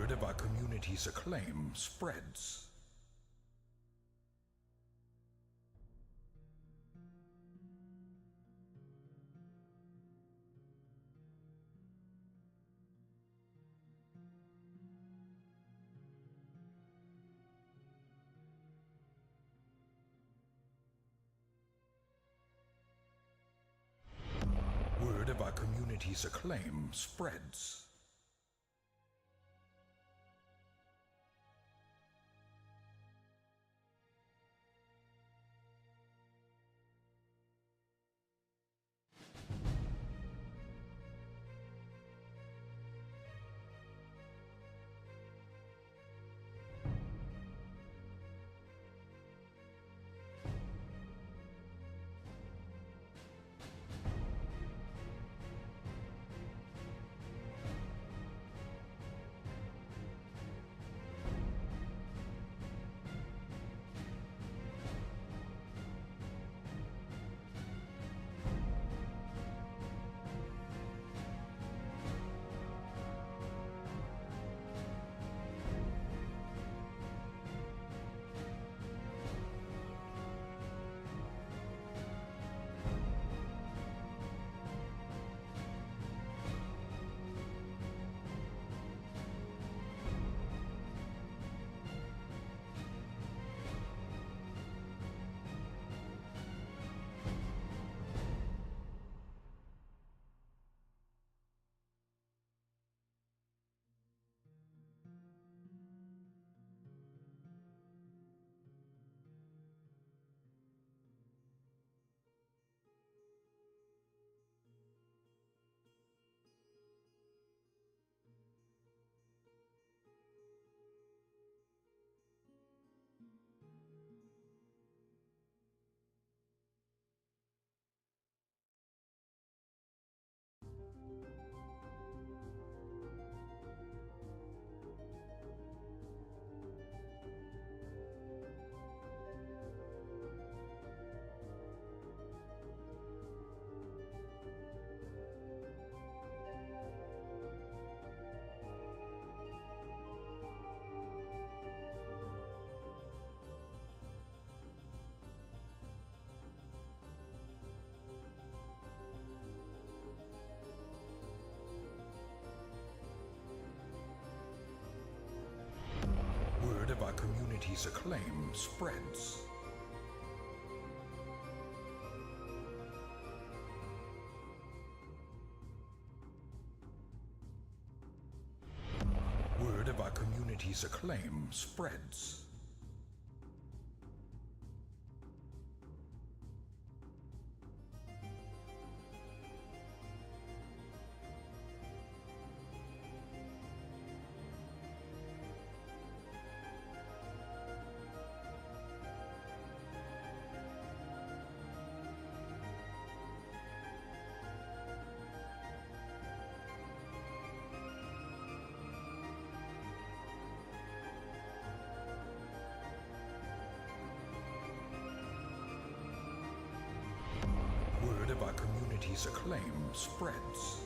Word of our community's acclaim spreads. Word of our community's acclaim spreads. Word of our community's acclaim spreads. Word of our community's acclaim spreads. Word of our community's acclaim spreads.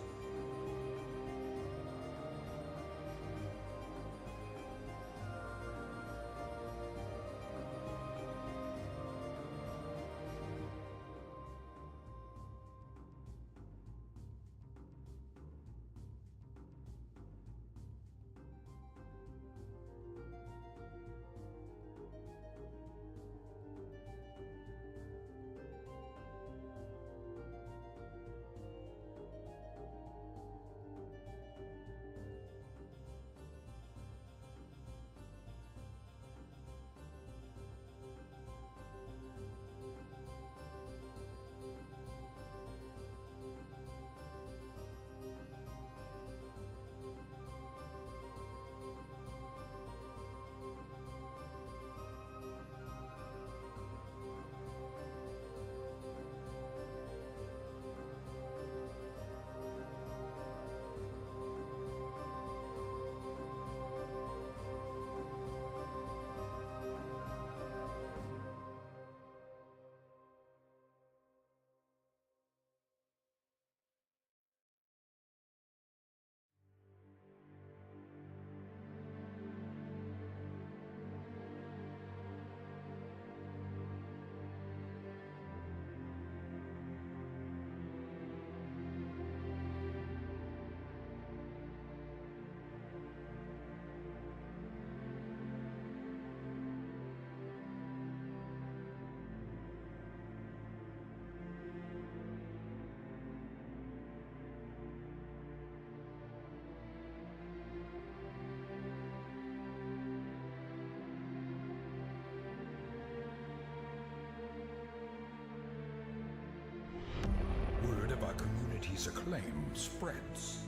community's acclaim spreads.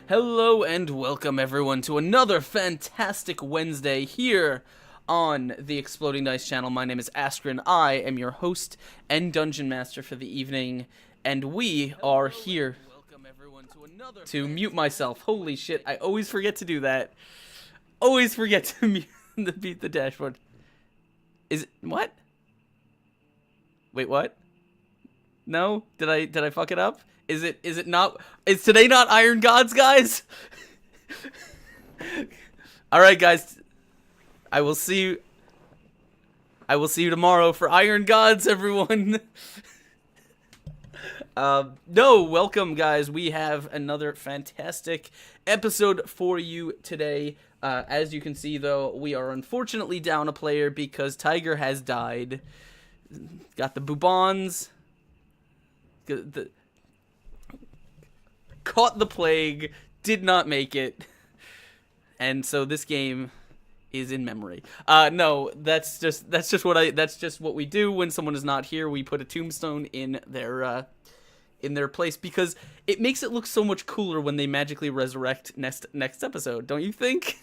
Hello and welcome everyone to another fantastic Wednesday here on the Exploding Dice channel. My name is Askren. I am your host and Dungeon Master for the evening, and we are here to mute myself. Holy shit, I always forget to do that. Always forget to mute the dashboard. Is it, what? Wait, what? No? Did I fuck it up? Is it not? Is today not Iron Gods, guys? All right, guys. I will see you tomorrow for Iron Gods, everyone. No, welcome, guys. We have another fantastic episode for you today. As you can see, though, we are unfortunately down a player because Tiger has died. Got the bubons. Caught the plague, did not make it, and so this game is in memory. No, that's just what we do when someone is not here. We put a tombstone in their in their place, because it makes it look so much cooler when they magically resurrect next episode, don't you think?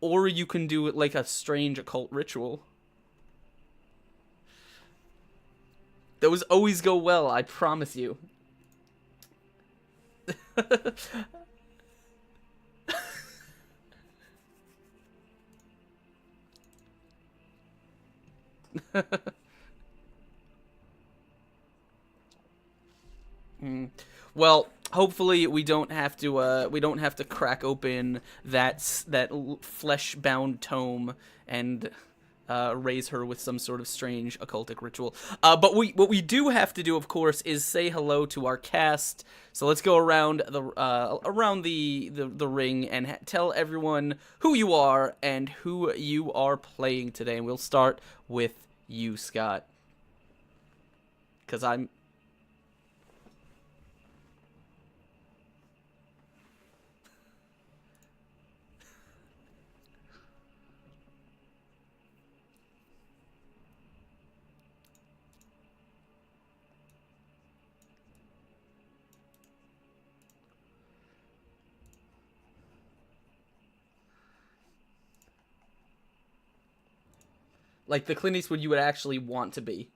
Or you can do it like a strange occult ritual. Those always go well, I promise you. Well, hopefully we don't have to crack open that flesh-bound tome and raise her with some sort of strange occultic ritual. But what we do have to do, of course, is say hello to our cast. So let's go around the ring and tell everyone who you are and who you are playing today. And we'll start with you, Scott, because I'm. Like the Clint Eastwood you would actually want to be.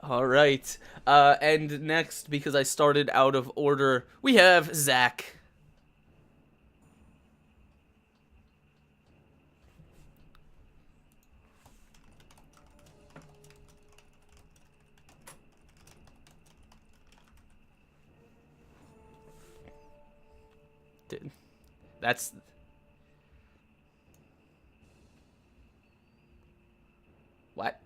All right. And next, because I started out of order, we have Zach. That's what?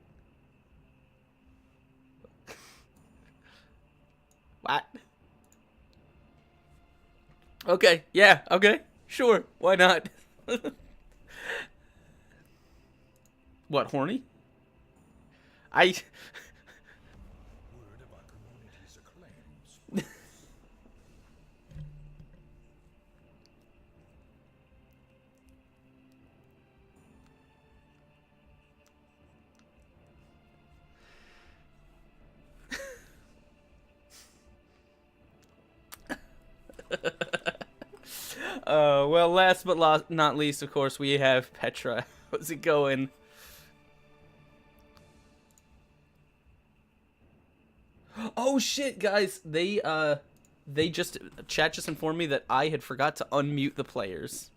What? Okay, yeah, okay, sure, why not? What, horny? I Word of our community's acclaim spread. Well, last but not least, of course, we have Petra. How's it going? Oh shit, guys! Chat just informed me that I had forgot to unmute the players.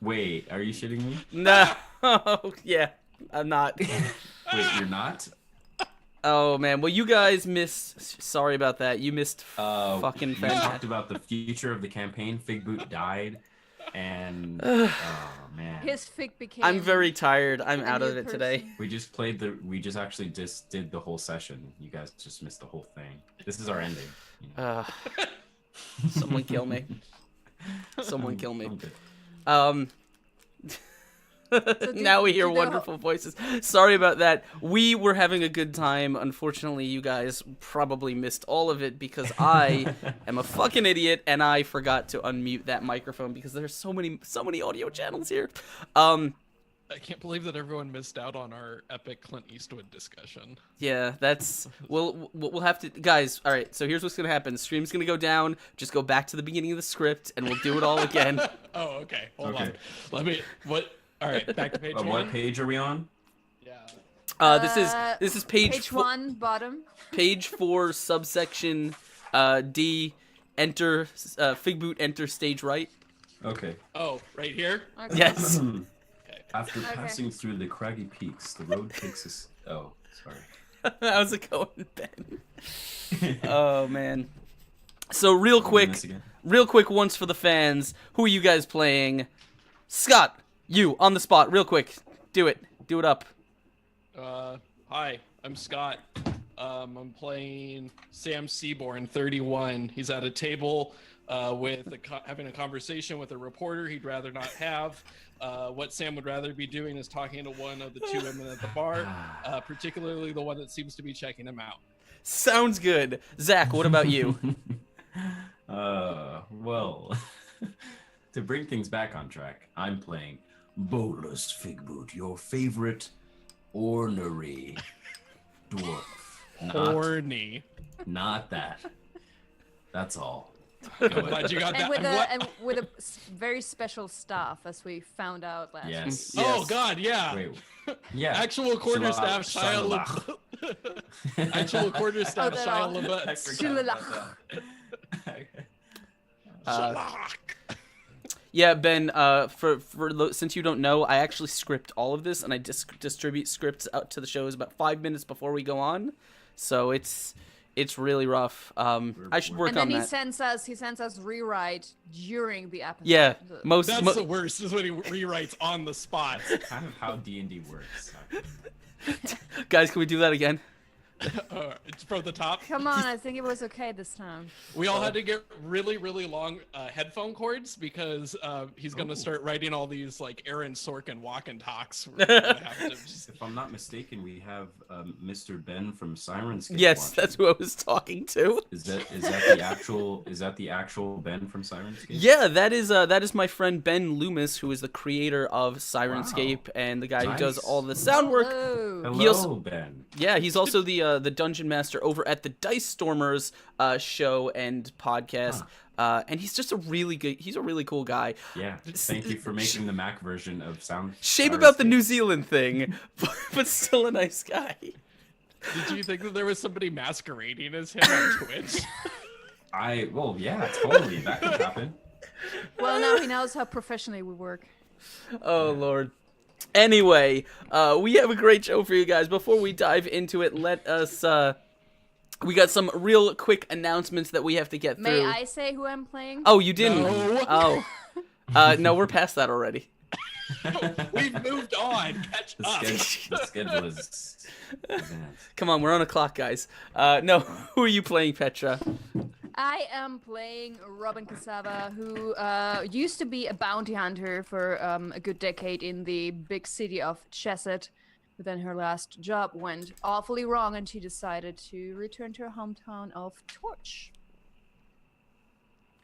Wait, are you shitting me? No, yeah, I'm not. Wait, you're not? Oh man, well you guys missed. Sorry about that. You missed fucking We fantastic. talked about the future of the campaign. Fig Boot died, and oh man, His fig became. I'm very tired. I'm a out new of it today. person. we just actually just did the whole session. You guys just missed the whole thing. This is our ending. You know? Someone kill me. Someone kill me. I'm good. Now we hear do the wonderful voices. Sorry about that. We were having a good time. Unfortunately, you guys probably missed all of it because I am a fucking idiot and I forgot to unmute that microphone because there's so many audio channels here. I can't believe that everyone missed out on our epic Clint Eastwood discussion. Yeah, that's we'll have to, guys. All right, so here's what's gonna happen. Stream's gonna go down. Just go back to the beginning of the script and we'll do it all again. Oh, okay. Hold Okay. on. Let me. What? All right. Back to page one. What page are we on? Yeah. This is page Page 1, bottom. page 4, subsection D. Enter Fig Boot. Enter stage right. Okay. Oh, right here. Okay. Yes. After Okay. passing through the craggy peaks, the road takes us. Oh, sorry. How's it going, Ben? Oh man. So real quick, this again? once for the fans, who are you guys playing? Scott, you on the spot, real quick. Do it up. Hi, I'm Scott. I'm playing Sam Seaborn, 31. He's at a table having a conversation with a reporter he'd rather not have. What Sam would rather be doing is talking to one of the two women at the bar, particularly the one that seems to be checking him out. Sounds good. Zach, what about you? Well, to bring things back on track, I'm playing Bolus Figboot, your favorite ornery dwarf. Horny. Not that. That's all. I'm glad you got that. And with a very special staff, as we found out last week. Yes. Oh God, yeah. Wait. Yeah. Actual quarterstaff Shia LaBeouf. Actual quarterstaff Oh, Shia I LaBeouf. forgot about that. Yeah, Ben. Since you don't know, I actually script all of this, and I distribute scripts out to the shows about 5 minutes before we go on. So it's really rough. I should work And then on he that. sends us rewrite during the episode. Yeah, most. That's the worst. Is when he rewrites on the spot. Kind of how D&D works. Guys, can we do that again? It's from the top. Come on, I think it was okay this time. We all had to get really, really long headphone cords because he's going to start writing all these like Aaron Sorkin walk and talks. We're gonna have to just... If I'm not mistaken, we have Mr. Ben from Sirenscape. Yes, watching. that's who I was talking to. Is that the actual Ben from Sirenscape? Yeah, that is my friend Ben Loomis, who is the creator of Sirenscape and the guy who does all the sound work. Hello. Hello, He also- Ben. Yeah, he's also the dungeon master over at the Dice Stormers show and podcast. And he's just he's a really cool guy. Yeah, thank you for making the Mac version of Sound. Shame about the New Zealand thing, but still a nice guy. Did you think that there was somebody masquerading as him on Twitch? Well, yeah, totally. That could happen. Well, now he knows how professionally we work. Oh, Lord. Anyway, we have a great show for you guys. Before we dive into it, let us... we got some real quick announcements that we have to get through. May I say who I'm playing? Oh, you didn't? No. Oh. No, we're past that already. We've moved on. Catch up. The schedule is advanced. Come on, we're on a clock, guys. No, who are you playing, Petra? I am playing Robin Cassava, who used to be a bounty hunter for a good decade in the big city of Chesed. But then her last job went awfully wrong, and she decided to return to her hometown of Torch.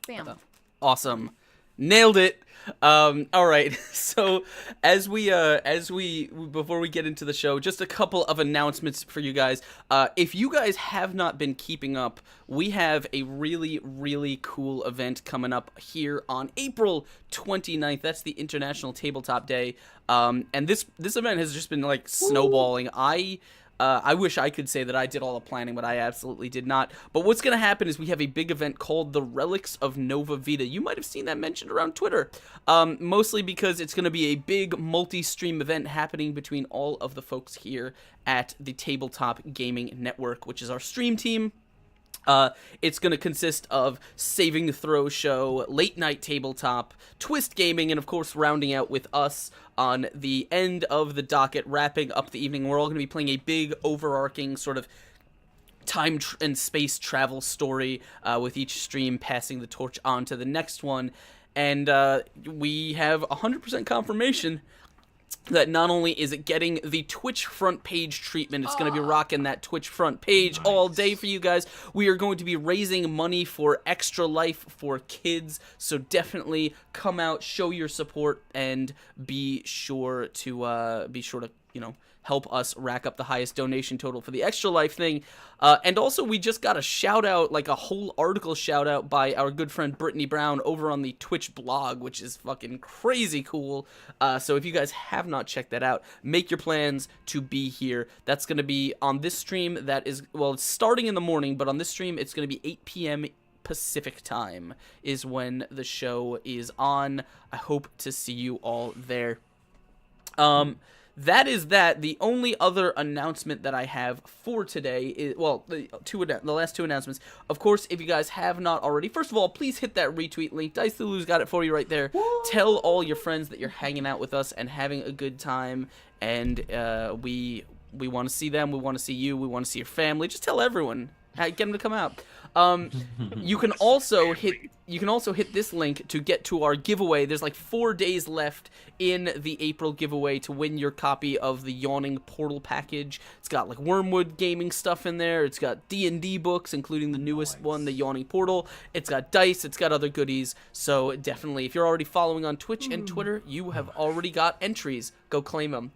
Bam. Awesome. Nailed it. All right. So before we get into the show, just a couple of announcements for you guys. If you guys have not been keeping up, we have a really, really cool event coming up here on April 29th. That's the International Tabletop Day. And this event has just been like snowballing. I wish I could say that I did all the planning, but I absolutely did not. But what's going to happen is we have a big event called the Relics of Nova Vita. You might have seen that mentioned around Twitter, mostly because it's going to be a big multi-stream event happening between all of the folks here at the Tabletop Gaming Network, which is our stream team. It's going to consist of Saving the Throw Show, Late Night Tabletop, Twist Gaming, and of course rounding out with us on the end of the docket, wrapping up the evening. We're all going to be playing a big overarching sort of time and space travel story, with each stream passing the torch on to the next one. And we have 100% confirmation that not only is it getting the Twitch front page treatment, it's going to be rocking that Twitch front page all day for you guys. We are going to be raising money for Extra Life for kids, so definitely come out, show your support, and be sure to help us rack up the highest donation total for the Extra Life thing. And also, we just got a shout out, like a whole article shout out by our good friend Brittany Brown over on the Twitch blog, which is fucking crazy cool. So if you guys have not checked that out, make your plans to be here. That's going to be on this stream that is, well, it's starting in the morning, but on this stream, it's going to be 8 p.m. Pacific time is when the show is on. I hope to see you all there. That is that. The only other announcement that I have for today is, well, the last two announcements. Of course, if you guys have not already, first of all, please hit that retweet link. Dice Lulu's got it for you right there. Woo! Tell all your friends that you're hanging out with us and having a good time, and we want to see them. We want to see you. We want to see your family. Just tell everyone. Get them to come out. You can also hit this link to get to our giveaway. There's like 4 days left in the April giveaway to win your copy of the Yawning Portal package. It's got like Wormwood gaming stuff in there. It's got D&D books, including the newest one, the Yawning Portal. It's got dice. It's got other goodies. So definitely, if you're already following on Twitch and Twitter, you have already got entries. Go claim them.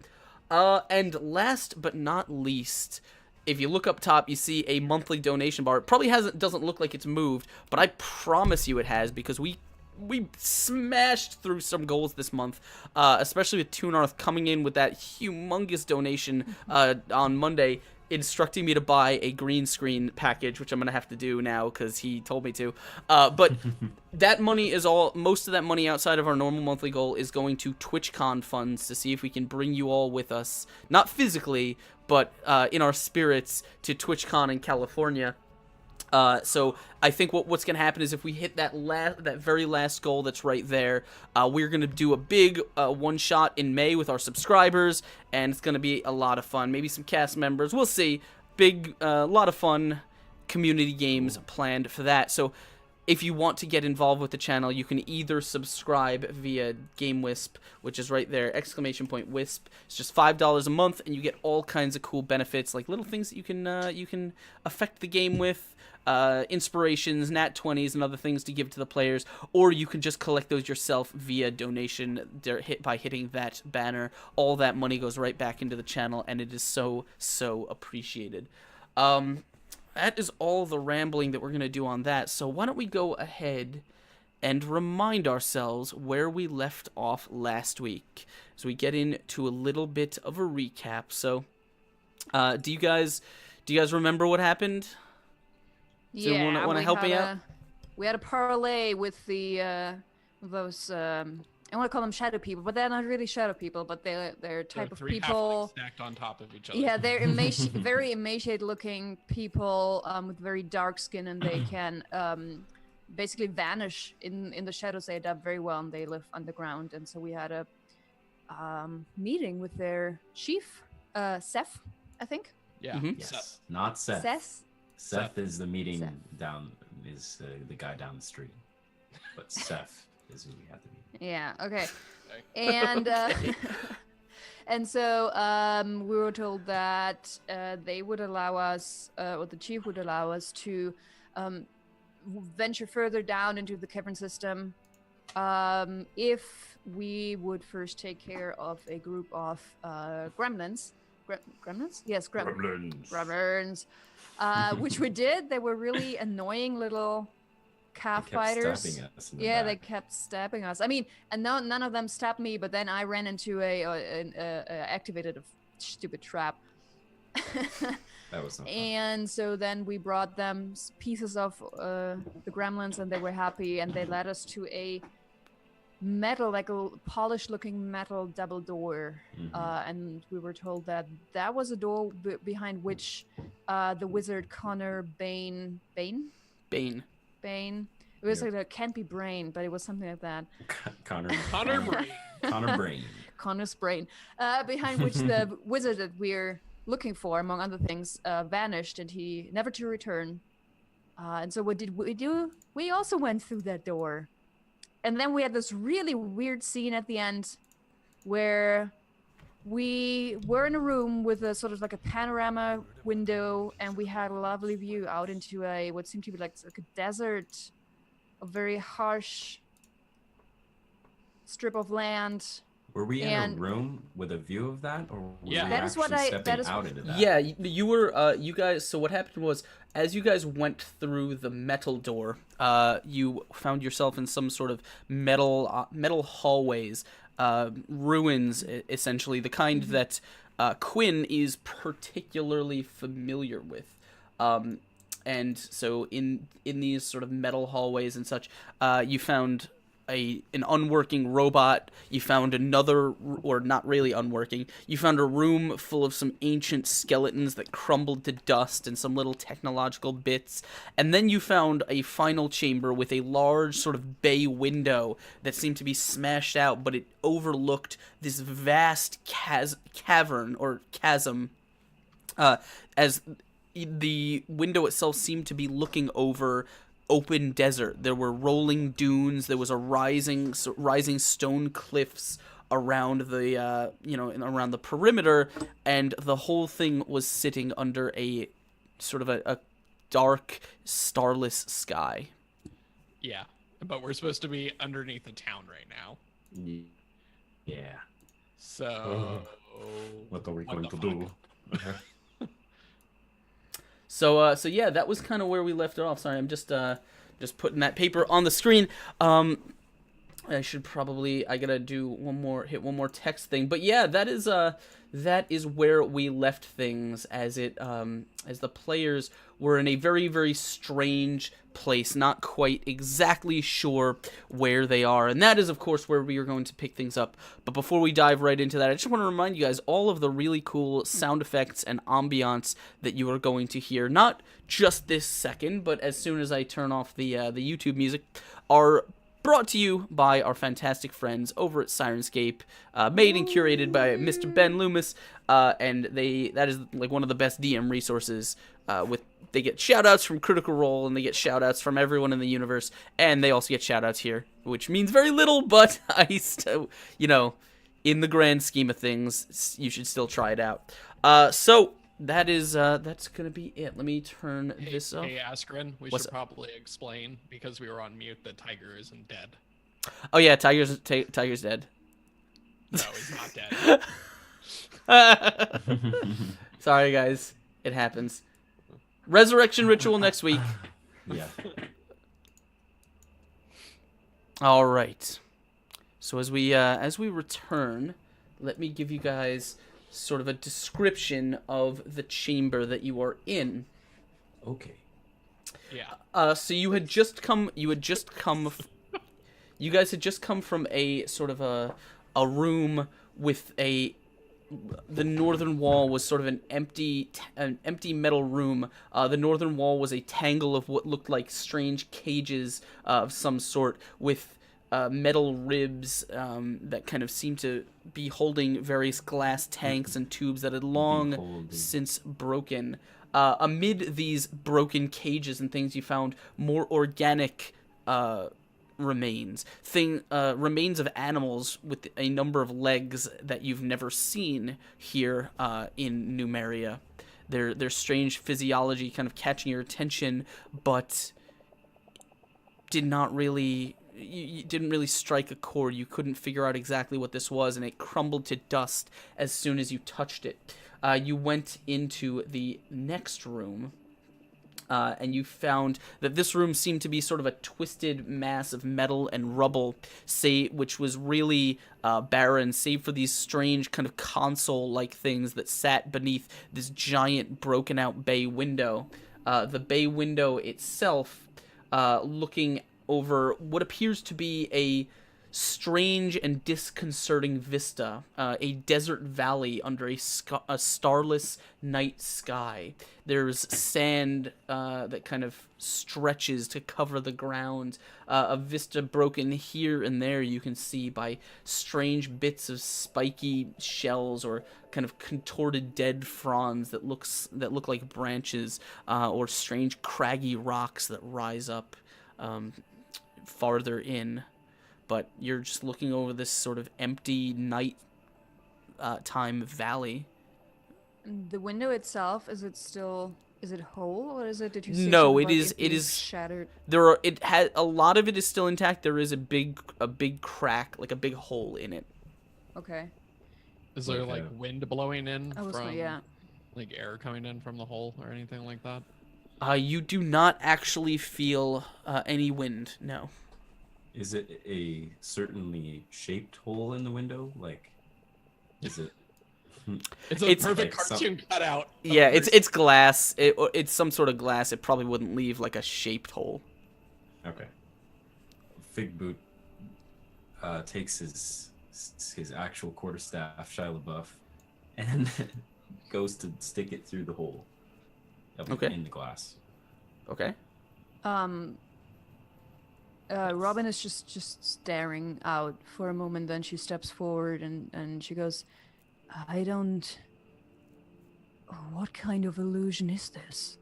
And last but not least, if you look up top, you see a monthly donation bar. It probably doesn't look like it's moved, but I promise you it has, because we smashed through some goals this month, especially with Toonarth coming in with that humongous donation on Monday, instructing me to buy a green screen package, which I'm gonna have to do now because he told me to. But that money is most of that money outside of our normal monthly goal is going to TwitchCon funds to see if we can bring you all with us, not physically, but in our spirits, to TwitchCon in California. So I think what's going to happen is if we hit that very last goal that's right there, we're going to do a big one-shot in May with our subscribers, and it's going to be a lot of fun. Maybe some cast members. We'll see. Big, lot of fun community games planned for that. So if you want to get involved with the channel, you can either subscribe via GameWisp, which is right there, ! Wisp. It's just $5 a month, and you get all kinds of cool benefits, like little things that you can affect the game with, inspirations, nat 20s, and other things to give to the players, or you can just collect those yourself via donation by hitting that banner. All that money goes right back into the channel, and it is so appreciated. That is all the rambling that we're going to do on that, so why don't we go ahead and remind ourselves where we left off last week, as we get into a little bit of a recap. So, do you guys remember what happened? Does anyone want to help me out? We had a parlay with those I want to call them shadow people, but they're not really shadow people, but they're type of people stacked on top of each other. Yeah, they're very emaciated looking people with very dark skin, and they can basically vanish in the shadows. They adapt very well, and they live underground. And so we had a meeting with their chief, Seth, I think. Yeah. Mm-hmm. Yes, not Seth. Seth. Seth is the meeting Seth. is the guy down the street, but Seth is who we had to meet. Yeah. Okay. And and so we were told that they would allow us, or the chief would allow us to venture further down into the cavern system if we would first take care of a group of gremlins. Gremlins? Yes, gremlins. Which we did. They were really annoying little calf fighters. They kept stabbing us. I mean, and none of them stabbed me, but then I ran into activated a stupid trap. That was not fun. And so then we brought them pieces of the gremlins, and they were happy, and they led us to a metal, like a polished looking metal double door. And we were told that was a door behind which the wizard Connor Bane. It was like a can't be brain, but it was something like that. Connor Brain. Connor Brain. Connor's brain. Behind which the wizard that we're looking for, among other things, vanished, and he never to return. And so what did we do? We also went through that door. And then we had this really weird scene at the end where we were in a room with a sort of like a panorama window, and we had a lovely view out into what seemed to be like a desert, a very harsh strip of land. Were we in a room with a view of that, or were we that is what stepping out into that? Yeah, you were. You guys. So what happened was, as you guys went through the metal door, you found yourself in some sort of metal hallways, ruins, essentially, the kind that Quinn is particularly familiar with. And so in these sort of metal hallways and such, you found an unworking robot. You found another, or not really unworking, you found a room full of some ancient skeletons that crumbled to dust and some little technological bits. And then you found a final chamber with a large sort of bay window that seemed to be smashed out, but it overlooked this vast cavern or chasm, as the window itself seemed to be looking over open desert. There were rolling dunes. There was a rising stone cliffs around the around the perimeter, and the whole thing was sitting under a sort of a dark, starless sky. Yeah, but we're supposed to be underneath the town right now. Yeah. So What are we What going the to fuck? do? So yeah, that was kind of where we left it off. Sorry, I'm just putting that paper on the screen. I should probably, I gotta do hit one more text thing. But yeah, that is where we left things, as the players were in a very, very strange place, not quite exactly sure where they are. And that is, of course, where we are going to pick things up. But before we dive right into that, I just want to remind you guys all of the really cool sound effects and ambiance that you are going to hear, not just this second, but as soon as I turn off the YouTube music, are brought to you by our fantastic friends over at Sirenscape, made and curated by Mr. Ben Loomis, and that is like one of the best DM resources. They get shoutouts from Critical Role, and they get shoutouts from everyone in the universe, and they also get shoutouts here, which means very little, but I still, in the grand scheme of things, you should still try it out. So that's gonna be it. Let me turn this off. Hey, Askren, we What's should up? probably explain, because we were on mute, that Tiger isn't dead. Oh yeah, Tiger's dead. No, he's not dead. Sorry guys, it happens. Resurrection ritual next week. Yeah. All right. So as we return, let me give you guys sort of a description of the chamber that you are in. Okay. Yeah. So you guys had just come from a sort of a room with the northern wall was sort of an empty metal room. The northern wall was a tangle of what looked like strange cages of some sort, with metal ribs that kind of seemed to be holding various glass tanks and tubes that had long Beholding. since broken. Amid these broken cages and things, you found more organic remains of animals with a number of legs that you've never seen here in Numeria. Their strange physiology kind of catching your attention, but you didn't really strike a chord. You couldn't figure out exactly what this was, and it crumbled to dust as soon as you touched it. You went into the next room, and you found that this room seemed to be sort of a twisted mass of metal and rubble, which was really barren, save for these strange kind of console-like things that sat beneath this giant broken-out bay window. The bay window itself, looking over what appears to be a strange and disconcerting vista, a desert valley under a starless night sky. There's sand that kind of stretches to cover the ground, a vista broken here and there, you can see, by strange bits of spiky shells or kind of contorted dead fronds that look like branches, or strange craggy rocks that rise up farther in. But you're just looking over this sort of empty night time valley. The window itself, is it whole, or is it, did you say No, sort of it like is- it is- shattered? It has a lot of it is still intact. There is a big crack, like a big hole in it. Okay. Is there Like like a- wind blowing in I was from yeah. like air coming in from the hole or anything like that? You do not actually feel any wind. No. Is it a certainly shaped hole in the window? Like, is it? It's a It's- perfect like some- cartoon cutout. of Yeah, a it's glass. It's some sort of glass. It probably wouldn't leave like a shaped hole. Okay. Fig Boot takes his actual quarterstaff, Shia LaBeouf, and goes to stick it through the hole. Okay. In the glass. Okay. Robin is just staring out for a moment, then she steps forward and she goes, I don't What kind of illusion is this?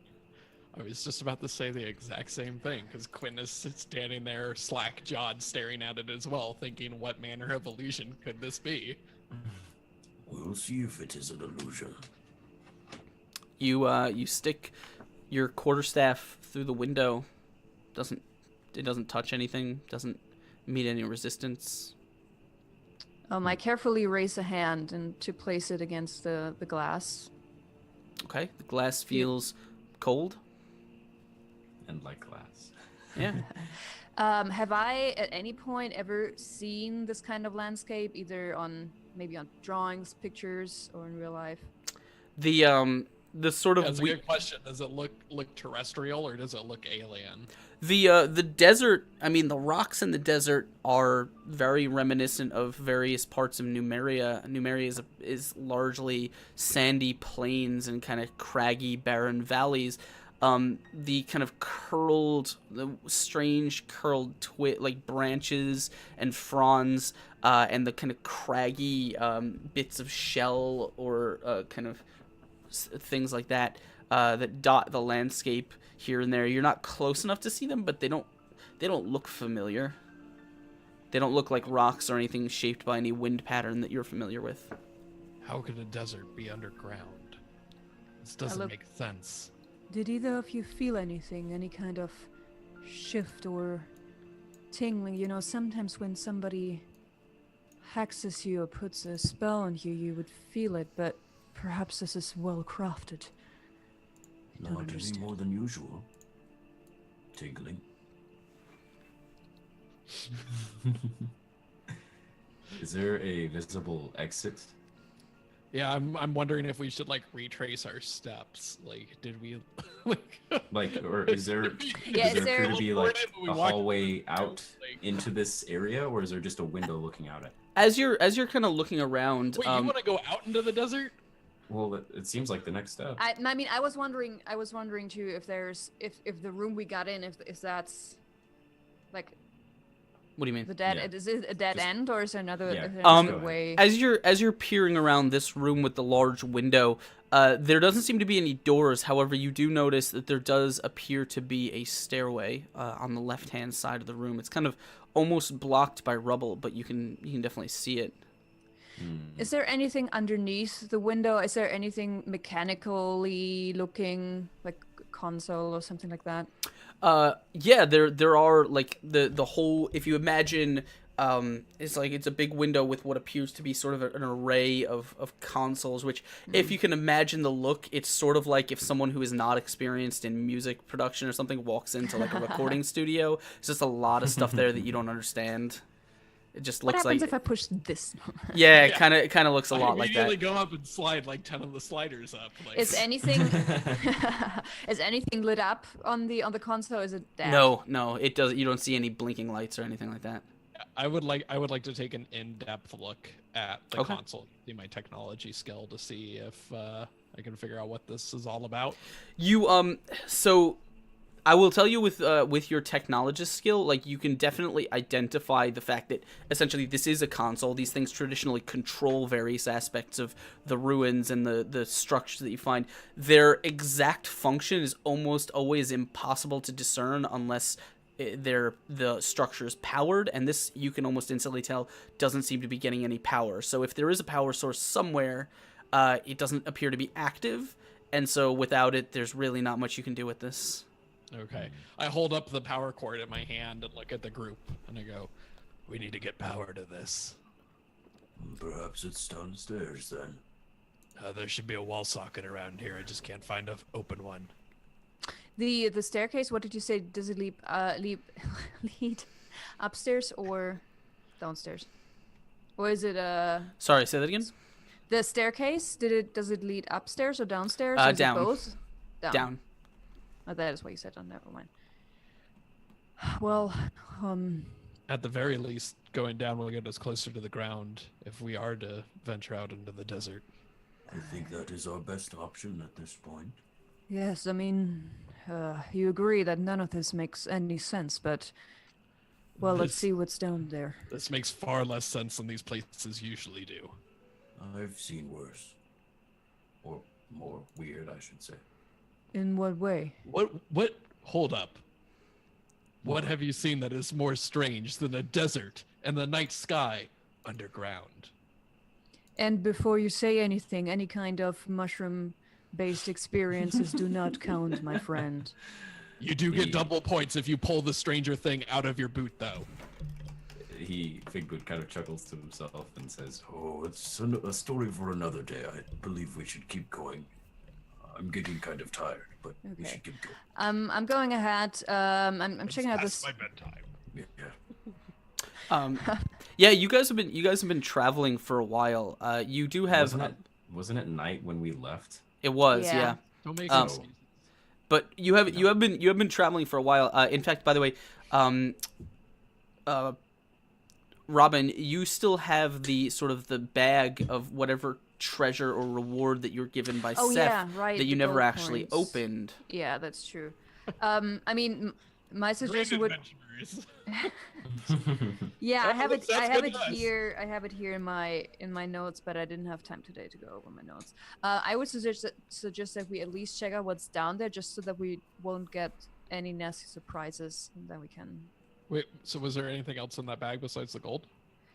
I was just about to say the exact same thing because Quinn is standing there, slack-jawed, staring at it as well, thinking, "What manner of illusion could this be?" We'll see if it is an illusion. You stick your quarterstaff through the window. It doesn't touch anything. Doesn't meet any resistance. I carefully raise a hand and to place it against the glass. Okay. The glass feels cold. And like glass. Yeah. Have I at any point ever seen this kind of landscape, either maybe on drawings, pictures, or in real life? The sort of That's a good question. Does it look terrestrial or does it look alien? the desert. I mean, the rocks in the desert are very reminiscent of various parts of Numeria. Numeria is largely sandy plains and kind of craggy, barren valleys. The kind of the strange curled like branches and fronds, and the kind of craggy bits of shell or kind of things like that that dot the landscape here and there. You're not close enough to see them, but they don't look familiar. They don't look like rocks or anything shaped by any wind pattern that you're familiar with. How could a desert be underground? This doesn't make sense. Did either of you feel anything, any kind of shift or tingling? You know, sometimes when somebody hexes you or puts a spell on you, you would feel it, but perhaps this is well crafted. Not any more than usual. Tingling. Is there a visible exit? Yeah, I'm wondering if we should like retrace our steps. Like, did we Or is there Yeah, does is there appear to be like we a walk- hallway out like- into this area, or is there just a window looking out at? As you're kind of looking around, Wait, you want to go out into the desert? Well, it seems like the next step. I mean, I was wondering too if the room we got in, if that's like what do you mean? the dead. Yeah. Is it a dead Just- end or is there another, Yeah. is there Go another ahead. way? As you're peering around this room with the large window, there doesn't seem to be any doors. However, you do notice that there does appear to be a stairway on the left-hand side of the room. It's kind of almost blocked by rubble, but you can definitely see it. Is there anything underneath the window? Is there anything mechanically looking, like console or something like that? Yeah, there are like the whole. If you imagine, it's like it's a big window with what appears to be sort of an array of consoles. Which, if you can imagine the look, it's sort of like if someone who is not experienced in music production or something walks into like a recording studio. It's just a lot of stuff there that you don't understand. It just What looks happens like if I push this? yeah, Yeah. it kind of looks a lot like Immediately that. go up and slide like 10 of the sliders up. Like, Is anything is anything lit up on the console? Is it dead? No, it does. You don't see any blinking lights or anything like that. I would like to take an in-depth look at the Okay. console, see my technology skill to see if I can figure out what this is all about. You so I will tell you with your technologist skill, like you can definitely identify the fact that essentially this is a console. These things traditionally control various aspects of the ruins and the structures that you find. Their exact function is almost always impossible to discern unless the structure is powered, and this you can almost instantly tell doesn't seem to be getting any power. So if there is a power source somewhere, it doesn't appear to be active, and so without it, there's really not much you can do with this. Okay. I hold up the power cord in my hand and look at the group, and I go, "We need to get power to this. Perhaps it's downstairs then. There should be a wall socket around here. I just can't find an open one." The staircase. What did you say? Does it lead upstairs or downstairs? Or is it Sorry, say that again. the staircase? Does it lead upstairs or downstairs? Or is Down. it both? Down. Oh, that is what you said. Oh, never mind. Well, At the very least, going down will get us closer to the ground if we are to venture out into the desert. I think that is our best option at this point. yes. I mean, you agree that none of this makes any sense, but well, let's This- see what's down there. This makes far less sense than these places usually do. I've seen worse. Or more weird, I should say. In what way? What? Hold up. What have you seen that is more strange than a desert and the night sky underground? And before you say anything, any kind of mushroom-based experiences do not count, my friend. You do get double points if you pull the stranger thing out of your boot, though. Figboot kind of chuckles to himself and says, Oh, it's a story for another day. I believe we should keep going. I'm getting kind of tired, but we Okay. should keep going. I'm going ahead. I'm checking out this. my bedtime. Yeah. Yeah, you guys have been traveling for a while. You do have wasn't it night when we left? it was Yeah. yeah. Don't make Um, excuses. But you have been traveling for a while. In fact, by the way, Robin, you still have the sort of the bag of whatever treasure or reward that you're given by Oh, Seth yeah, right, that you the never gold actually coins. opened. Yeah, that's true. I mean, my Great suggestion would. adventurers. Yeah, I have it. I That's have good it to us. here. I have it here in my notes, but I didn't have time today to go over my notes. I would suggest that we at least check out what's down there, just so that we won't get any nasty surprises, and then we can. Wait, so was there anything else in that bag besides the gold?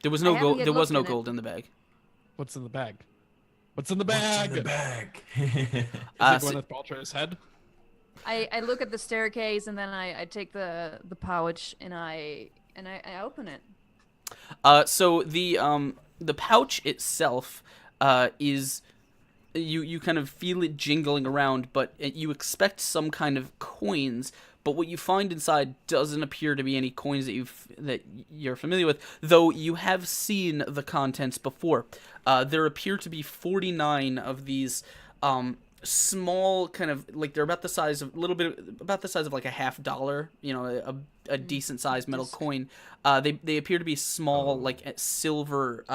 There was I no haven't gold. yet There was looked no in it. gold in the bag. What's in the bag? What's in the What's bag? in the bag? Is Uh, it Gwyneth Paltrow's head? I look at the staircase, and then I take the pouch and I open it. So the pouch itself is you kind of feel it jingling around, but you expect some kind of coins. But what you find inside doesn't appear to be any coins that you're familiar with, though you have seen the contents before. There appear to be 49 of these small, kind of like they're about the size of about the size of like a $50, a decent sized metal coin. They appear to be small, like silver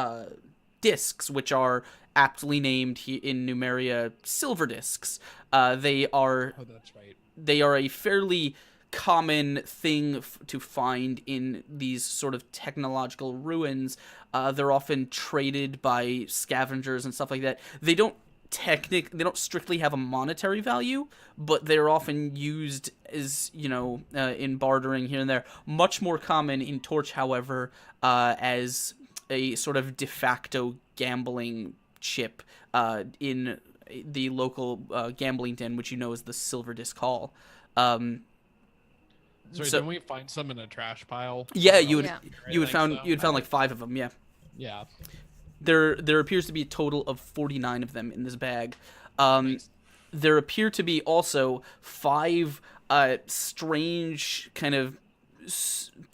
discs, which are aptly named in Numeria silver discs. They are Oh, that's right. they are a fairly common thing to find in these sort of technological ruins. They're often traded by scavengers and stuff like that. They don't strictly have a monetary value, but they're often used as, in bartering here and there. Much more common in Torch, however, as a sort of de facto gambling chip in the local gambling den, which is the Silver Disc Hall. Sorry, So- didn't we find some in a trash pile? Yeah, you would Yeah. you would I found think so. you would found like 5 of them. Yeah, Yeah. there appears to be a total of 49 of them in this bag. There appear to be also 5 strange kind of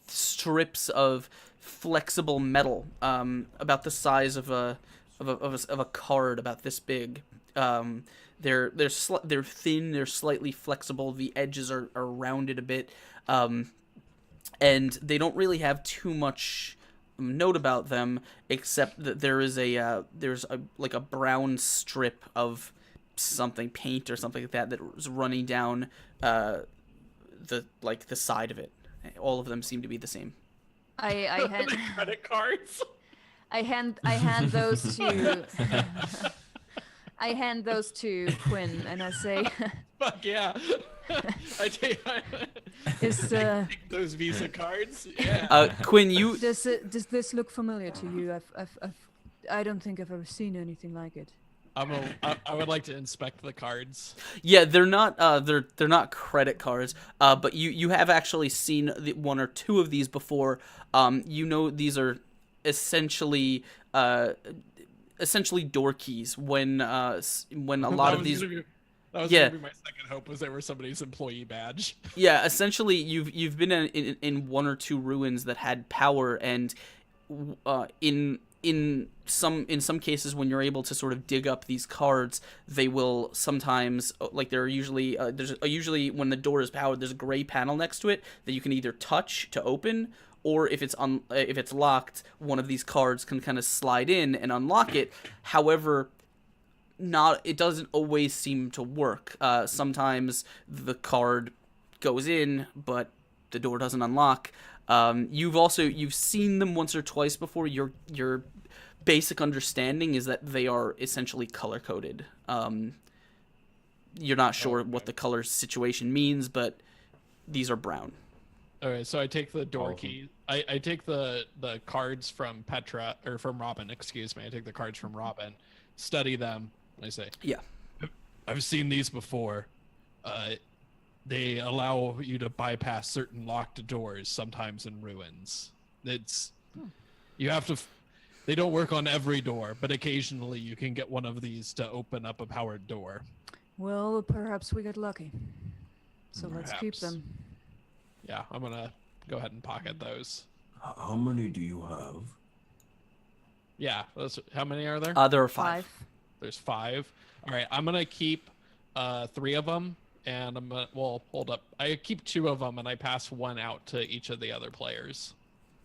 strips of flexible metal, about the size of a card, about this big. They're thin, they're slightly flexible. The edges are rounded a bit, and they don't really have too much note about them, except that there's like a brown strip of something, paint or something like that is running down the side of it. All of them seem to be the same. I hand Credit cards. I hand those to I hand those to Quinn, and I say, Fuck yeah. I take take those Visa cards. Yeah. Quinn, you does this look familiar to you? I don't think I've ever seen anything like it. I would like to inspect the cards. yeah, they're not they're not credit cards, but you have actually seen one or two of these before. These are essentially door keys when a lot of these That was Yeah. gonna be my second hope, was they were somebody's employee badge. Yeah, essentially, you've been in one or two ruins that had power, and in some cases, when you're able to sort of dig up these cards, they will sometimes, like, there are usually usually when the door is powered, there's a gray panel next to it that you can either touch to open, or if it's locked, one of these cards can kind of slide in and unlock it. However, it doesn't always seem to work. Sometimes the card goes in, but the door doesn't unlock. You've seen them once or twice before. Your basic understanding is that they are essentially color coded. you're not sure what the color situation means, but these are brown. Okay, so I take the door All of key. I take the cards from Petra, or from Robin, excuse me. I take the cards from Robin, study them, and I say, Yeah. I've seen these before. They allow you to bypass certain locked doors, sometimes in ruins. You have to. They don't work on every door, but occasionally you can get one of these to open up a powered door. Well, perhaps we got lucky. So let's keep Perhaps. them. Yeah, I'm gonna go ahead and pocket those. How many do you have? Yeah, how many are there? There are 5. There's 5. All right, I'm gonna keep 3 of them, and I'm gonna. Well, hold up. I keep 2 of them, and I pass 1 out to each of the other players.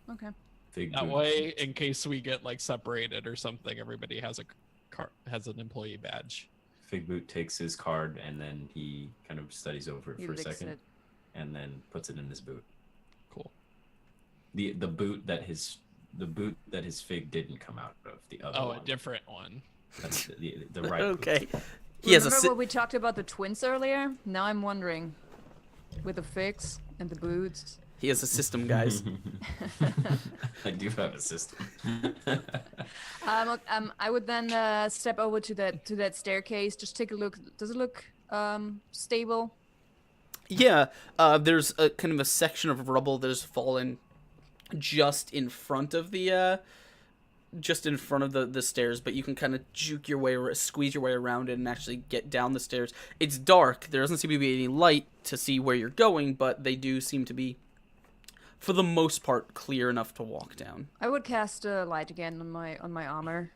Okay. Fig That boot. way, in case we get like separated or something, everybody has has an employee badge. Fig boot takes his card and then he kind of studies over it He for a licks second, it. and then puts it in his boot. Cool. The boot that his fig didn't come out of. The other Oh, one. a different one. That's the right. boot. Okay. He has a Remember what we talked about the twins earlier? Now I'm wondering, with the figs and the boots. He has a system, guys. I do have a system. I would then step over to that staircase. Just take a look. Does it look stable? Yeah, there's a kind of a section of rubble that has fallen just in front of the the stairs, but you can kind of squeeze your way around it and actually get down the stairs. It's dark. There doesn't seem to be any light to see where you're going, but they do seem to be, for the most part, clear enough to walk down. I would cast a light again on my armor.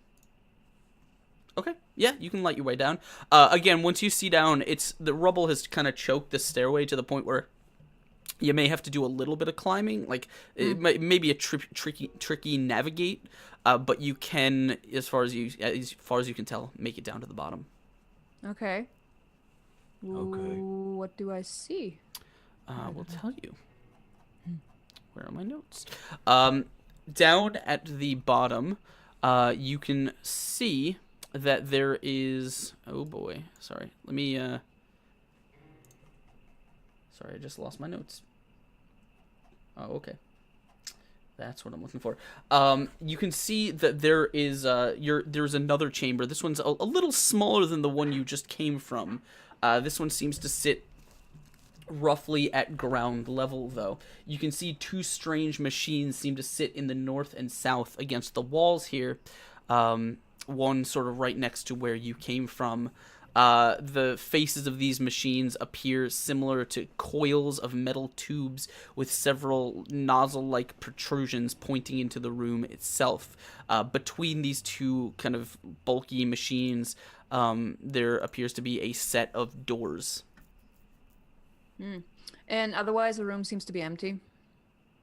Okay, yeah, you can light your way down. Again, once you see down, the rubble has kind of choked the stairway to the point where you may have to do a little bit of climbing. Like, it may be a tricky navigate, but you can, as far as you can tell, make it down to the bottom. Okay. Okay. Ooh, what do I see? We'll tell you. Where are my notes? Down at the bottom, you can see that there is. Oh boy, sorry. Let me. Sorry, I just lost my notes. Oh, okay. That's what I'm looking for. You can see that there is there's another chamber. This one's a little smaller than the one you just came from. This one seems to sit roughly at ground level, though. You can see 2 strange machines seem to sit in the north and south against the walls here. One sort of right next to where you came from. The faces of these machines appear similar to coils of metal tubes with several nozzle-like protrusions pointing into the room itself. Between these 2 kind of bulky machines, there appears to be a set of doors. And otherwise, the room seems to be empty.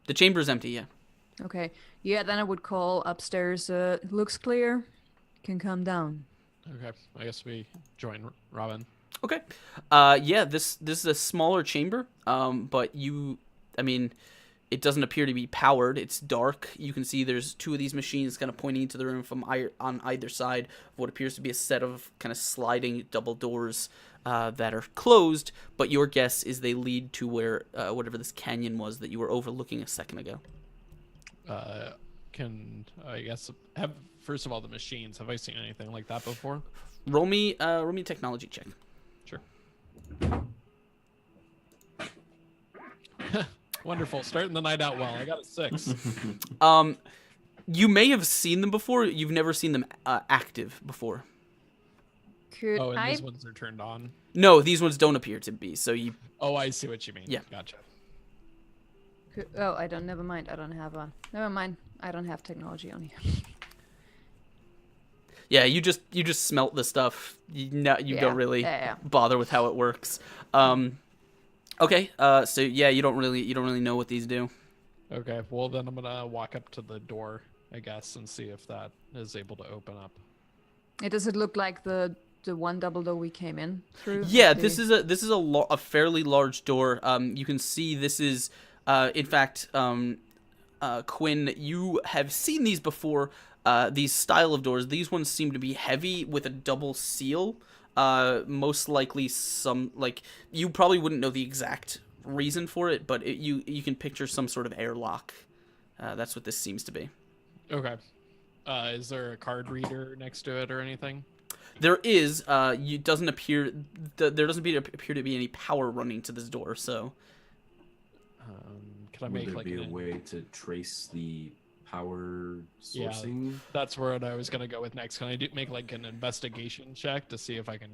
The chamber is empty, yeah. Okay. Yeah, then I would call upstairs. Looks clear. Can come down. Okay, I guess we join Robin. Okay. Yeah, this is a smaller chamber, but it doesn't appear to be powered. It's dark. You can see there's 2 of these machines kind of pointing into the room on either side of what appears to be a set of kind of sliding double doors that are closed, but your guess is they lead to where whatever this canyon was that you were overlooking a second ago. Can I guess first of all the machines? Have I seen anything like that before? Roll me a technology check. Sure. Wonderful. Starting the night out well. I got a 6. You may have seen them before. You've never seen them active before. Could Oh, and I? these ones are turned on. No, these ones don't appear to be. So you. Oh, I see what you mean. Yeah. Gotcha. Oh, I don't. Never mind. I don't have a. Never mind. I don't have technology on here. Yeah, you just smelt the stuff. You Yeah, don't really yeah. bother with how it works. Okay. So yeah, you don't really know what these do. Okay. Well, then I'm gonna walk up to the door, I guess, and see if that is able to open up. Does it look like the one double door we came in through? Yeah, The- this is a fairly large door. You can see this is in fact Quinn, you have seen these before. These style of doors. These ones seem to be heavy with a double seal. Most likely some, like, you probably wouldn't know the exact reason for it, but you can picture some sort of airlock. That's what this seems to be. Okay. Is there a card reader next to it or anything? There is. You doesn't appear. There doesn't appear to be any power running to this door. So. Can I Would make there like be a an... way to trace the power Yeah. sourcing? That's where I was gonna go with next. Can I make like an investigation check to see if I can?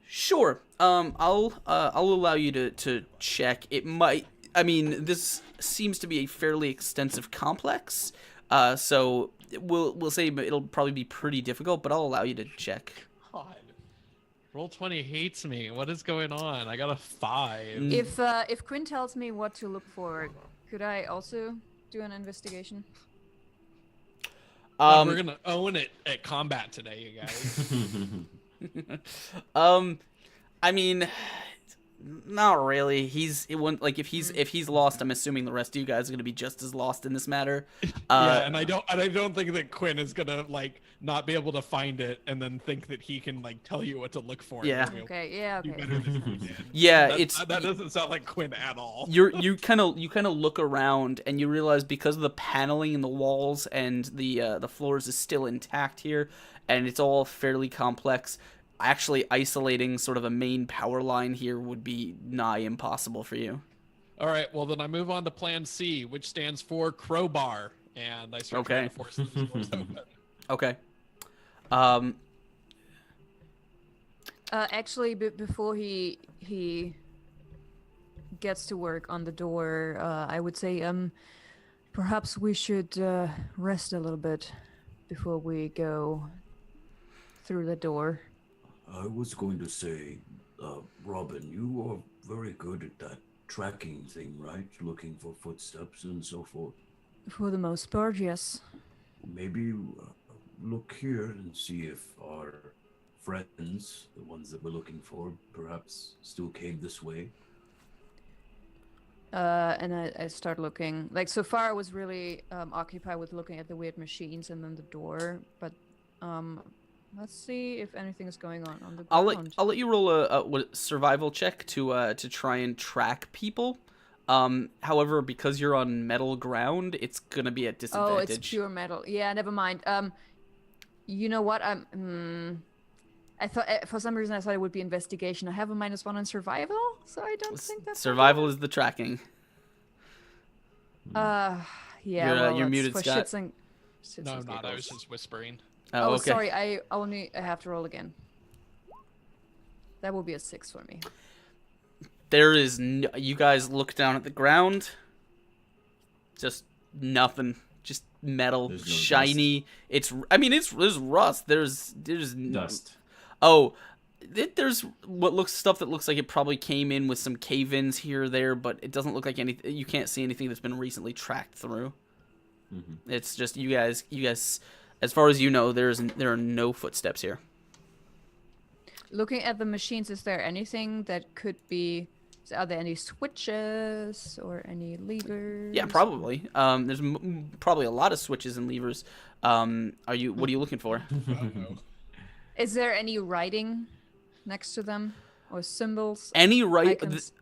Sure. I'll allow you to check. It might. I mean, this seems to be a fairly extensive complex. So we'll say it'll probably be pretty difficult, but I'll allow you to check. God. Roll20 hates me. What is going on? I got a 5. If Quinn tells me what to look for, could I also do an investigation? We're gonna own it at combat today, you guys. I mean, not really. If he's lost, I'm assuming the rest of you guys are gonna be just as lost in this matter. Yeah, and I don't think that Quinn is gonna like not be able to find it and then think that he can like tell you what to look for. Yeah. Okay, yeah, Do okay. better than we did. Yeah, That doesn't sound like Quinn at all. you kind of look around and you realize because of the paneling in the walls and the floors is still intact here, and it's all fairly complex. Actually, isolating sort of a main power line here would be nigh impossible for you. All right, well then I move on to Plan C, which stands for crowbar, and I start trying to force these doors open. Okay. Actually, before he gets to work on the door, I would say perhaps we should rest a little bit before we go through the door. I was going to say, Robin, you are very good at that tracking thing, right? Looking for footsteps and so forth. For the most part, yes. Maybe look here and see if our friends, the ones that we're looking for, perhaps still came this way. And I start looking. Like, so far I was really occupied with looking at the weird machines and then the door, but let's see if anything is going on the ground. I'll let you roll a survival check to try and track people. However, because you're on metal ground, it's gonna be at disadvantage. Oh, it's pure metal. Yeah, never mind. You know what? I thought for some reason I thought it would be investigation. I have a -1 on survival, so I don't think that's Survival is the tracking. Yeah. You're well, muted, for Scott. shits and No, I'm and not. I was giggles. just whispering. Oh, Okay. sorry. I have to roll again. That will be a 6 for me. There is you guys look down at the ground. Just nothing. Just metal, There's no shiny. There's rust. There's Dust. Oh, there's stuff that looks like it probably came in with some cave-ins here or there, but it doesn't look like anything. You can't see anything that's been recently tracked through. Mm-hmm. It's just you guys. As far as you know, there are no footsteps here. Looking at the machines, is there anything that could be? Are there any switches or any levers? Yeah, probably. There's probably a lot of switches and levers. What are you looking for? Is there any writing next to them or symbols? Any Icons?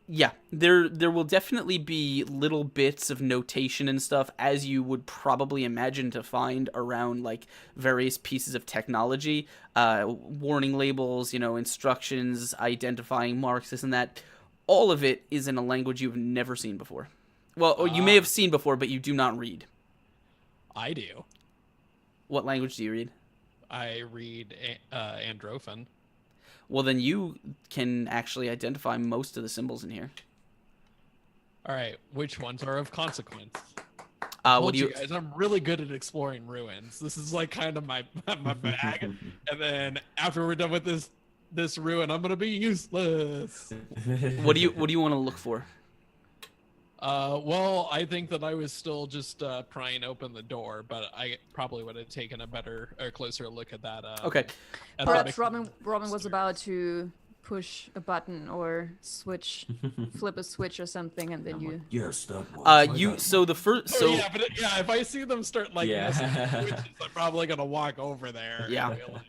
Yeah, there will definitely be little bits of notation and stuff, as you would probably imagine to find around like various pieces of technology, warning labels, instructions, identifying marks, this and that. All of it is in a language you've never seen before. Well, or you may have seen before, but you do not read. I do. What language do you read? I read Androphan. Well, then you can actually identify most of the symbols in here. All right, which ones are of consequence? What do you? Guys, I'm really good at exploring ruins. This is like kind of my bag. And then after we're done with this ruin, I'm gonna be useless. What do you want to look for? Well, I think that I was still just prying open the door, but I probably would have taken a closer look at that. Okay. at that Perhaps mech- Robin was about to push a button or flip a switch or something, and then you. Yes, that was. yeah, but if I see them start like Yeah. messing with switches, I'm probably gonna walk over there. Yeah. And be like,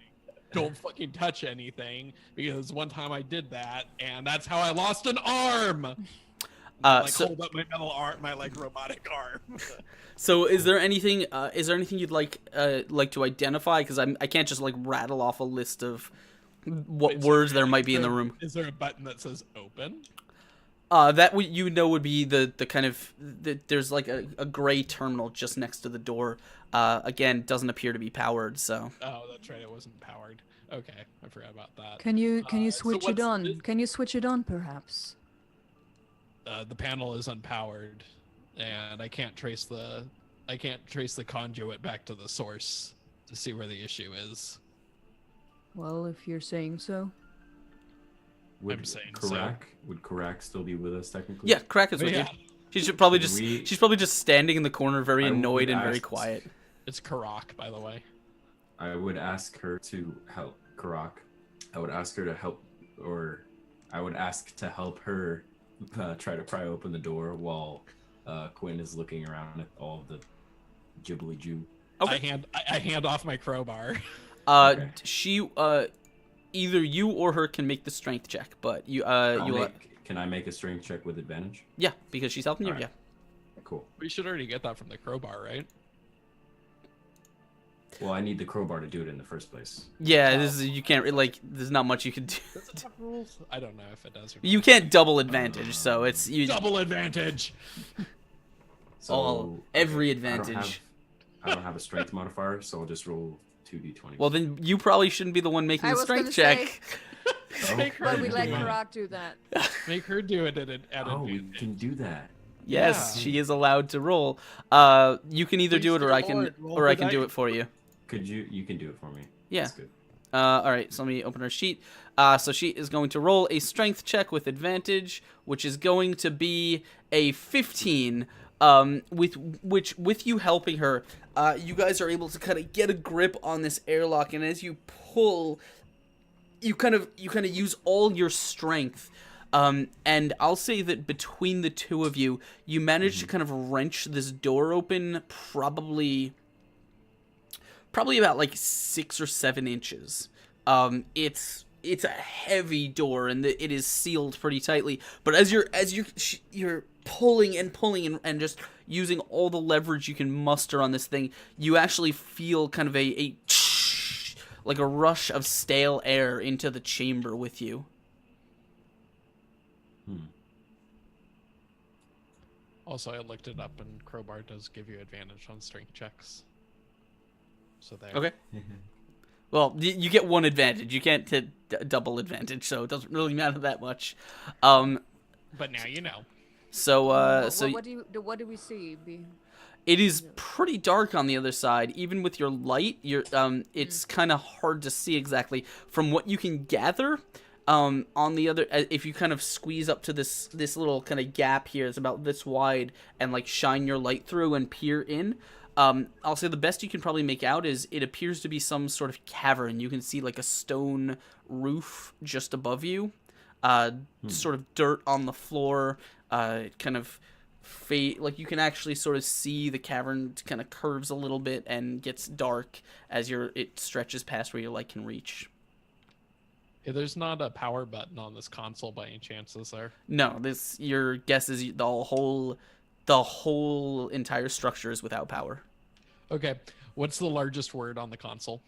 don't fucking touch anything, because one time I did that, and that's how I lost an arm. Hold up my metal arm, my like robotic arm. So is there anything you'd like to identify? Because I can't just like rattle off a list of what words there might be in the room. Is there a button that says open? That would be the kind of there's like a gray terminal just next to the door. Again, doesn't appear to be powered. So. Oh, that's right. It wasn't powered. Okay, I forgot about that. Can you switch it on? Can you switch it on, perhaps? The panel is unpowered, and I can't trace the conduit back to the source to see where the issue is. Well, if you're saying so. Would I'm saying Would Karak still be with us technically? Yeah, Karak is with you. She's probably just standing in the corner, very I annoyed would and very ask- quiet. It's Karak, by the way. I would ask her to help Karak. I would ask her to help, or I would ask to help her try to pry open the door while Quinn is looking around at all of the Ghibli Jew. Okay. I hand off my crowbar. Okay. She either you or her can make the strength check, but you Can I make a strength check with advantage? yeah, because she's helping you. Alright. Yeah. Cool. We should already get that from the crowbar, right? Well, I need the crowbar to do it in the first place. Yeah, you can't there's not much you can do. Does it have rules? I don't know if it does or not. You can't double advantage, so it's you Double advantage. So every I don't have- advantage. I don't have a strength modifier, so I'll just roll 2d20. Well, then you probably shouldn't be the one making I the was strength gonna check. Oh, Make her But we do let it. Karak do that. Make her do it at Oh, we advantage. can do that. Yes, Yeah. she is allowed to roll. You can either do it, or Please, I dear can, Lord, roll or I the can do dice. it for you. Could you can do it for me? Yeah. That's good. All right, so let me open her sheet. So she is going to roll a strength check with advantage, which is going to be a 15. With you helping her, you guys are able to kind of get a grip on this airlock, and as you pull, you kind of use all your strength. And I'll say that between the two of you, you manage to kind of wrench this door open, probably about like 6 or 7 inches. It's a heavy door, and it is sealed pretty tightly. But as you're pulling and just using all the leverage you can muster on this thing, you actually feel kind of a like a rush of stale air into the chamber with you. Also, I looked it up, and crowbar does give you advantage on strength checks. So there. Okay. Well, you get one advantage. You can't hit double advantage, so it doesn't really matter that much. But now you know. What do we see? It is pretty dark on the other side. Even with your light, it's kind of hard to see exactly. From what you can gather, on the other, if you kind of squeeze up to this little kind of gap here, it's about this wide, and like shine your light through and peer in. I'll say the best you can probably make out is it appears to be some sort of cavern. You can see like a stone roof just above you, sort of dirt on the floor, kind of like you can actually sort of see the cavern kind of curves a little bit and gets dark as it stretches past where your light can reach. Yeah, there's not a power button on this console by any chance, is there? No, your guess is the whole entire structure is without power. Okay. What's the largest word on the console?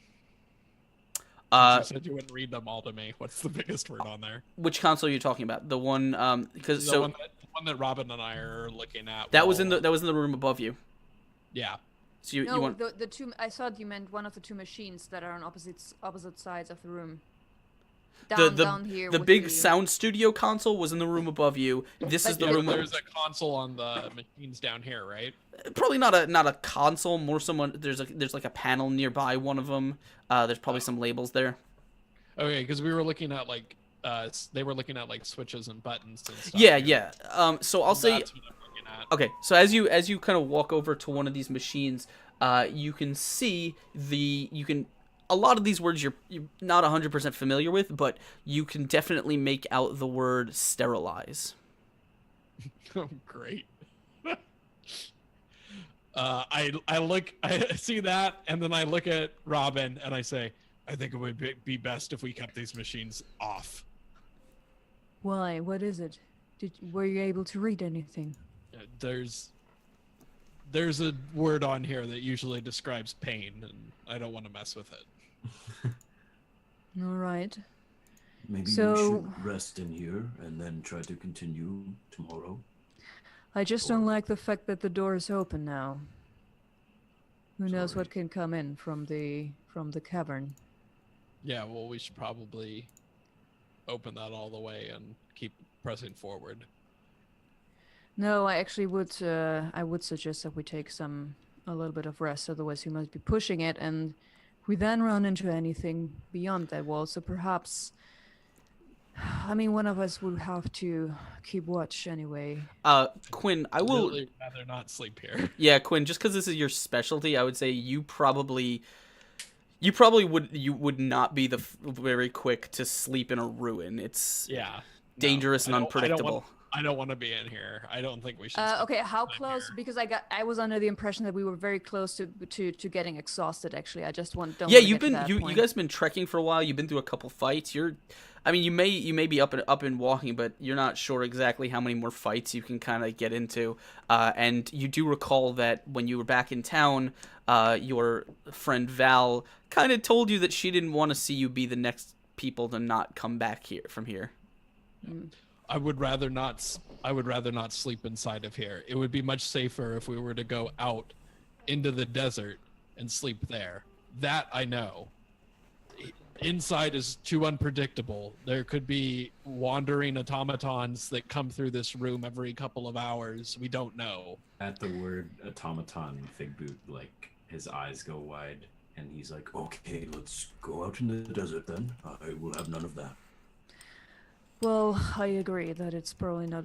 You said you wouldn't read them all to me. What's the biggest word on there? Which console are you talking about? The one because The one that Robin and I are looking at. that was in the room above you. Yeah. So you No, want the two. I thought you meant one of the two machines that are on opposite sides of the room. Down here. the with big sound studio console was in the room above you. This is the Yeah, room. there's a console on the machines down here, right? Probably not a console. More someone. There's like a panel nearby one of them. There's probably some labels there. Okay, because we were looking at like they were looking at like switches and buttons and stuff. Yeah, here. yeah. So I'll say. That's what I'm looking at. Okay, so as you kind of walk over to one of these machines, you can see a lot of these words you're not 100% familiar with, but you can definitely make out the word sterilize. Oh, great. I see that, and then I look at Robin and I say, I think it would be best if we kept these machines off. Why? What is it? Were you able to read anything? There's a word on here that usually describes pain, and I don't want to mess with it. All right. Maybe we So- should rest in here and then try to continue tomorrow. I just don't like the fact that the door is open now. Who knows Sorry. what can come in from the cavern? Yeah, well, we should probably open that all the way and keep pressing forward. No, I actually would. I would suggest that we take a little bit of rest. Otherwise, we must be pushing it, and we then run into anything beyond that wall. So perhaps, I mean, one of us would have to keep watch anyway. Quinn, I will. Really rather not sleep here. Yeah, Quinn. Just because this is your specialty, I would say you probably would not be very quick to sleep in a ruin. It's Yeah. dangerous and unpredictable. I don't want to be in here. I don't think we should. Okay, how sleep close? here. Because I was under the impression that we were very close to getting exhausted. Actually, I just don't. Yeah, wanna you've get to been that you point. guys been trekking for a while. You've been through a couple fights. I mean, you may be up and walking, but you're not sure exactly how many more fights you can kind of get into. And you do recall that when you were back in town, your friend Val kind of told you that she didn't want to see you be the next people to not come back here from here. I would rather not sleep inside of here. It would be much safer if we were to go out into the desert and sleep there. That I know. Inside is too unpredictable. There could be wandering automatons that come through this room every couple of hours. We don't know. At the word automaton, Figboot, like, his eyes go wide, and he's like, Okay, let's go out in the desert then. I will have none of that. Well, I agree that it's probably not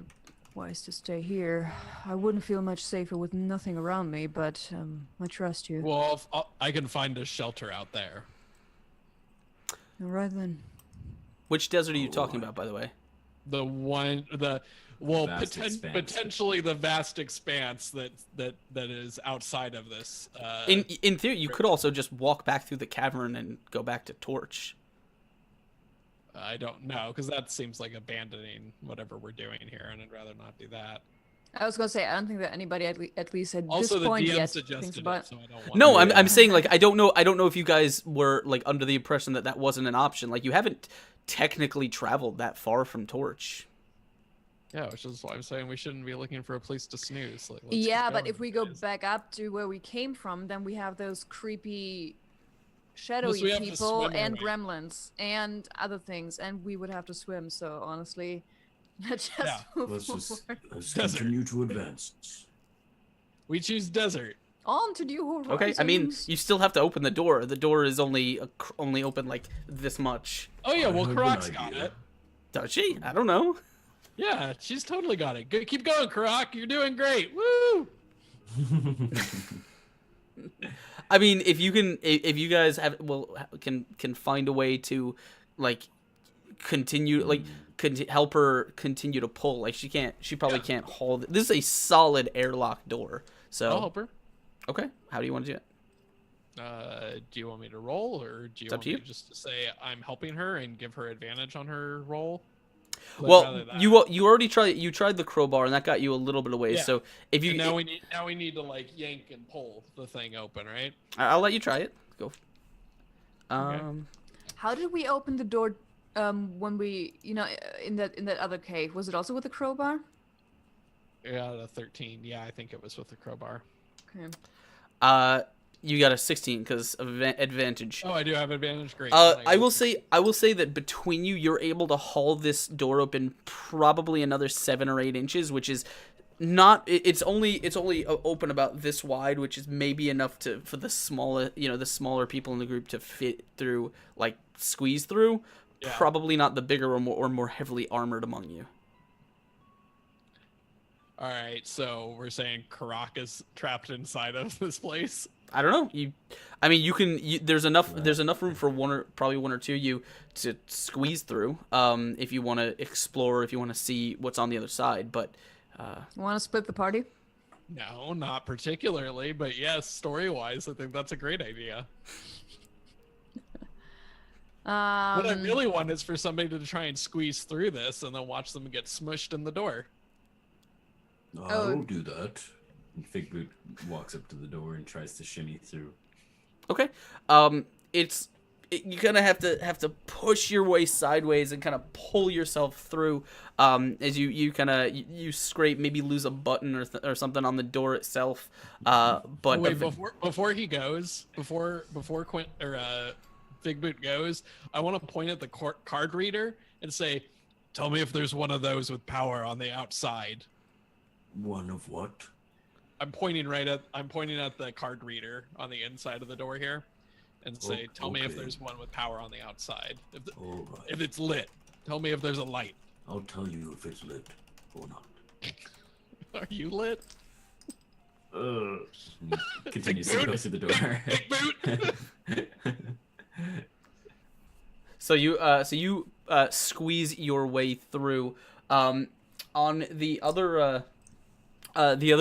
wise to stay here. I wouldn't feel much safer with nothing around me, but I trust you. Well, I can find a shelter out there. All right then. Which desert are you talking about, by the way? Vast expanse. Potentially the vast expanse that is outside of this. In theory, you could also just walk back through the cavern and go back to Torch. I don't know, because that seems like abandoning whatever we're doing here, and I'd rather not do that. I was gonna say I don't think that anybody at least at Also, this the point DM yet suggested thinks it, about. so I don't want. No, I'm Yeah. saying like I don't know if you guys were like under the impression that that wasn't an option. Like you haven't technically traveled that far from Torch. Yeah, which is why I'm saying we shouldn't be looking for a place to snooze. Like, let's Yeah, keep but going, if we go guys. back up to where we came from, then we have those creepy, shadowy we have to people swim and away. gremlins and other things, and we would have to swim. So honestly, let's just Yeah, move Let's just forward. let's Desert. continue to advance. we choose desert. On to new horizons. Okay, I mean you still have to open the door. The door is only open like this much. Oh yeah, I well, have an Karak's got idea. it. Does she? I don't know. Yeah, she's totally got it. Good, keep going, Karak. You're doing great. Woo! I mean, if you guys can find a way to like continue like help her continue to pull. Like she probably can't haul. This is a solid airlock door. So I'll help her. okay, how do you want to do it? Do you want me to roll, or do you It's up want to me you. to just say I'm helping her and give her advantage on her roll? Like, Well, rather that. you already tried the crowbar and that got you a little bit of ways. Yeah. So if you And now we need to like yank and pull the thing open, right? I'll let you try it. Go. How did we open the door when we, in that other cave? Was it also with a crowbar? Yeah, the 13. Yeah, I think it was with the crowbar. Okay. You got a 16 because of advantage. Oh, I do have advantage. Great. I will say that between you, you're able to haul this door open probably another 7 or 8 inches, which is not. It's only open about this wide, which is maybe enough for the smaller people in the group to fit through, like squeeze through. Yeah. Probably not the bigger or more heavily armored among you. All right, so we're saying Karak is trapped inside of this place. I don't know. You can. There's enough room for probably one or two of you to squeeze through. If you want to explore, if you want to see what's on the other side, but. Want to split the party? No, not particularly, but yes, story-wise, I think that's a great idea. What I really want is for somebody to try and squeeze through this and then watch them get smushed in the door. I'll do that. And Figboot walks up to the door and tries to shimmy through. Okay. You kind of have to push your way sideways and kind of pull yourself through. As you kind of you scrape, maybe lose a button or something on the door itself. But Wait, before he goes, before Quint or Figboot goes, I want to point at the card reader and say, "Tell me if there's one of those with power on the outside." One of what? I'm pointing at the card reader on the inside of the door here, and say, "Tell me if okay. there's one with power on the outside. All right. If it's lit, tell me if there's a light." I'll tell you if it's lit or not. Are you lit? Continues to go to the door. So you squeeze your way through. On the other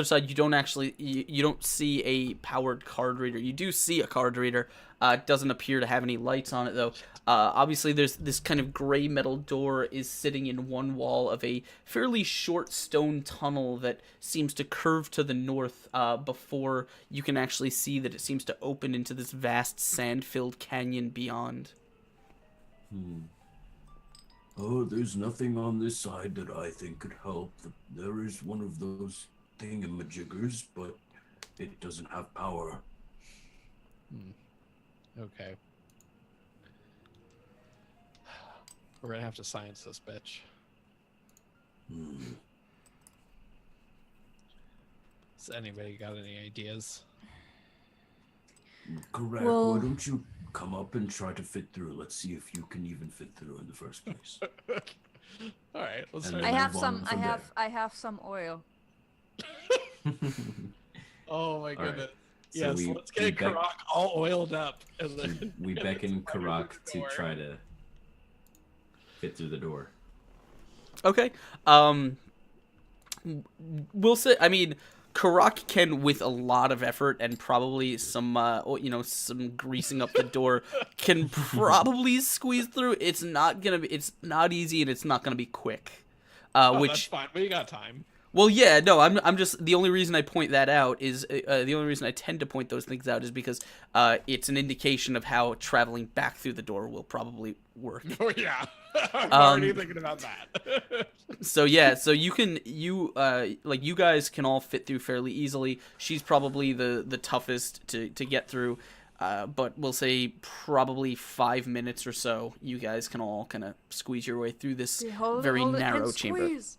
side, you don't see a powered card reader. You do see a card reader. It doesn't appear to have any lights on it though. Obviously, there's this kind of gray metal door is sitting in one wall of a fairly short stone tunnel that seems to curve to the north. Before you can actually see that it seems to open into this vast sand-filled canyon beyond. Oh, there's nothing on this side that I think could help. There is one of those thingamajiggers, but it doesn't have power. Okay. We're gonna have to science this bitch. Has anybody got any ideas? Correct. Well- Why don't you come up and try to fit through? Let's see if you can even fit through in the first place. All right, let's And try. I move have on some. from there. I have some oil. Oh my right. goodness. So Yes, we- let's we get bet- Karak all oiled up, and then We beckon Karak to door. try to fit through the door. Okay. We'll say. I mean, Karak can, with a lot of effort and probably some, some greasing up the door, can probably squeeze through. It's not easy, and it's not gonna be quick. That's Which, fine. We got time. well, yeah, no, I'm just the only reason I point that out is the only reason I tend to point those things out is because it's an indication of how traveling back through the door will probably work. Oh yeah, I'm already thinking about that. So yeah, so you guys can all fit through fairly easily. She's probably the toughest to get through, but we'll say probably 5 minutes or so. You guys can all kind of squeeze your way through this Okay, hold it, very hold it, narrow and chamber. squeeze.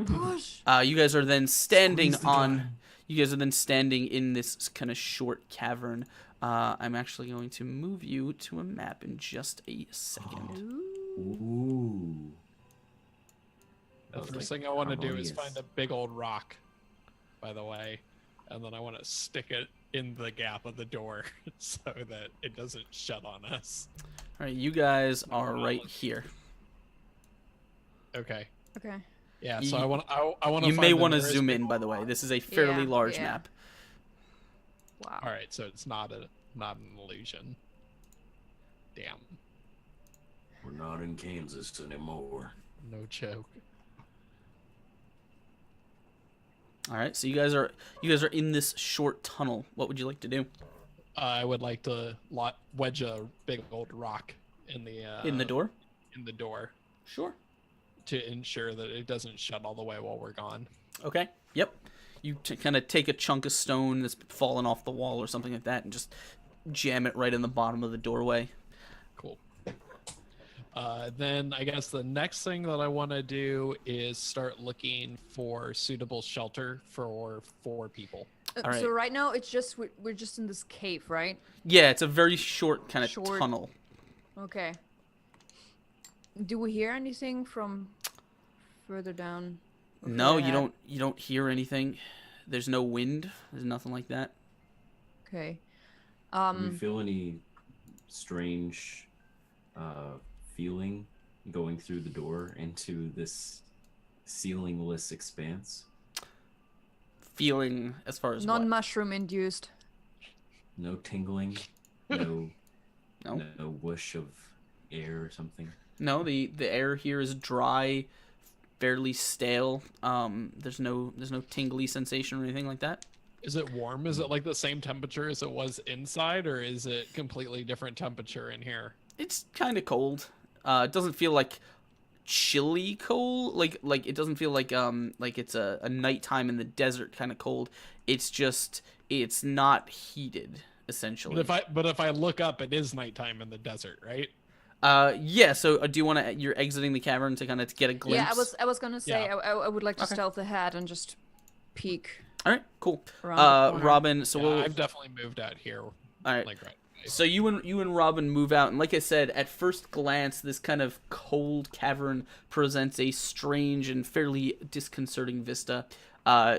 Push. You guys are then standing Squeeze the on. guy. You guys are then standing in this kind of short cavern. I'm actually going to move you to a map in just a second. Ooh. The That was, first like, thing I want to do is harmonious. find a big old rock, by the way, and then I want to stick it in the gap of the door so that it doesn't shut on us. All right, you guys are right here. Okay. Okay. Yeah. You- So I want. I want to. You may want to zoom in, by the way. This is a fairly Yeah, large yeah. map. Wow. All right. So it's not an illusion. Damn. We're not in Kansas anymore. No joke. All right, so you guys are in this short tunnel. What would you like to do? I would like to wedge a big old rock in the In the door? in the door Sure. to ensure that it doesn't shut all the way while we're gone. Okay. Yep. You kind of take a chunk of stone that's fallen off the wall or something like that and just jam it right in the bottom of the doorway. Cool. Then I guess the next thing that I want to do is start looking for suitable shelter for 4 people. All right. So right now it's just we're just in this cave, right? Yeah, it's a very short kind of Short. tunnel. Okay. Do we hear anything from further down? or No, further ahead? you don't hear anything. There's no wind. There's nothing like that. Okay. Do you feel any strange feeling going through the door into this ceilingless expanse? Feeling as far as what? non-mushroom induced. No tingling, no No. no whoosh of air or something? No, the air here is dry, fairly stale. There's no tingly sensation or anything like that. Is it warm? Is it like the same temperature as it was inside, or is it completely different temperature in here? It's kind of cold. It doesn't feel like chilly cold. Like it doesn't feel like it's a nighttime in the desert kind of cold. It's just it's not heated essentially. But if I look up, it is nighttime in the desert, right? Yeah. So do you want to? You're exiting the cavern to kind of get a glimpse. Yeah, I was gonna say Yeah. I would like to Okay. stealth ahead and just peek. All right. Cool. Around the corner. Robin. So Yeah, we'll. I've definitely moved out here. All right. Like right. So you and Robin move out, and like I said, at first glance, this kind of cold cavern presents a strange and fairly disconcerting vista.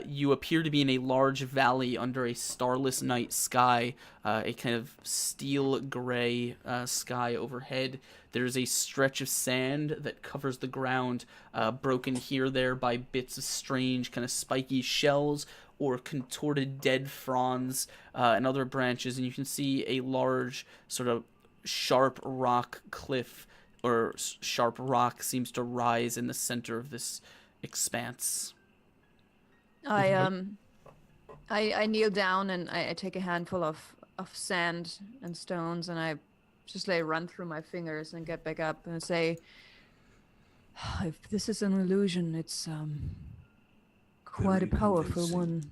You appear to be in a large valley under a starless night sky, a kind of steel gray sky overhead. There's a stretch of sand that covers the ground, broken here or there by bits of strange kind of spiky shells or contorted dead fronds and other branches, and you can see a large sort of sharp rock cliff or sharp rock seems to rise in the center of this expanse. I kneel down and I take a handful of sand and stones and I just run through my fingers and get back up and say, if this is an illusion, it's quite a Very powerful convincing. one,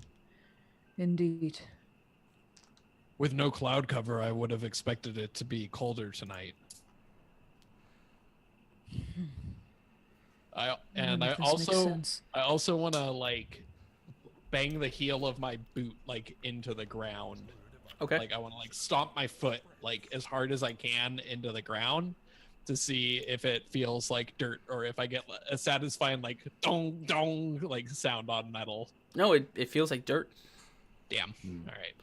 indeed. With no cloud cover, I would have expected it to be colder tonight. I also want to like bang the heel of my boot like into the ground. Okay. Like I want to like stomp my foot like as hard as I can into the ground to see if it feels like dirt or if I get a satisfying like dong dong like sound on metal. No, it feels like dirt. Damn. All right.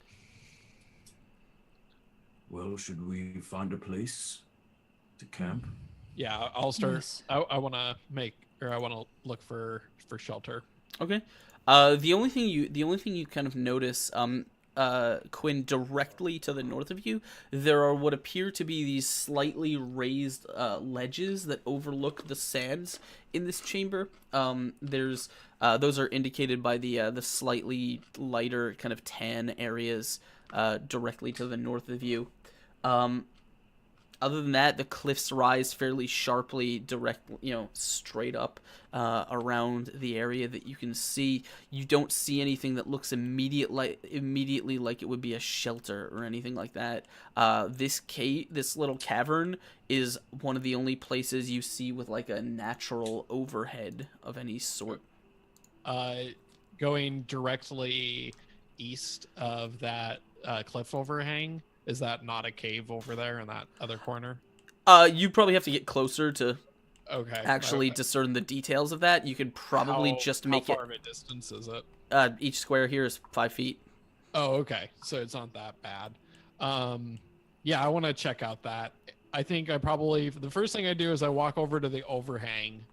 Well, should we find a place to camp? Yeah, I'll start. Yes. I want to look for shelter. Okay. The only thing you kind of notice, Quinn, directly to the north of you, there are what appear to be these slightly raised ledges that overlook the sands in this chamber. There's those are indicated by the slightly lighter kind of tan areas directly to the north of you. Other than that, the cliffs rise fairly sharply, straight up around the area that you can see. You don't see anything that looks immediately like it would be a shelter or anything like that. This little cavern is one of the only places you see with like a natural overhead of any sort. Going directly east of that cliff overhang. Is that not a cave over there in that other corner? You probably have to get closer to Okay. actually Okay. discern the details of that. You could probably just make how far of a distance is it? each square here is 5 feet. Oh, okay. So it's not that bad. Yeah, I want to check out that. I think the first thing I do is I walk over to the overhang.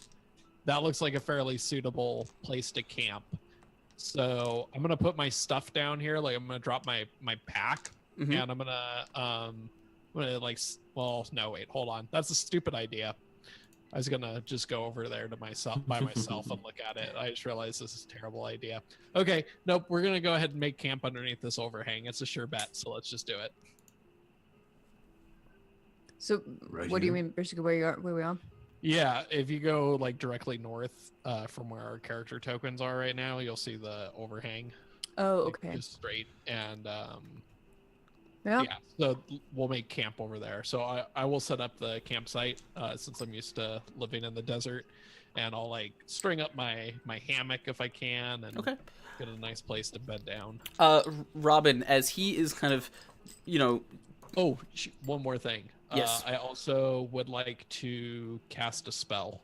That looks like a fairly suitable place to camp. So I'm gonna put my stuff down here. Like I'm gonna drop my pack. Mhm. And I'm gonna like, well, no, wait, hold on. That's a stupid idea. I was gonna just go over there to myself by myself and look at it. I just realized this is a terrible idea. Okay, nope, we're gonna go ahead and make camp underneath this overhang. It's a sure bet, so let's just do it. So Right what do you here? mean basically where we are? Yeah, if you go like directly north from where our character tokens are right now, you'll see the overhang. Oh, like, okay. just straight and Yeah. yeah, so we'll make camp over there. So I will set up the campsite since I'm used to living in the desert, and I'll like string up my hammock if I can, and Okay. get a nice place to bed down. Robin, as he is kind of, Oh, one more thing. Yes. I also would like to cast a spell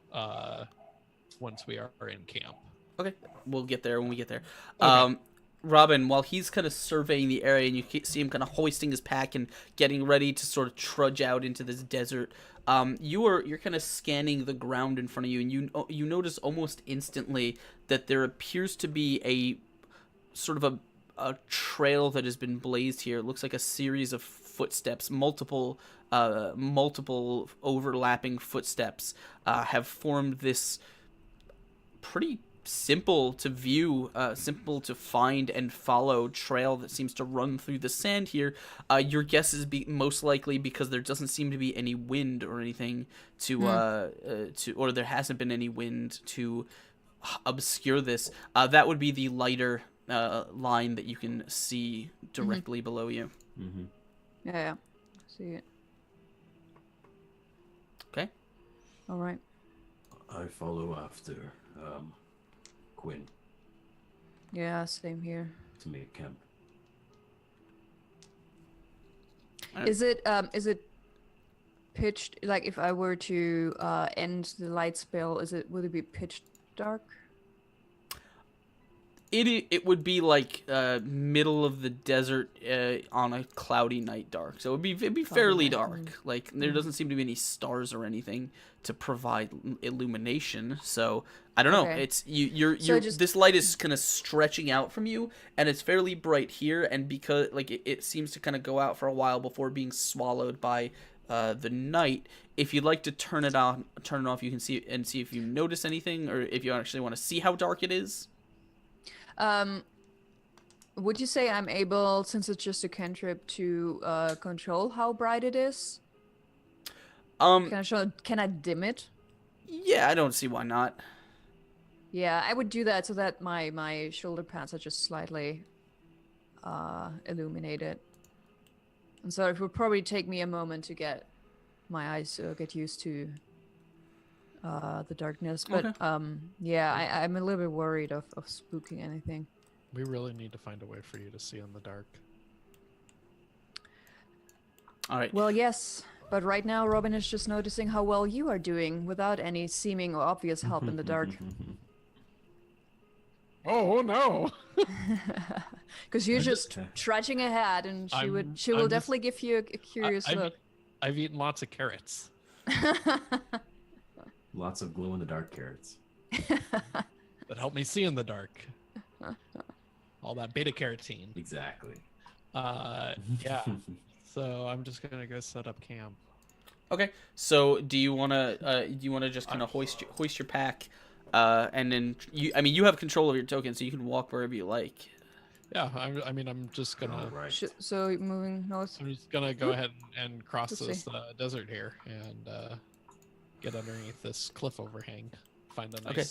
once we are in camp. okay, we'll get there when we get there. Okay. Robin, while he's kind of surveying the area and you see him kind of hoisting his pack and getting ready to sort of trudge out into this desert, you're kind of scanning the ground in front of you, and you notice almost instantly that there appears to be a sort of a trail that has been blazed here. It looks like a series of footsteps, multiple overlapping footsteps, have formed this pretty simple to view, simple to find and follow trail that seems to run through the sand here. Your guess is most likely because there doesn't seem to be any wind or anything or there hasn't been any wind to obscure this. That would be the lighter line that you can see directly below you. Mm-hmm. Yeah. See it. Okay. All right. I follow after Quinn Yeah, same here. to make camp. Is it pitched, like if I were to end the light spell, would it be pitch dark? It would be like middle of the desert on a cloudy night dark, so it'd be fairly dark. Like there doesn't seem to be any stars or anything to provide illumination. So I don't know. Okay. It's you're this light is kind of stretching out from you, and it's fairly bright here. And because like it seems to kind of go out for a while before being swallowed by the night. If you'd like to turn it off, you can see if you notice anything, or if you actually want to see how dark it is. Would you say I'm able, since it's just a cantrip, to control how bright it is? Can I dim it? Yeah, I don't see why not. Yeah, I would do that so that my shoulder pads are just slightly illuminated. And so it would probably take me a moment to get my eyes get used to the darkness. But Okay. yeah, I'm a little bit worried of spooking anything. We really need to find a way for you to see in the dark. All right. Well, yes, but right now Robin is just noticing how well you are doing without any seeming or obvious help in the dark. Oh no! Because you're just trudging ahead, and she will I'm just- definitely give you a curious look. I've eaten lots of carrots. Lots of glow in the dark carrots. That help me see in the dark. All that beta carotene. Exactly. Yeah. So I'm just gonna go set up camp. Okay. So do you wanna just kind of hoist your pack, and then you have control of your token, so you can walk wherever you like. Yeah, I'm just gonna. All right. So moving north. I'm just gonna go ahead and cross Let's this see. desert here and get underneath this cliff overhang. Find a Okay.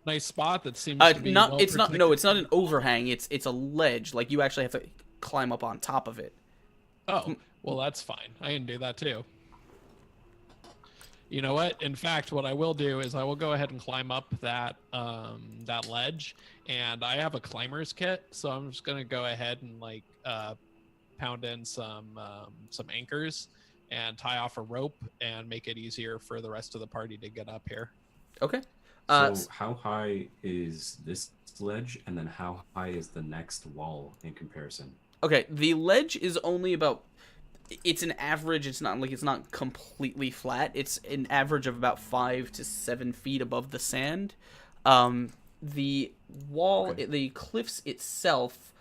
nice spot that seems to be well It's not protected. an overhang. It's a ledge. Like you actually have to climb up on top of it. Oh, well, that's fine. I can do that too. You know what? In fact, what I will do is I will go ahead and climb up that that ledge, and I have a climber's kit, so I'm just gonna go ahead and like pound in some anchors and tie off a rope and make it easier for the rest of the party to get up here. Okay. So how high is this ledge, and then how high is the next wall in comparison? Okay. The ledge is only about. It's an average. It's not completely flat. It's an average of about 5 to 7 feet above the sand. The wall, Okay. the cliffs itself.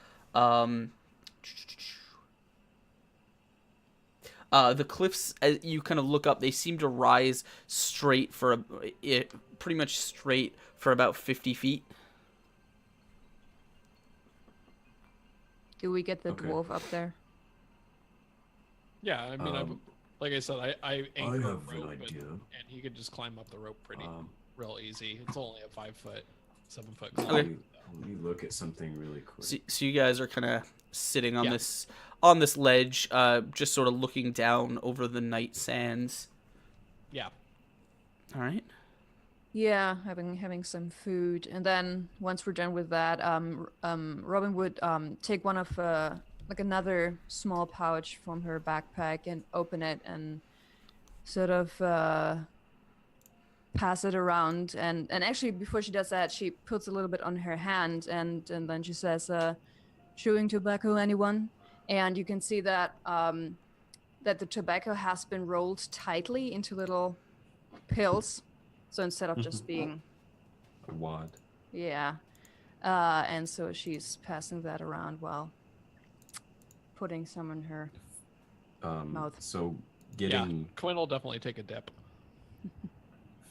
The cliffs, as you kind of look up, they seem to rise straight pretty much straight for about 50 feet. Do we get the Okay. dwarf up there? Yeah, I mean, like I said, I I anchor a have an rope idea. and he could just climb up the rope pretty real easy. It's only a 7 foot Let Okay. me- let me look at something really quick. So you guys are kind of sitting on Yeah. this ledge, just sort of looking down over the night sands. Yeah. All right. Yeah, having some food, and then once we're done with that, Robin would take one of like another small pouch from her backpack and open it and sort of pass it around. And actually, before she does that, she puts a little bit on her hand, and then she says, "Chewing tobacco, anyone?" And you can see that that the tobacco has been rolled tightly into little pills. So instead of just being, A wad. yeah. And so she's passing that around while putting some in her Mouth. So Yeah, getting Quinn will definitely take a dip.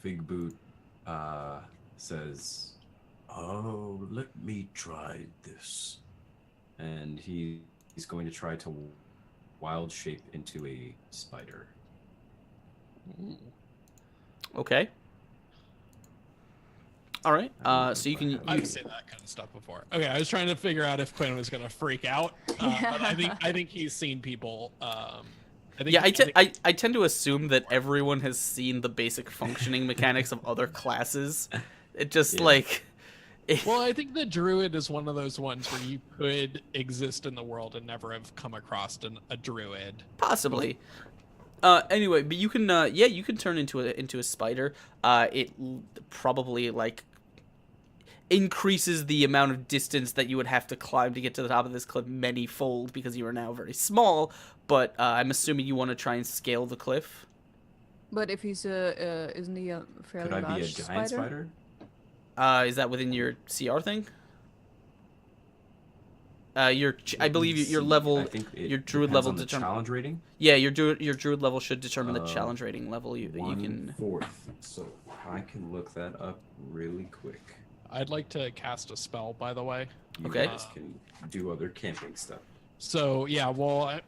Fig Boot says, Oh, let me try this. and he's going to try to wild shape into a spider. Ooh. Okay. All right. So you can. I've seen that kind of stuff before. Okay, I was trying to figure out if Quinn was gonna freak out, but I think he's seen people. I think Yeah, he- I tend to assume that everyone has seen the basic functioning mechanics of other classes. It just Yeah. like. Well, I think the druid is one of those ones where you could exist in the world and never have come across a druid. Possibly. Anyway, but you can you can turn into a spider. Probably like increases the amount of distance that you would have to climb to get to the top of this cliff many-fold because you are now very small, but I'm assuming you want to try and scale the cliff. But if he's isn't he a fairly Could I large be a giant spider? Is that within your CR thing? I believe your level, I think it your druid depends level on the determine. challenge rating. Yeah, your druid level should determine the Uh, challenge rating level. You can. 1/4. So I can look that up really quick. I'd like to cast a spell, by the way. You Okay. guys can do other camping stuff. So yeah, well,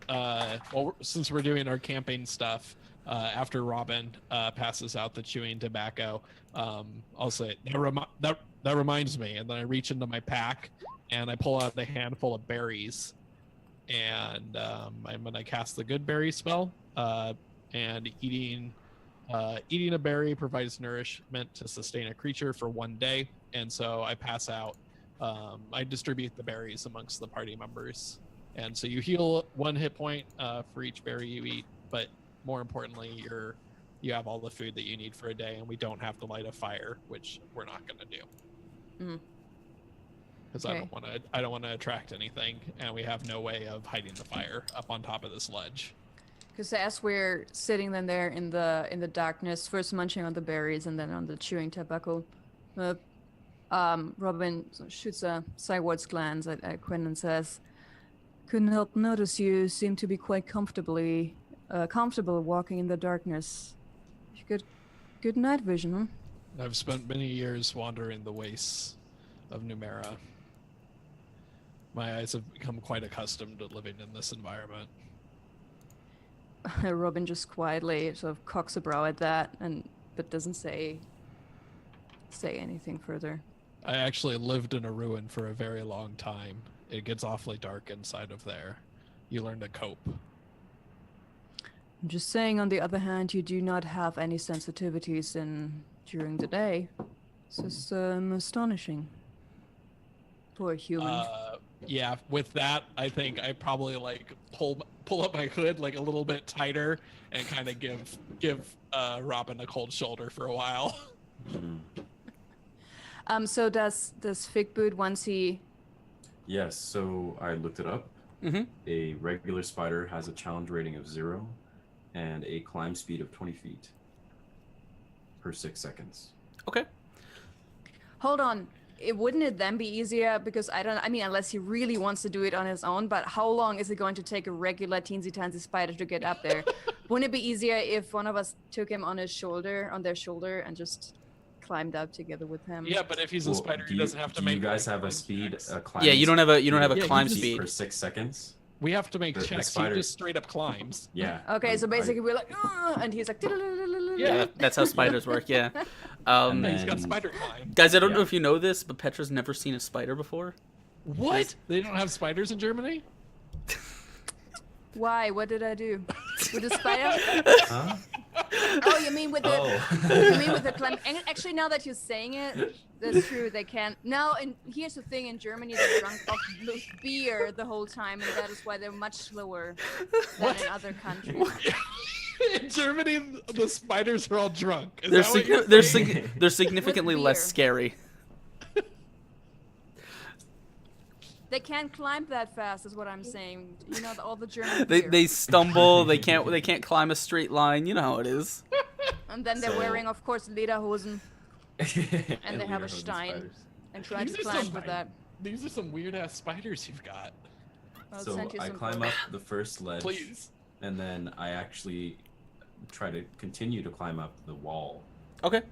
since we're doing our camping stuff, after Robin passes out the chewing tobacco, I'll say that reminds me, and then I reach into my pack and I pull out a handful of berries, and I'm gonna cast the good berry spell. And eating a berry provides nourishment to sustain a creature for 1 day, and so I pass out. I distribute the berries amongst the party members. And so you heal 1 hit point for each berry you eat, but more importantly, you have all the food that you need for a day, and we don't have to light a fire, which we're not going to do. Mm. Because Okay. I don't want to attract anything, and we have no way of hiding the fire up on top of this ledge. Because as we're sitting then there in the darkness, first munching on the berries and then on the chewing tobacco, Robin shoots a sideways glance at Quinn and says, "Couldn't help notice you seem to be quite comfortable walking in the darkness. You good night vision, huh?" I've spent many years wandering the wastes of Numera. My eyes have become quite accustomed to living in this environment. Robin just quietly sort of cocks a brow at that, but doesn't say anything further. I actually lived in a ruin for a very long time. It gets awfully dark inside of there. You learn to cope. I'm just saying, on the other hand, you do not have any sensitivities during the day. It's just astonishing. For a human. Yeah, with that, I think I probably like pull up my hood like a little bit tighter and kind of give Robin a cold shoulder for a while. So does Fig Boot once he? Yes, so I looked it up. Mm-hmm. A regular spider has a challenge rating of 0 and a climb speed of 20 feet per 6 seconds. Okay. Hold on. Wouldn't it then be easier? Because I mean, unless he really wants to do it on his own, but how long is it going to take a regular teensy-tansy spider to get up there? Wouldn't it be easier if one of us took him on their shoulder, and just climbed up together with him? Yeah, but if he's a spider, he doesn't have to do make. you guys like, have a climb speed? checks. A climb Yeah, you don't have a Yeah, climb you just- speed. for 6 seconds? We have to make The checks. He spider- just straight up climbs. Yeah. Okay, so I- basically we're like, "Ugh," and he's like, Yeah. That's how spiders work. Yeah. And He's got then- spider climb. Guys, I don't know Yeah. if you know this, but Petra's never seen a spider before. What? They don't have spiders in Germany? Why? What did I do? With the spider? Huh? Oh, you mean with the? Oh. You mean with the climb? And actually, now that you're saying it, that's true. They can't. Now, and here's the thing: in Germany, they're drunk off beer the whole time, and that is why they're much slower than in other countries. In Germany, the spiders are all drunk. Is They're that what you're they're saying? they're significantly less beer. scary. They can't climb that fast, is what I'm saying. You know, all the German They beer. they stumble. They can't climb a straight line. You know how it is. And then they're So- wearing, of course, lederhosen and they have a Lederhosen Stein. spiders. and try These to are climb some- with that. These are some weird ass spiders you've got. I'll So send you I some climb photos. up the first ledge. Please. And then I actually try to continue to climb up the wall Okay.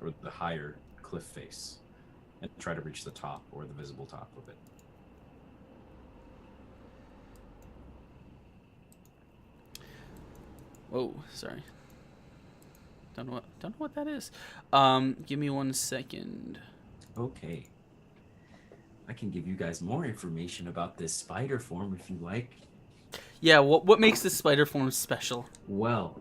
or the higher cliff face and try to reach the top or the visible top of it. Whoa, sorry. Don't know what that is. Give me 1 second. Okay. I can give you guys more information about this spider form if you like. Yeah, what makes this spider form special? Well,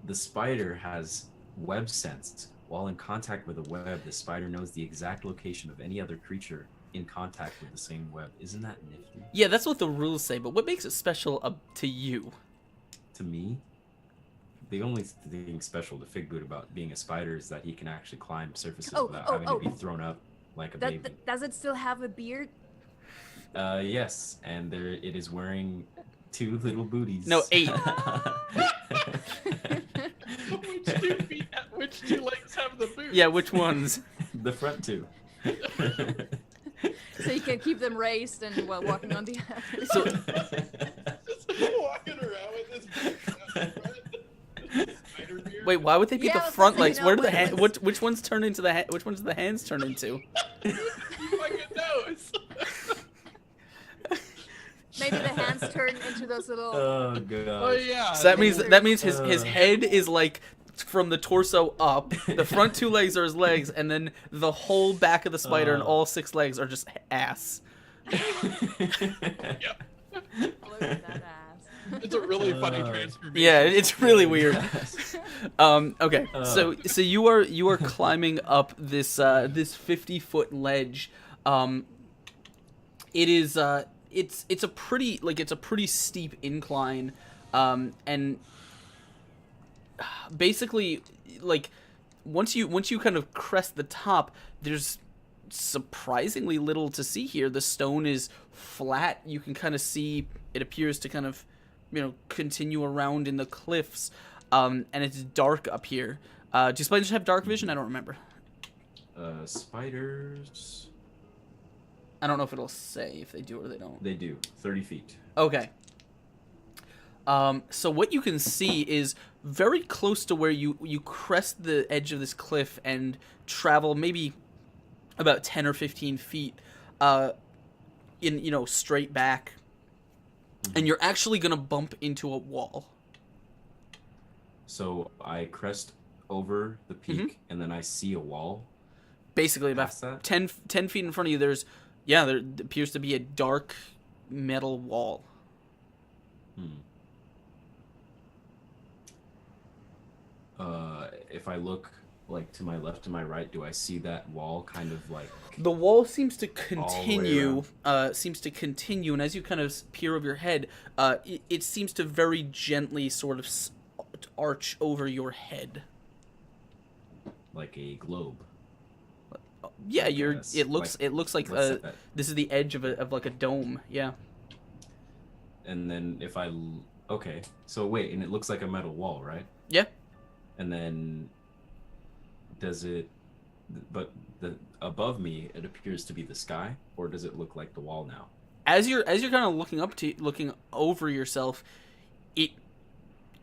the spider has web sense. While in contact with a web, the spider knows the exact location of any other creature in contact with the same web. Isn't that nifty? Yeah, that's what the rules say, but what makes it special to you? To me, the only thing special to Figboot about being a spider is that he can actually climb surfaces without having to be thrown up like a baby. Does it still have a beard? Yes, and there it is wearing 2 little booties. No, 8. Which 2 legs have the boots? Yeah, which ones? The front 2. So you can keep them raised and while walking on the others. So Just walking around with this spider beard. wait, why would they be Yeah, the I was front like, legs? no, Where do the what- which ones turn into the which ones do the hands turn into? You fucking knows. Maybe the hands turn into those little. Oh god. Oh yeah. So that means his head is like from the torso up. The front 2 legs are his legs, and then the whole back of the spider and all 6 legs are just ass. Yep. Look at that ass. It's a really funny transformation. Yeah, it's really weird. Okay, so you are climbing up this 50-foot ledge. It is it's a pretty steep incline, and basically like once you kind of crest the top, there's surprisingly little to see here. The stone is flat. You can kind of see it appears to kind of continue around in the cliffs, and it's dark up here. Do spiders have dark vision? I don't remember. Spiders. I don't know if it'll say if they do or they don't. They do. 30 feet. Okay. So what you can see is very close to where you crest the edge of this cliff and travel maybe about 10 or 15 feet in straight back, and you're actually gonna bump into a wall. So I crest over the peak and then I see a wall. Basically about Past that? 10 feet in front of you, there appears to be a dark metal wall. If I look like to my left and my right, do I see that wall kind of like The wall seems to way continue, and as you kind of peer over your head, it seems to very gently sort of arch over your head. like a globe? Yeah, Yes, it looks like let's set that. this is the edge of like a dome. Yeah. And then if okay, so wait, and it looks like a metal wall, right? Yeah. And then does it? But above me, it appears to be the sky, or does it look like the wall now? As you're kind of looking over yourself, it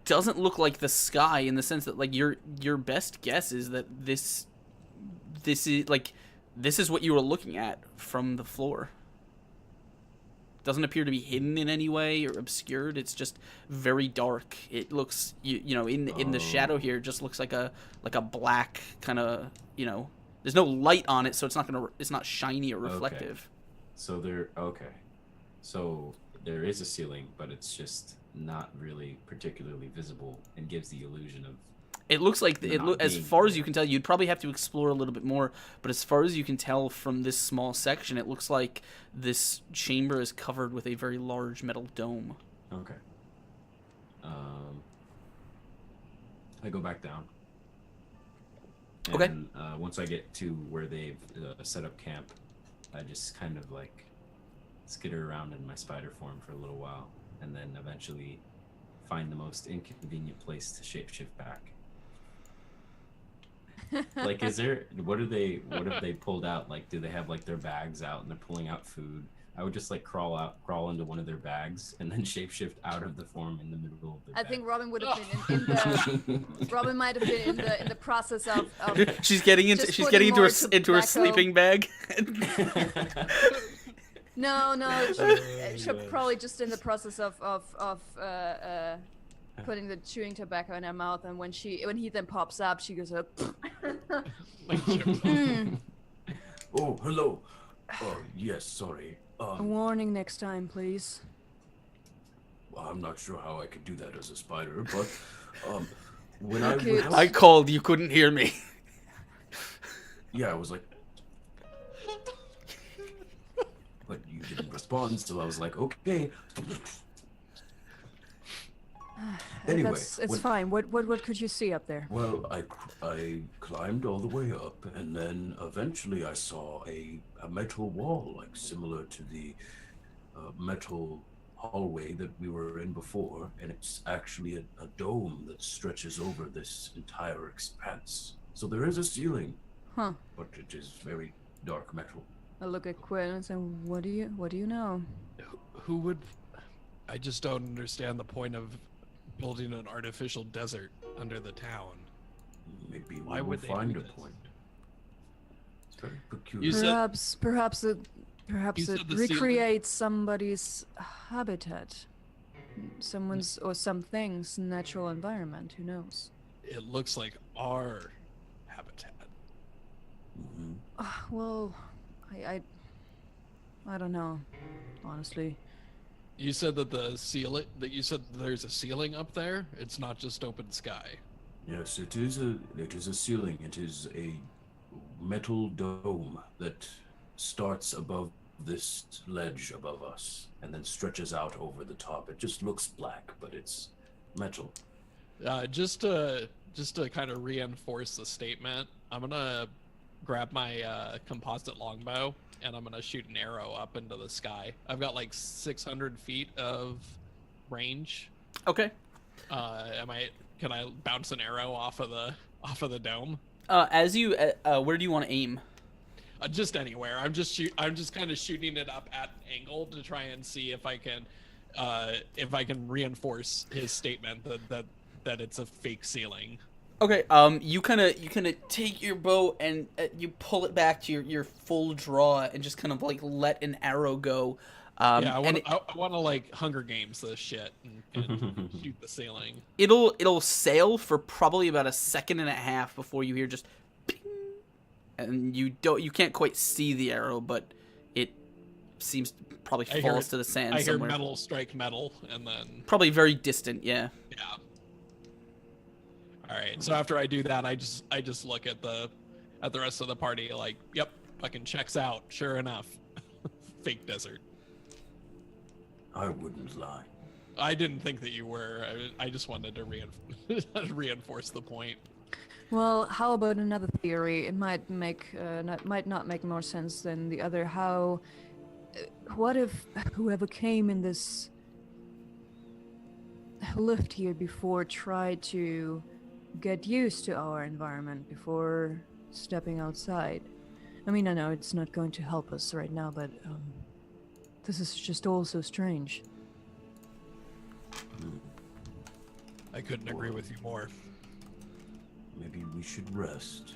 doesn't look like the sky in the sense that like your best guess is that this is what you were looking at from the floor. Doesn't appear to be hidden in any way or obscured. It's just very dark. It looks in the shadow here, it just looks like a black kind of, there's no light on it, so it's not shiny or reflective. So so there is a ceiling, but it's just not really particularly visible and gives the illusion of It looks like Not as being far as there. you can tell, you'd probably have to explore a little bit more, but as far as you can tell from this small section, it looks like this chamber is covered with a very large metal dome. Okay. I go back down. Okay. And once I get to where they've set up camp, I just kind of like skitter around in my spider form for a little while, and then eventually find the most inconvenient place to shapeshift back. Like, what have they pulled out? Like, do they have like their bags out and they're pulling out food, I would just like crawl into one of their bags, and then shapeshift out of the form in the middle of their I bag. think Robin would have been in the. Robin might have been in the process of She's getting into Just she's putting getting into more into her tobacco. sleeping bag. No, she's probably just in the process of putting the chewing tobacco in her mouth, and when he then pops up, she goes up. Like Jim. Oh, hello. Oh, yes, sorry. A warning next time, please. Well, I'm not sure how I could do that as a spider, but when I could. was, I called, you couldn't hear me. yeah, I was like, but you didn't respond, so I was like, okay. Anyway, it's when- fine. What could you see up there? Well, I climbed all the way up, and then eventually I saw a metal wall, like similar to the metal hallway that we were in before, and it's actually a dome that stretches over this entire expanse. So there is a ceiling, Huh. but it is very dark metal. I look at Quinn and say, what do you know? Who would? I just don't understand the point of building an artificial desert under the town. Maybe Why we will would they find do a this? point. It's very peculiar. You said- Perhaps it You said the ceiling- recreates somebody's habitat, someone's or something's natural environment. Who knows? It looks like our habitat. Mhm. Well, I don't know, honestly. You said that you said there's a ceiling up there. It's not just open sky. Yes, it is a ceiling. It is a metal dome that starts above this ledge above us and then stretches out over the top. It just looks black, but it's metal. Just to kind of reinforce the statement, I'm gonna grab my composite longbow and I'm gonna shoot an arrow up into the sky. I've got like 600 feet of range. Okay. Can I bounce an arrow off of the dome? As you, where do you want to aim? Just anywhere. I'm just kind of shooting it up at an angle to try and see if I can reinforce his statement that it's a fake ceiling. Okay. You kind of take your bow and you pull it back to your full draw and just kind of like let an arrow go. Yeah, I and want to like Hunger Games this shit and shoot the ceiling. it'll sail for probably about a second and a half before you hear just ping, and you can't quite see the arrow, but it seems to probably I hear falls it- to the sand I hear somewhere. metal strike metal, and then Probably very distant. Yeah. yeah. All right. So after I do that, I just look at the rest of the party like, yep, fucking checks out. Sure enough, fake desert. I wouldn't lie. I didn't think that you were. I just wanted to reinforce the point. Well, how about another theory? It might might not make more sense than the other. What if whoever came in this lived here before tried to get used to our environment before stepping outside? I mean, I know it's not going to help us right now, but this is just all so strange. I couldn't agree with you more. Maybe we should rest.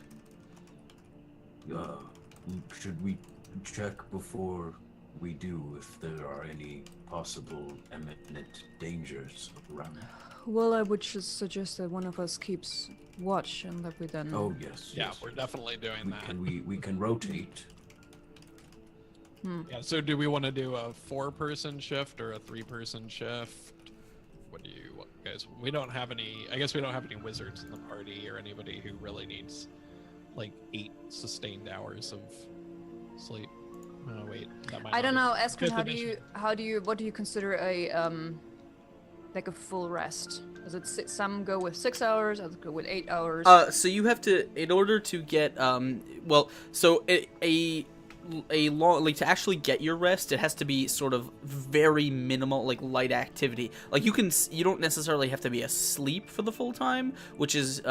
Should we check before we do if there are any possible imminent dangers around? Well, I would just suggest that one of us keeps watch and that we then. Oh yes. Yeah, yes. we're definitely doing We that. can we can rotate. Yeah. So do we want to do a 4-person shift or a 3-person shift? What do you guys? We don't have any. I guess we don't have any wizards in the party or anybody who really needs like 8 sustained hours of sleep. Oh wait, that might I not don't be- know, Eskrin. Fifth What do you consider a like a full rest? Does it some go with 6 hours, others go with 8 hours? So you have to, in order to get, well, so a long, like to actually get your rest, it has to be sort of very minimal, like light activity. Like you don't necessarily have to be asleep for the full time, which is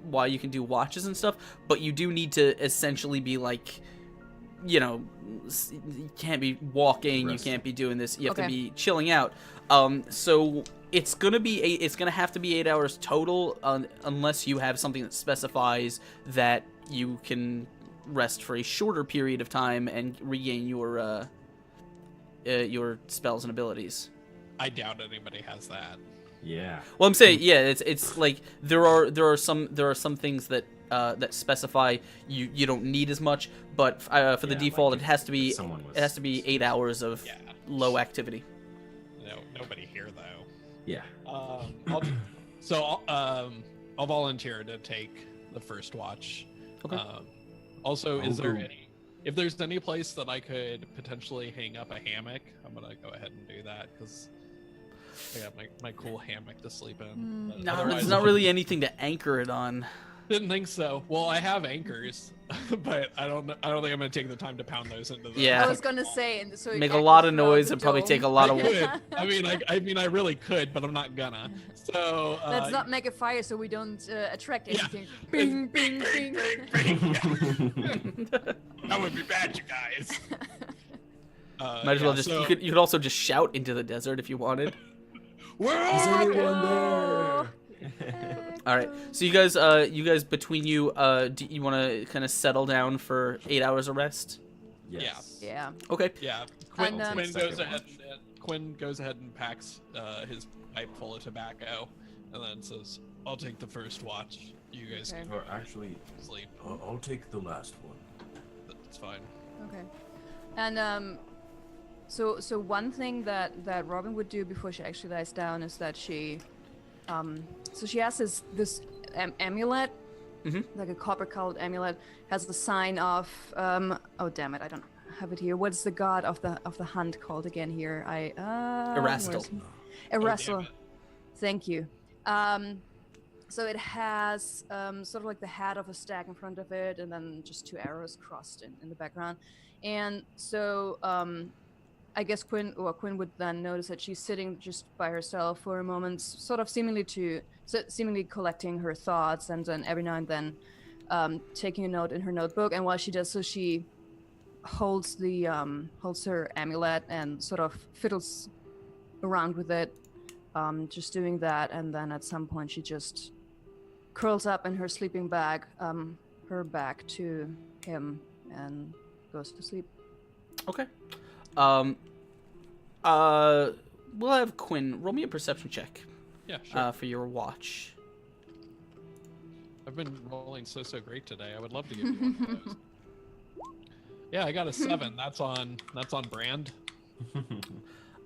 why you can do watches and stuff. But you do need to essentially be like you know, you can't be walking, you Resting. can't be doing this. You have to Okay. be chilling out. So it's gonna have to be 8 hours total, unless you have something that specifies that you can rest for a shorter period of time and regain your spells and abilities. I doubt anybody has that. Yeah. Well, I'm saying, yeah, it's like there are some things that that specify you don't need as much, but for the Yeah, default, like it has to if be someone was 8 hours of Yeah. low activity. No, nobody here though. Yeah. I'll volunteer to take the first watch. Okay. Also, I'll is there go- if there's any place that I could potentially hang up a hammock, I'm gonna go ahead and do that because I got my cool hammock to sleep in. But No, otherwise, there's not really anything to anchor it on. Didn't think so. Well, I have anchors, but I don't think I'm gonna take the time to pound those into the. Yeah. I was gonna say, and so it Make a echoes lot of throughout noise the and probably dome. take a lot of. Could. I mean, I really could, but I'm not gonna. So Let's not make a fire so we don't attract Yeah. anything. Bing, bing, bing. That would be bad, you guys. Might as well yeah, just so- you could also just shout into the desert if you wanted. Where Is are anyone you? there? All right, so you guys between you, do you want to kind of settle down for 8 hours of rest? Yes. Yeah. Okay. Yeah, And, Quinn second goes ahead. watch. Quinn goes ahead and packs his pipe full of tobacco, and then says, "I'll take the first watch. You guys Okay. can Or actually, sleep. I'll take the last one. That's fine." Okay. And so one thing that Robin would do before she actually lies down is that she so she has this amulet, like a copper-colored amulet, has the sign of oh damn it, I don't have it here. What's the god of the hunt called again here? Erastil. Erastil. it. Thank you. So it has sort of like the head of a stag in front of it, and then just two arrows crossed in the background. And so I guess Quinn would then notice that she's sitting just by herself for a moment, sort of seemingly collecting her thoughts, and then every now and then taking a note in her notebook. And while she does so, she holds her amulet and sort of fiddles around with it, just doing that. And then at some point, she just curls up in her sleeping bag, her back to him, and goes to sleep. Okay. We'll have Quinn roll me a perception check Yeah, sure. for your watch. I've been rolling so great today. I would love to give you one of those. Yeah, I got a 7. That's on brand.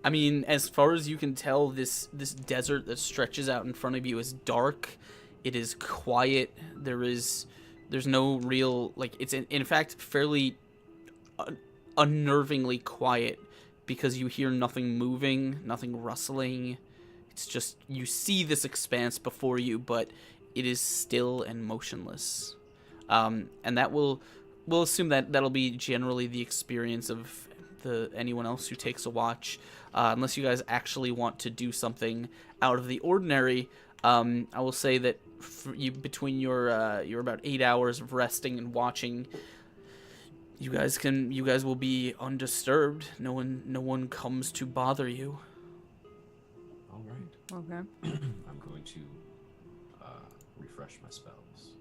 I mean, as far as you can tell, this desert that stretches out in front of you is dark. It is quiet. There's no real, like, it's in fact fairly unnervingly quiet, because you hear nothing moving, nothing rustling. It's just, you see this expanse before you, but it is still and motionless. And that we'll assume that that'll be generally the experience of anyone else who takes a watch, unless you guys actually want to do something out of the ordinary. I will say that between your about 8 hours of resting and watching, you guys will be undisturbed. No one comes to bother you. All right. Okay. I'm going to refresh my spells.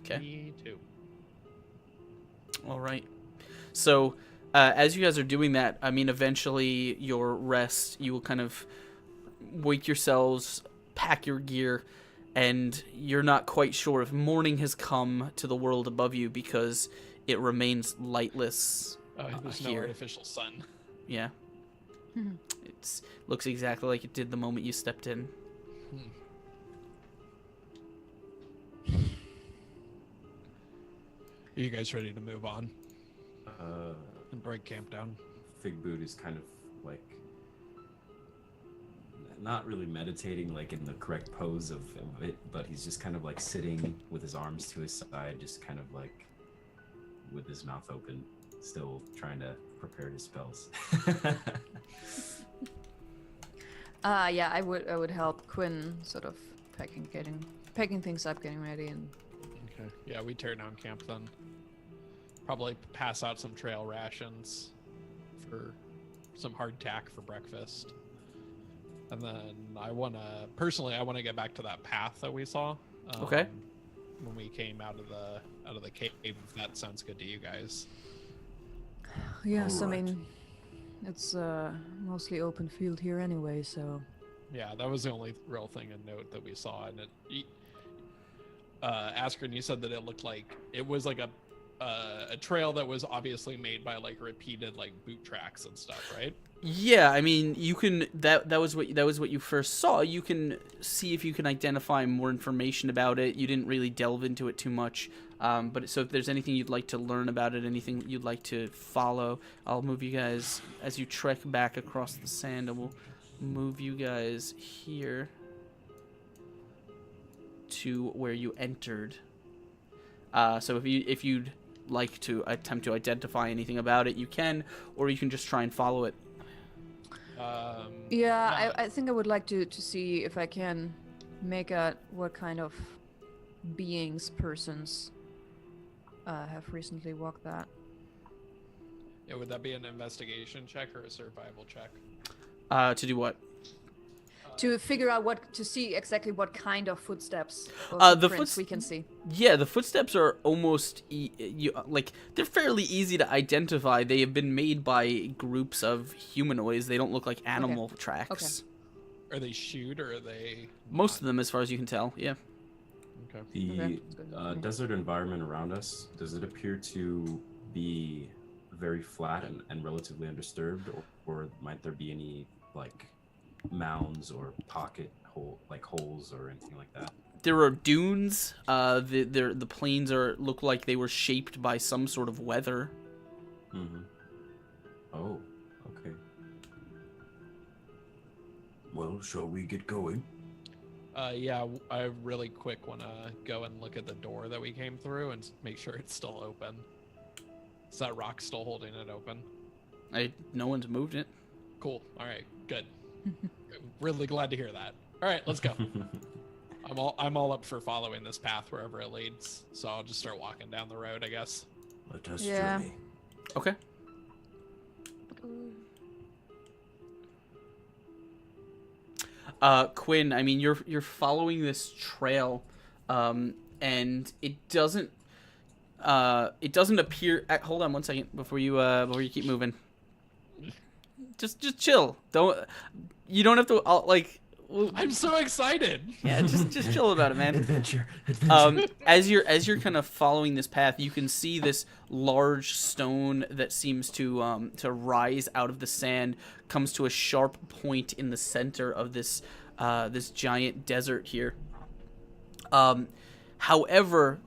Okay. Me too. All right. So, as you guys are doing that, I mean, eventually your rest, you will kind of wake yourselves, pack your gear, and you're not quite sure if morning has come to the world above you, because it remains lightless There's no here. artificial sun. Yeah. It looks exactly like it did the moment you stepped in. Are you guys ready to move on Uh, and break camp down? Fig Boot is kind of like not really meditating like in the correct pose of it, but he's just kind of like sitting with his arms to his side, just kind of like with his mouth open, still trying to prepare his spells. Yeah, I would help Quinn sort of packing things up, getting ready, and Okay. Yeah, we tear down camp then. probably pass out some trail rations for some hardtack for breakfast. And then I want to get back to that path that we saw. Okay. When we came out of the cave, if that sounds good to you guys. Yes, Alright. I mean, it's mostly open field here anyway, so. Yeah, that was the only real thing of note that we saw. And Askren, you said that it looked like it was like a trail that was obviously made by like repeated like boot tracks and stuff, right? Yeah, I mean, you can that was what you first saw. You can see if you can identify more information about it. You didn't really delve into it too much, but so if there's anything you'd like to learn about it, anything you'd like to follow, I'll move you guys as you trek back across the sand. I will move you guys here to where you entered. So if you'd like to attempt to identify anything about it, you can, or you can just try and follow it. Yeah, I think I would like to see if I can make out what kind of beings, persons have recently walked that. Yeah, would that be an investigation check or a survival check? To do what? To figure out to see exactly what kind of footsteps or The footprints we can see. Yeah, the footsteps are almost they're fairly easy to identify. They have been made by groups of humanoids. They don't look like animal tracks. Are they shoot or are they? Most of them, as far as you can tell. Yeah. Okay. The Okay, that's good. Okay. desert environment around us, does it appear to be very flat and relatively undisturbed, or might there be any like mounds or holes or anything like that? There are dunes. The plains look like they were shaped by some sort of weather. Mm-hmm. Oh, okay. Well, shall we get going? Yeah, I really quick want to go and look at the door that we came through and make sure it's still open. Is that rock still holding it open? No one's moved it. Cool. All right. Good. Really glad to hear that. All right, let's go. I'm all up for following this path wherever it leads. So I'll just start walking down the road, I guess. Let us Yeah. journey. Okay. Quinn, I mean, you're following this trail, and it doesn't appear. Hold on one second before you keep moving. Just chill. You don't have to I'm so excited. Yeah, just chill about it, man. Adventure. As you're kind of following this path, you can see this large stone that seems to rise out of the sand, comes to a sharp point in the center of this this giant desert here. However,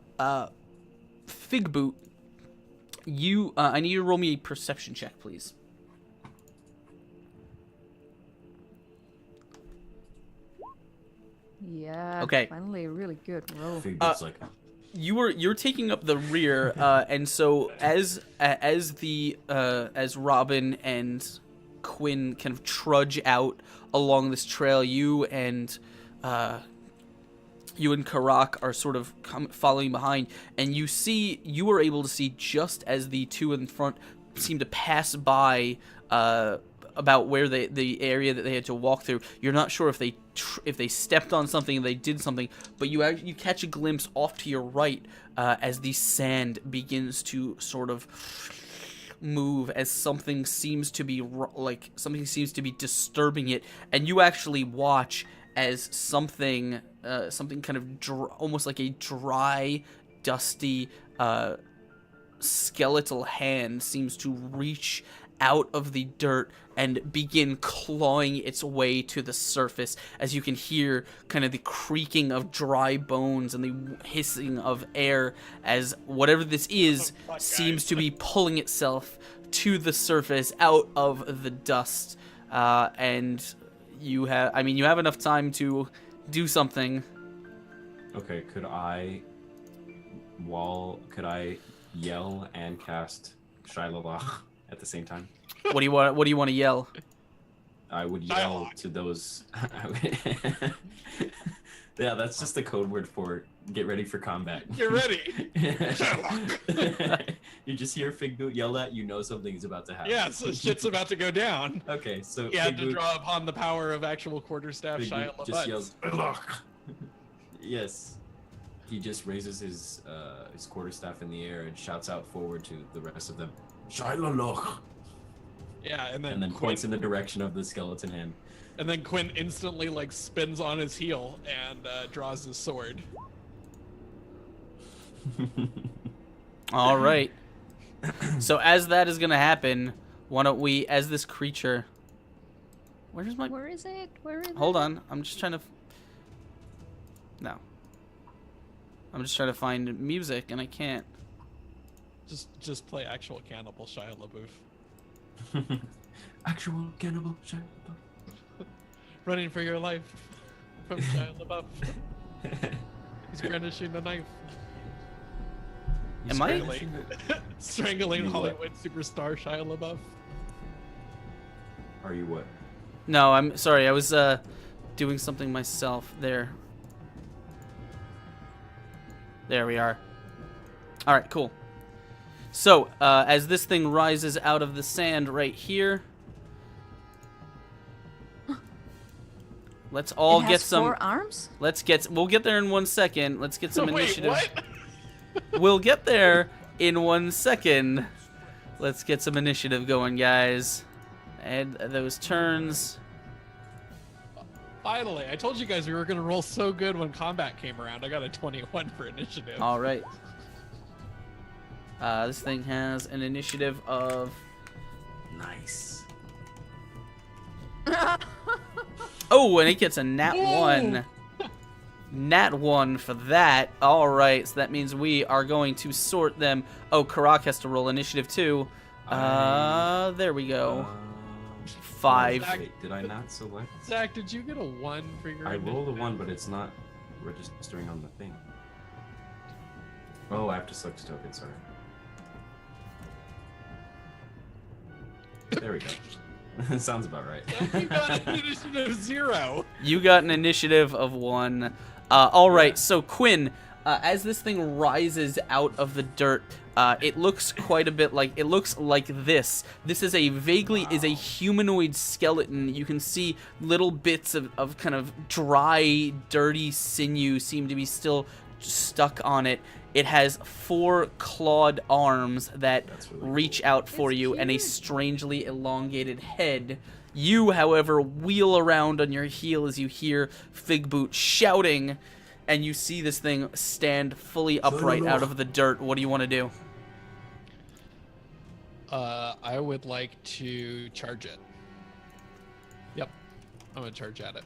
Figboot, I need you to roll me a perception check, please. Yeah. Okay. Finally, a really good roll. Figboot's like, You're taking up the rear, and so as Robin and Quinn kind of trudge out along this trail, you and Karak are sort of following behind, and you are able to see just as the two in front seem to pass by about where the area that they had to walk through. You're not sure if they stepped on something, they did something, but you catch a glimpse off to your right as the sand begins to sort of move, as something seems to be disturbing it, and you actually watch as something kind of almost like a dry, dusty skeletal hand seems to reach out of the dirt and begin clawing its way to the surface, as you can hear kind of the creaking of dry bones and the hissing of air as whatever this is seems to be pulling itself to the surface out of the dust. And you have enough time to do something. Okay, could I yell and cast Shilalach at the same time? What do you want to yell? I would yell to those. Yeah, that's just the code word for get ready for combat. Get ready. You just hear Figboot yell at you, know something is about to happen. Yeah, so shit's about to go down. Okay, so He had to Figboot- draw upon the power of actual quarterstaff Shia Figboot just LaBeouf. yells, yes. He just raises his quarterstaff in the air and shouts out forward to the rest of them, Shiloh, Yeah, and then and then Quinn, points in the direction of the skeleton hand. and then Quinn instantly like spins on his heel and draws his sword. All right. So as that is gonna happen, why don't we, as this creature? Where's my? Where is it? Where is it? Hold on, I'm just trying to. No. I'm just trying to find music and I can't. Just play actual Cannibal Shia LaBeouf. Actual cannibal Shia LaBeouf. Running for your life from Shia LaBeouf. He's brandishing the knife. Am I? Strangling You what? Hollywood superstar Shia LaBeouf. Are you what? No, I'm sorry. I was doing something myself. There. There we are. All right, cool. So, as this thing rises out of the sand right here, let's all it get has some. 4 arms? We'll get there in 1 second. Let's get some Wait, initiative. what? We'll get there in 1 second. Let's get some initiative going, guys. And those turns. Finally, I told you guys we were gonna roll so good when combat came around. I got a 21 for initiative. All right. This thing has an initiative of. Nice. Oh, and it gets a nat 1. Nat 1 for that. All right, so that means we are going to sort them. Oh, Karak has to roll initiative too. There we go. 5. Wait, did I not select? Zach, did you get a 1 for your I rolled a initiative? 1, but it's not registering on the thing. Oh, I have to select a token, sorry. There we go. Sounds about right. You got an initiative 0. You got an initiative of 1. All right, so Quinn, as this thing rises out of the dirt, it looks quite a bit like, it looks like this. This is a vaguely, is a humanoid skeleton. You can see little bits of kind of dry, dirty sinew seem to be still stuck on it. It has 4 clawed arms that That's really reach cool. out for It's you and a cute. strangely elongated head. You, however, wheel around on your heel as you hear Figboot shouting, and you see this thing stand fully upright out of the dirt. What do you want to do? I would like to charge it. Yep, I'm gonna charge at it.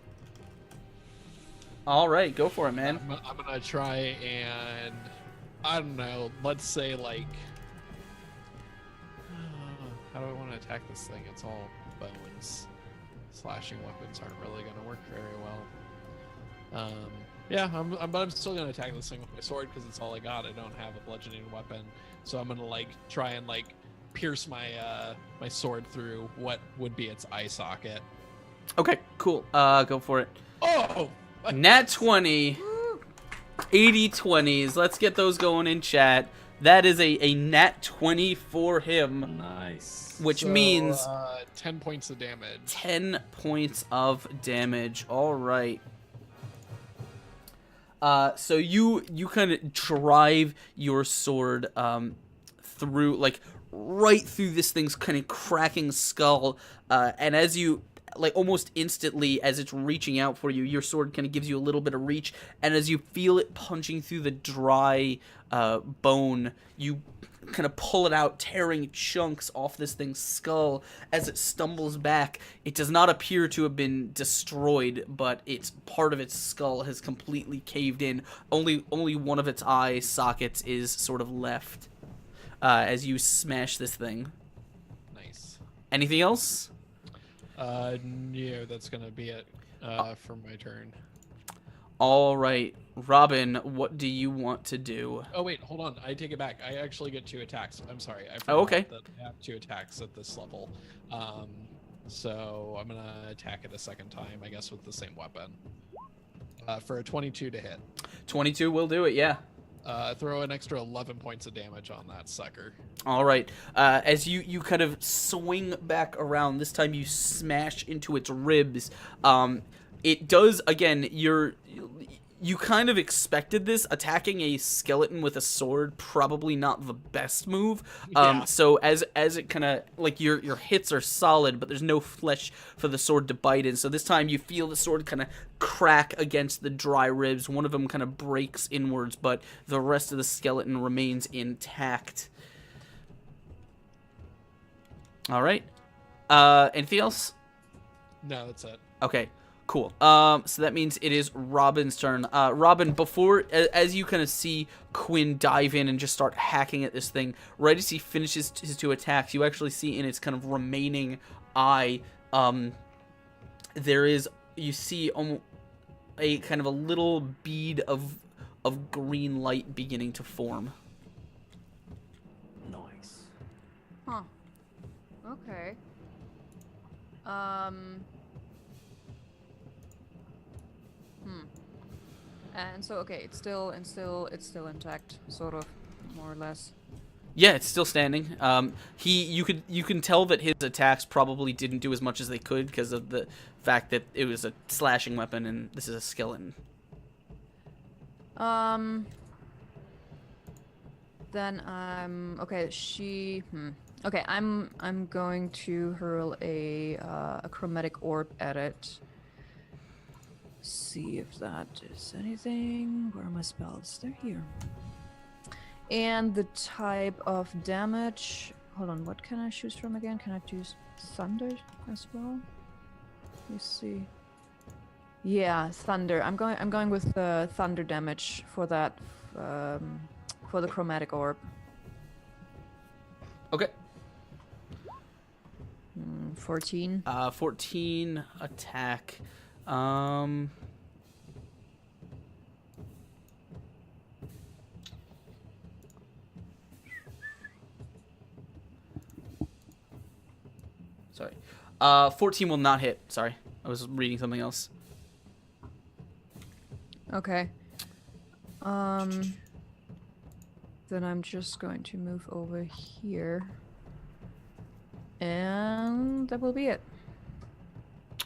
All right, go for it, man. I'm gonna try and I don't know. Let's say like, how do I want to attack this thing? It's all bones. Slashing weapons aren't really gonna work very well. Yeah, but I'm still gonna attack this thing with my sword because it's all I got. I don't have a bludgeoning weapon, so I'm gonna like try and like pierce my my sword through what would be its eye socket. Okay, cool. Go for it. Oh, Nat 20. 80-20s. Let's get those going in chat. That is a nat 20 for him, Nice. which So, means 10 points of damage. 10 points of damage. All right. So you kind of drive your sword through, like, right through this thing's kind of cracking skull, and as you, like, almost instantly as it's reaching out for you, your sword kind of gives you a little bit of reach, and as you feel it punching through the dry bone, you kind of pull it out, tearing chunks off this thing's skull. As it stumbles back, it does not appear to have been destroyed, but it's part of its skull has completely caved in. Only one of its eye sockets is sort of left as you smash this thing. Nice. Anything else? No, that's gonna be it for my turn. All right, Robin, what do you want to do? Oh wait, hold on. I take it back. I actually get 2 attacks. I'm sorry. I Oh, okay. forgot that I have 2 attacks at this level. So I'm gonna attack it a second time, I guess, with the same weapon. For a 22 to hit. 22 will do it, yeah. Throw an extra 11 points of damage on that sucker. All right. As you kind of swing back around, this time you smash into its ribs. It does, again, you kind of expected this. Attacking a skeleton with a sword, probably not the best move. Yeah. So as it kind of, like, your hits are solid, but there's no flesh for the sword to bite in. So this time you feel the sword kind of crack against the dry ribs. One of them kind of breaks inwards, but the rest of the skeleton remains intact. All right. Anything else? No, that's it. Okay, cool. So that means it is Robin's turn. Robin, before, as you kind of see Quinn dive in and just start hacking at this thing, right as he finishes his 2 attacks, you actually see in its kind of remaining eye, you see a kind of a little bead of green light beginning to form. Nice. Huh. Okay. And so okay, it's still intact, sort of, more or less. Yeah, it's still standing. You can tell that his attacks probably didn't do as much as they could because of the fact that it was a slashing weapon and this is a skeleton. Then okay. Okay, I'm going to hurl a chromatic orb at it. See if that is anything. Where are my spells? They're here. And the type of damage. Hold on, what can I choose from again? Can I choose thunder as well? Let me see. Yeah, thunder. I'm going with the thunder damage for that. For the chromatic orb. Okay. 14. 14 attack. Sorry. 14 will not hit. Sorry. I was reading something else. Okay. Then I'm just going to move over here. And that will be it.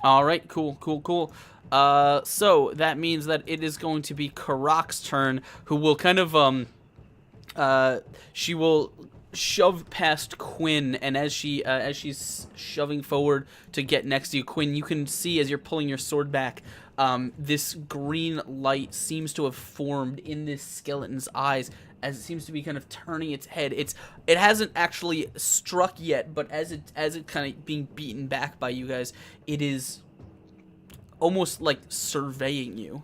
All right, cool. So that means that it is going to be Karak's turn, who will kind of she will shove past Quinn, and as she's shoving forward to get next to you, Quinn, you can see as you're pulling your sword back, this green light seems to have formed in this skeleton's eyes as it seems to be kind of turning its head. It hasn't actually struck yet, but as it kind of being beaten back by you guys, it is almost like surveying you.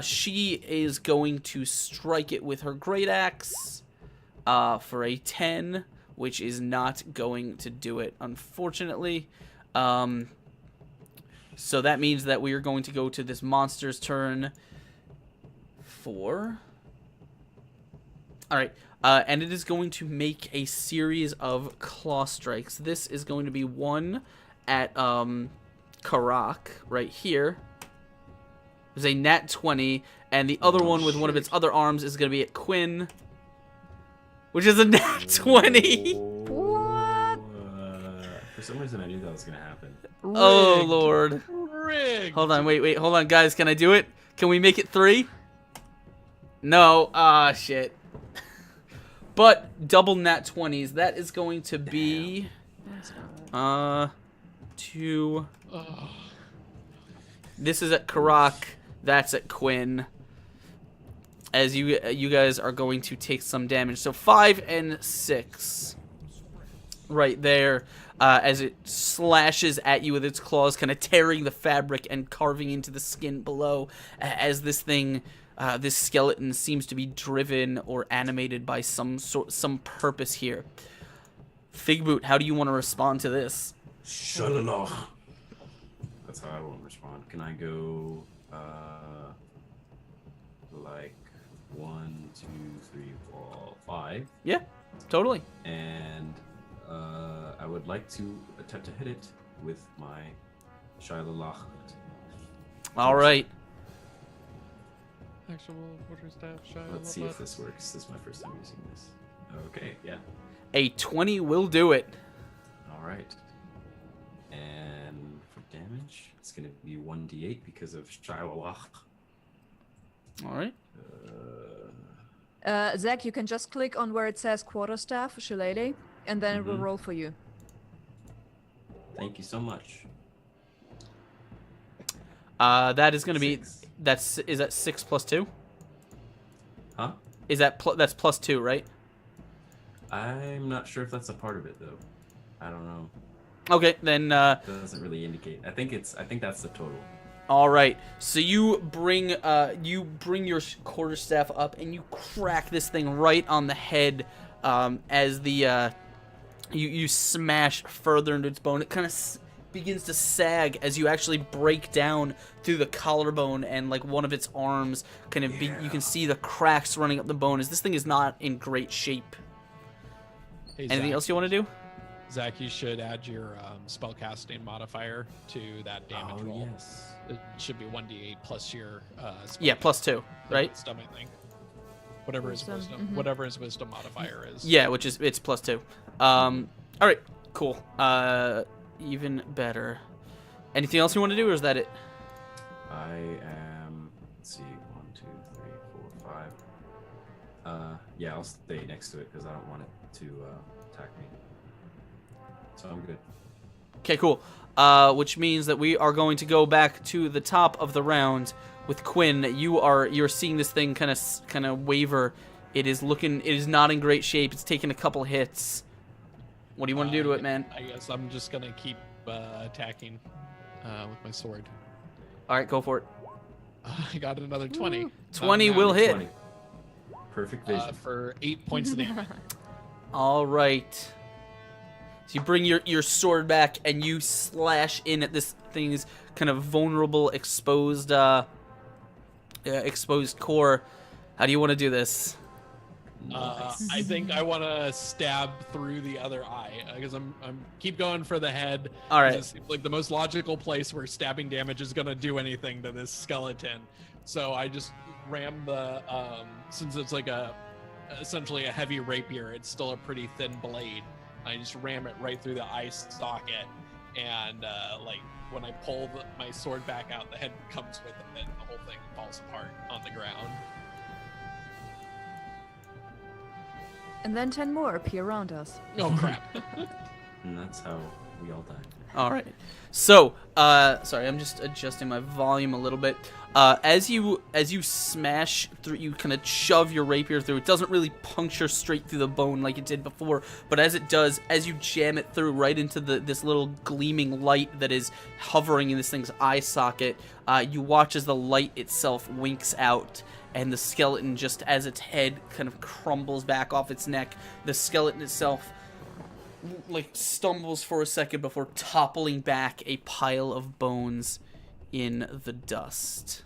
She is going to strike it with her great axe for a 10, which is not going to do it, unfortunately. So that means that we are going to go to this monster's turn for... Alright, and it is going to make a series of claw strikes. This is going to be one at Karak, right here. There's a nat 20, and the other one with one of its other arms is going to be at Quinn, which is a nat 20. What? For some reason, I knew that was gonna happen. Oh, Rigged. Lord. Rigged. Hold on, wait, hold on, guys. Can I do it? Can we make it 3? No. Shit. But double nat 20s. That is going to be 2. Oh. This is at Karak. That's at Quinn. As you guys are going to take some damage. So 5 and 6. Right there. As it slashes at you with its claws, kind of tearing the fabric and carving into the skin below. As this thing... this skeleton seems to be driven or animated by some purpose here. Figboot, how do you want to respond to this? Shalalach. That's how I will respond. Can I go like 1, 2, 3, 4, 5? Yeah, totally. And I would like to attempt to hit it with my Shalalach. All right. Actual quarterstaff, Shia Let's see if LaBeouf. this works. This is my first time using this. Okay, yeah. A 20 will do it. All right. And for damage, it's going to be 1d8 because of Shia. All right. Zach, you can just click on where it says quarterstaff, shillelagh, and then it will roll for you. Thank you so much. That is going to be. Six. Is that 6 plus 2? Huh? Is that that's plus 2, right? I'm not sure if that's a part of it though. I don't know. Okay, then. It doesn't really indicate. I think that's the total. All right. So you bring your quarterstaff up and you crack this thing right on the head as the you smash further into its bone. It kind of begins to sag as you actually break down through the collarbone, and like one of its arms kind of you can see the cracks running up the bone as this thing is not in great shape. Hey, Anything Zach, else you want to do? Zach, you should add your spellcasting modifier to that damage Oh roll. yes. It should be 1d8 plus your Yeah, plus 2, right? Wisdom, I think. Whatever his Wisdom, wisdom, whatever his wisdom modifier is. Yeah, which is it's plus 2. All right, cool. Even better. Anything else you want to do, or is that it? I am. Let's see. 1, 2, 3, 4, 5. Yeah, I'll stay next to it because I don't want it to attack me. So I'm good. Okay, cool. Which means that we are going to go back to the top of the round with Quinn. You're seeing this thing kind of waver. It is not in great shape. It's taken a couple hits. What do you want to do to it, man? I guess I'm just gonna keep attacking with my sword. All right, go for it. I got another 20. 20 will hit. 20. Perfect vision. For 8 points of damage. All right. So you bring your sword back and you slash in at this thing's kind of vulnerable, exposed core. How do you want to do this? I think I want to stab through the other eye because I'm keep going for the head. All right. It seems like the most logical place where stabbing damage is gonna do anything to this skeleton. So I just ram the since it's like essentially a heavy rapier. It's still a pretty thin blade. I just ram it right through the eye socket, and like when I pull my sword back out, the head comes with it, and the whole thing falls apart on the ground. And then 10 more appear around us. Oh crap! And that's how we all die. All right. So, sorry, I'm just adjusting my volume a little bit. As you smash through, you kind of shove your rapier through. It doesn't really puncture straight through the bone like it did before, but as it does, as you jam it through right into this little gleaming light that is hovering in this thing's eye socket, you watch as the light itself winks out. And the skeleton, just as its head kind of crumbles back off its neck, the skeleton itself like stumbles for a second before toppling back a pile of bones in the dust.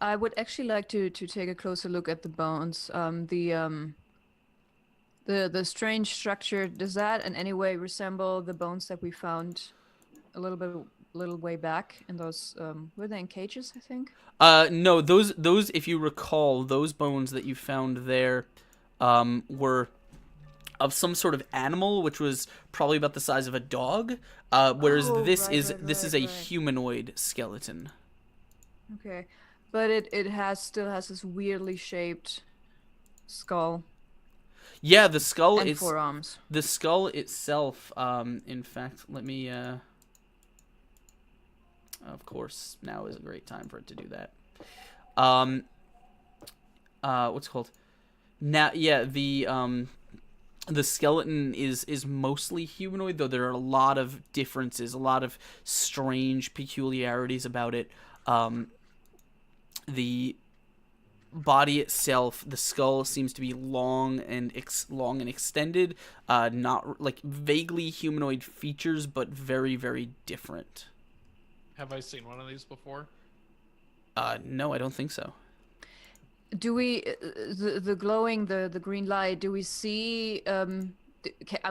I would actually like to take a closer look at the bones. The strange structure, does that in any way resemble the bones that we found a little way back in those were they in cages, I think? No, those if you recall, those bones that you found there were of some sort of animal, which was probably about the size of a dog, whereas this is a humanoid skeleton. Okay, but it still has this weirdly shaped skull Yeah, the skull and is 4 arms. the skull itself. In fact, let me. Of course, now is a great time for it to do that. What's it called? Now, yeah, the skeleton is mostly humanoid, though there are a lot of differences, a lot of strange peculiarities about it. The body itself, the skull seems to be long and extended, not like vaguely humanoid features, but very, very different. Have I seen one of these before? No, I don't think so. Do we the glowing the green light? Do we see? Are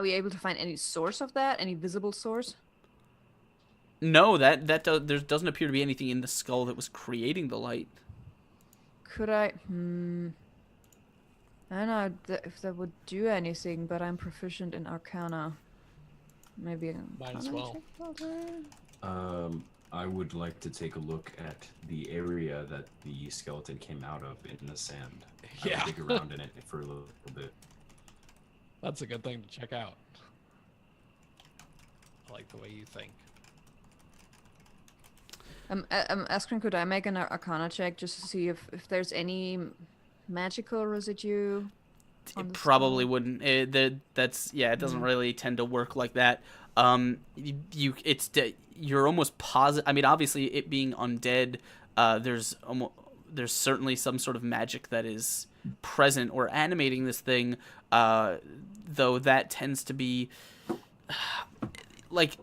we able to find any source of that? Any visible source? No, there doesn't appear to be anything in the skull that was creating the light. Could I? I don't know if that would do anything, but I'm proficient in Arcana. Maybe Might as well. I would like to take a look at the area that the skeleton came out of in the sand. I Yeah. would dig around in it for a little bit. That's a good thing to check out. I like the way you think. Askren, could I make an Arcana check just to see if there's any magical residue? On It the probably skull? wouldn't. It doesn't really tend to work like that. You're almost positive. I mean, obviously, it being undead, there's certainly some sort of magic that is present or animating this thing. Though that tends to be like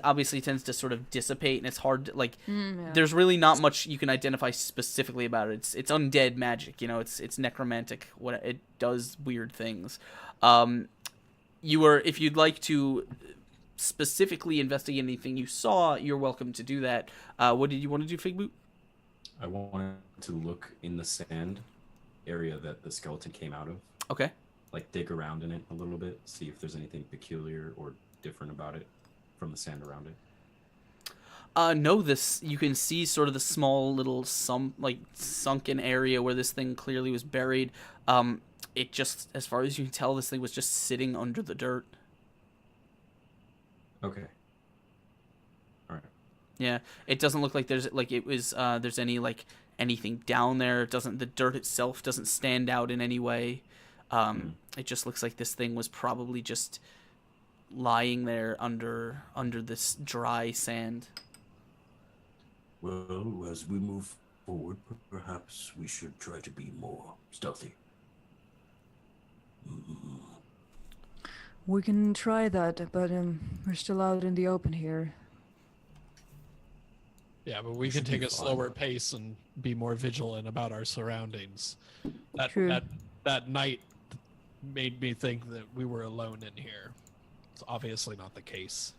obviously tends to sort of dissipate, and it's hard to, like Yeah. there's really not much you can identify specifically about it. It's undead magic, it's necromantic. What it does weird things. If you'd like to specifically investigate anything you saw, you're welcome to do that. What did you want to do, Figboot? I wanted to look in the sand area that the skeleton came out of. Okay. Like dig around in it a little bit, see if there's anything peculiar or different about it from the sand around it. No, you can see sort of the small little sunken area where this thing clearly was buried. It just, as far as you can tell, this thing was just sitting under the dirt. Okay. All right. Yeah, it doesn't look like there's any anything down there. The dirt itself doesn't stand out in any way. It just looks like this thing was probably just lying there under this dry sand. Well, as we move forward, perhaps we should try to be more stealthy. We can try that, but we're still out in the open here. Yeah, but we We can should take be a fine. slower pace and be more vigilant about our surroundings. True. That night made me think that we were alone in here. It's obviously not the case.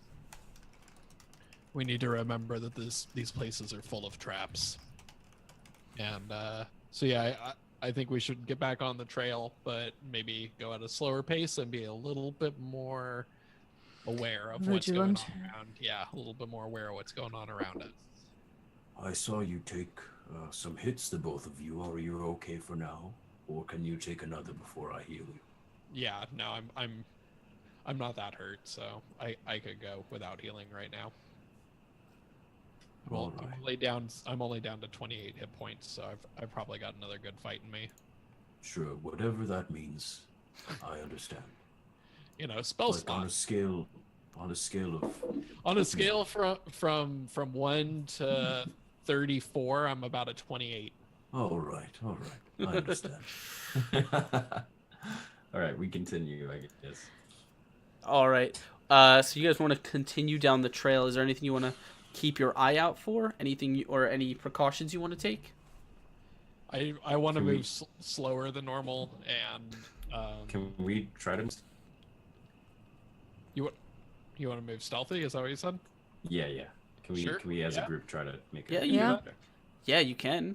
We need to remember that these places are full of traps. And so yeah, I think we should get back on the trail, but maybe go at a slower pace and be a little bit more aware of what's going Vigilant. on around. Yeah, a little bit more aware of what's going on around us. I saw you take some hits, the both of you. Are you okay for now? Or can you take another before I heal you? Yeah, no, I'm not that hurt, so I could go without healing right now. Well, All right. I'm only down to 28 hit points, so I've probably got another good fight in me. Sure, whatever that means. I understand. Spell But on a slots. scale of On a scale from 1 to 34, I'm about a 28. all right, I understand. All right, we continue, I guess. All right. So you guys want to continue down the trail? Is there anything you want to keep your eye out for? Anything or any precautions you want to take? I want to Can we- move slower than normal, and Can we try to? you want to move stealthy? Is that what you said? Yeah. Can we? Sure, Can we, as yeah. a group, try to make? Yeah, it? Yeah. Yeah, you can.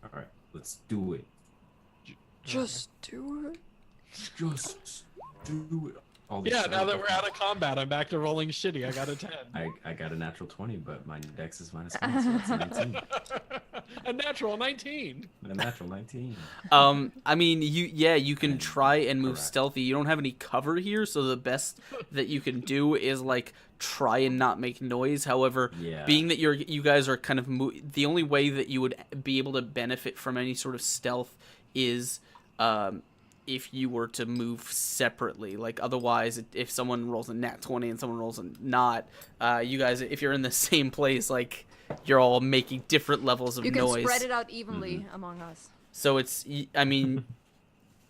All right, let's do it. Just do it. just do it. All these Yeah, now side that we're out of combat, I'm back to rolling shitty. I got a 10. I got a natural 20, but my dex is -1, so that's a 19. A natural 19. A natural 19. I mean, you can try and move Correct. stealthy. You don't have any cover here, so the best that you can do is try and not make noise. However, Yeah. being that you guys are kind of the only way that you would be able to benefit from any sort of stealth is if you were to move separately. Otherwise, if someone rolls a nat 20 and someone rolls a not, you guys, if you're in the same place, you're all making different levels of You can noise. spread it out evenly among us. So I mean,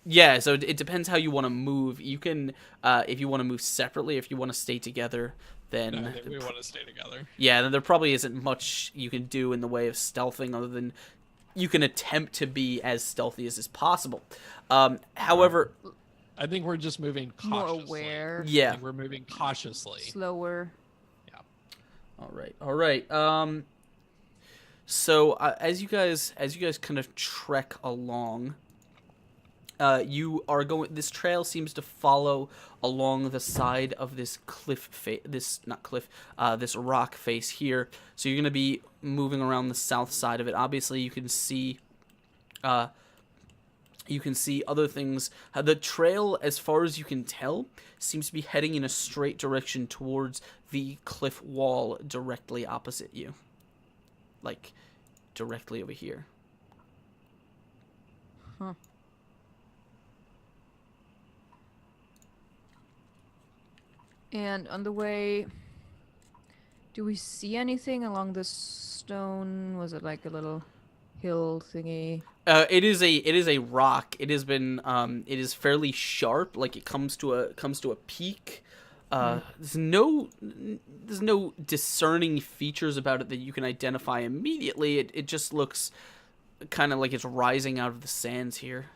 yeah. So it depends how you want to move. You can, if you want to move separately, if you want to stay together, then No, I think we want to stay together. yeah, then there probably isn't much you can do in the way of stealthing other than you can attempt to be as stealthy as is possible. However, I think we're just moving More cautiously. aware. I yeah. think we're moving cautiously. Slower. All right. So as you guys kind of trek along, you are going. This trail seems to follow along the side of this this rock face here. So you're going to be moving around the south side of it. Obviously, you can see other things. The trail, as far as you can tell, seems to be heading in a straight direction towards the cliff wall directly opposite you. Like, directly over here. Huh. And on the way, do we see anything along the stone? Was it like a little hill thingy? It is a rock. It has been it is fairly sharp. Like it comes to a peak. There's no discerning features about it that you can identify immediately. It just looks kind of like it's rising out of the sands here.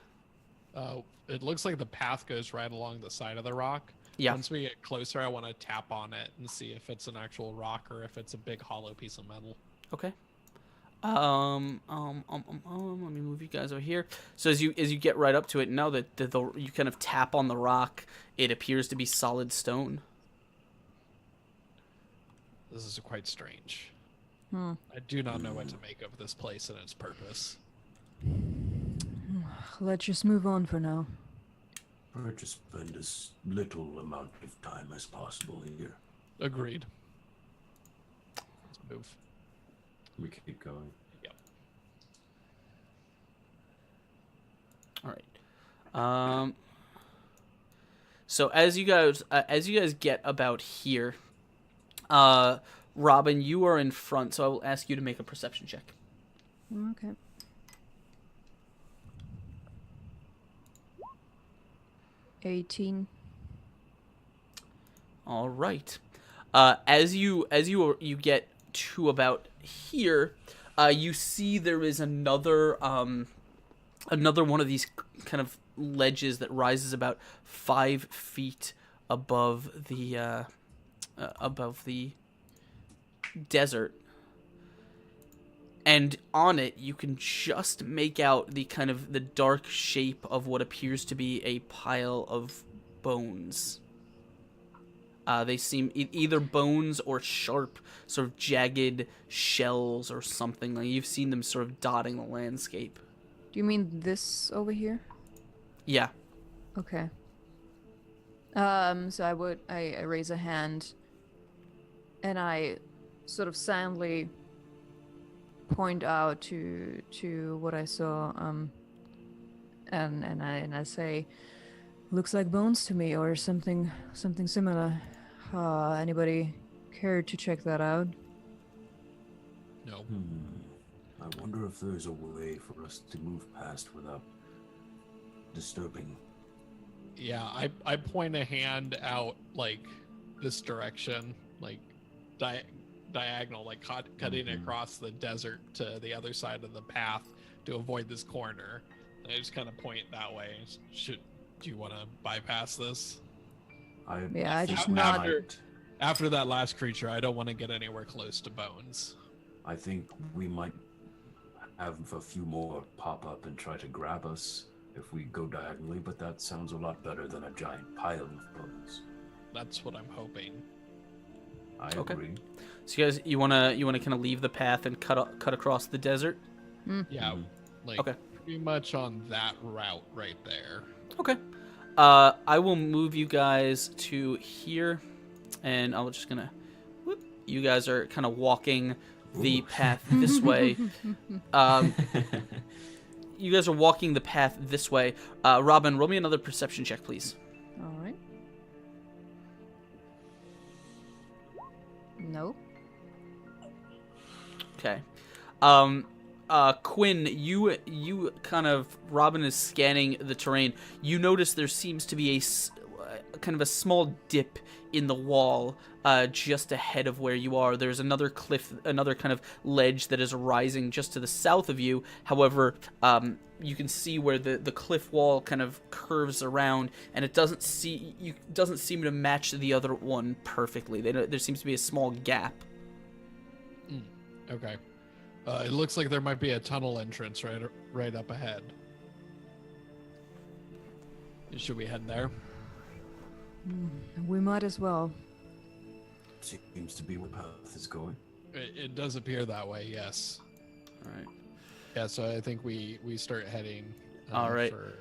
It looks like the path goes right along the side of the rock. Yeah. Once we get closer, I want to tap on it and see if it's an actual rock or if it's a big hollow piece of metal. Okay. Let me move you guys over here. So as you get right up to it, now that you kind of tap on the rock, it appears to be solid stone. This is quite strange. Hmm. I do not know what to make of this place and its purpose. Let's just move on for now. Or just spend as little amount of time as possible here. Agreed. Let's move. We keep going. Yep. All right. So as you guys get about here, Robin, you are in front, so I will ask you to make a perception check. Okay. $18. All right. As you get to about here, you see there is another one of these kind of ledges that rises about 5 feet above the desert. And on it, you can just make out the kind of the dark shape of what appears to be a pile of bones. They seem either bones or sharp, sort of jagged shells or something. Like you've seen them sort of dotting the landscape. Do you mean this over here? Yeah. Okay. So I raise a hand and I sort of silently point out to what I saw, and I say, looks like bones to me, or something similar. Anybody care to check that out? No. I wonder if there's a way for us to move past without disturbing. Yeah, I point a hand out like this direction, like diagonal, like cutting across the desert to the other side of the path to avoid this corner. And I just kind of point that way. Do you want to bypass this? I think just we nod. might- After that last creature, I don't want to get anywhere close to bones. I think we might have a few more pop up and try to grab us if we go diagonally, but that sounds a lot better than a giant pile of bones. That's what I'm hoping. I Okay. agree. So you guys, you wanna kind of leave the path and cut across the desert? Yeah, like Okay. pretty much on that route right there. Okay. I will move you guys to here, and I'm just gonna. Whoop, you guys are kind of walking the path this way. You guys are walking the path this way. Robin, roll me another perception check, please. All right. No. Okay. Quinn, you kind of, Robin is scanning the terrain. You notice there seems to be kind of a small dip in the wall just ahead of where you are. There's another cliff, another kind of ledge that is rising just to the south of you. However, you can see where the cliff wall kind of curves around, and it doesn't seem to match the other one perfectly. There seems to be a small gap. Okay. It looks like there might be a tunnel entrance right up ahead. Should we head there? We might as well. Seems to be where the path is going. It does appear that way, yes. All right. Yeah, so I think we start heading. All right. For...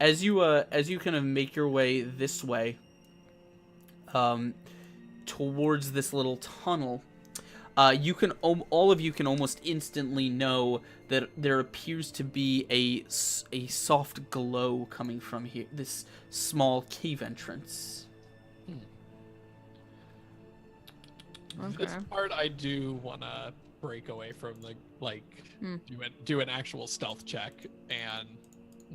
As you kind of make your way this way, towards this little tunnel, you can all of you can almost instantly know that there appears to be a soft glow coming from here, this small cave entrance. This part I do want to break away from the do an actual stealth check and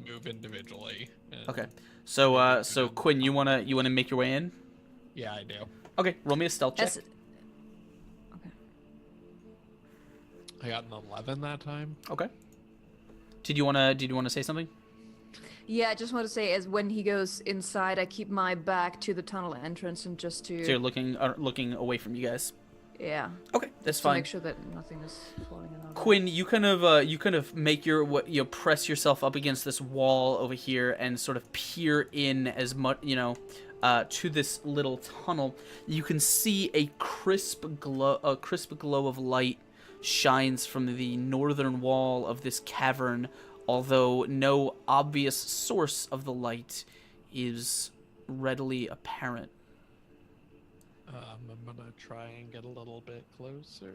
move individually. And Okay, so Quinn, you wanna make your way in? yeah, I do. Okay, roll me a stealth check. That's- I got an 11 that time. Okay. Did you wanna say something? Yeah, I just want to say, as when he goes inside, I keep my back to the tunnel entrance and just to So you're looking away from you guys. yeah, Okay, that's to fine. make sure that nothing is falling around. Quinn, you kind of make you press yourself up against this wall over here and sort of peer in as much, to this little tunnel. You can see a crisp glow of light shines from the northern wall of this cavern, although no obvious source of the light is readily apparent. I'm gonna try and get a little bit closer.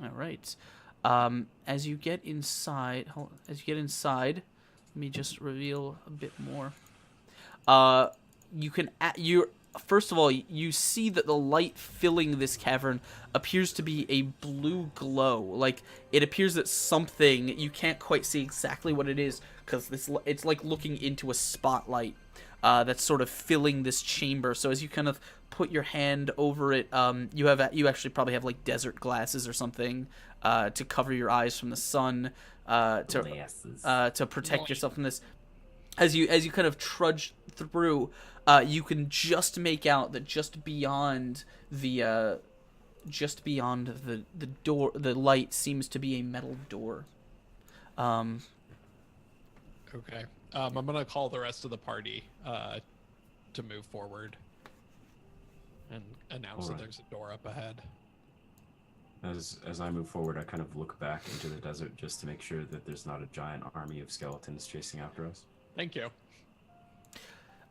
All right. As you get inside, let me just reveal a bit more. First of all, you see that the light filling this cavern appears to be a blue glow. Like, it appears that something, you can't quite see exactly what it is, because it's like looking into a spotlight that's sort of filling this chamber. So as you kind of put your hand over it, you actually probably have like desert glasses or something to cover your eyes from the sun, to protect yourself from this. As you kind of trudge through, you can just make out that just beyond the door, the light seems to be a metal door. Okay. I'm gonna call the rest of the party to move forward and announce that Alright. there's a door up ahead. As I move forward, I kind of look back into the desert just to make sure that there's not a giant army of skeletons chasing after us. Thank you.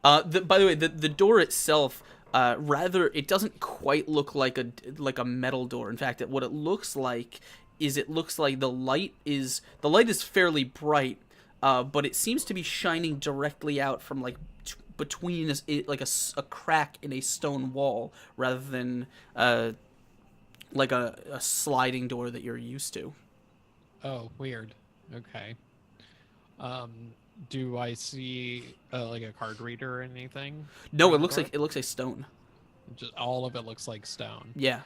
By the way, the door itself, it doesn't quite look like a metal door. In fact, what it looks like is the light is fairly bright, but it seems to be shining directly out from like between a crack in a stone wall, rather than like a sliding door that you're used to. Oh, weird. Okay. Do I see like a card reader or anything? No, on it the looks door? like stone. Just all of it looks like stone. Yeah.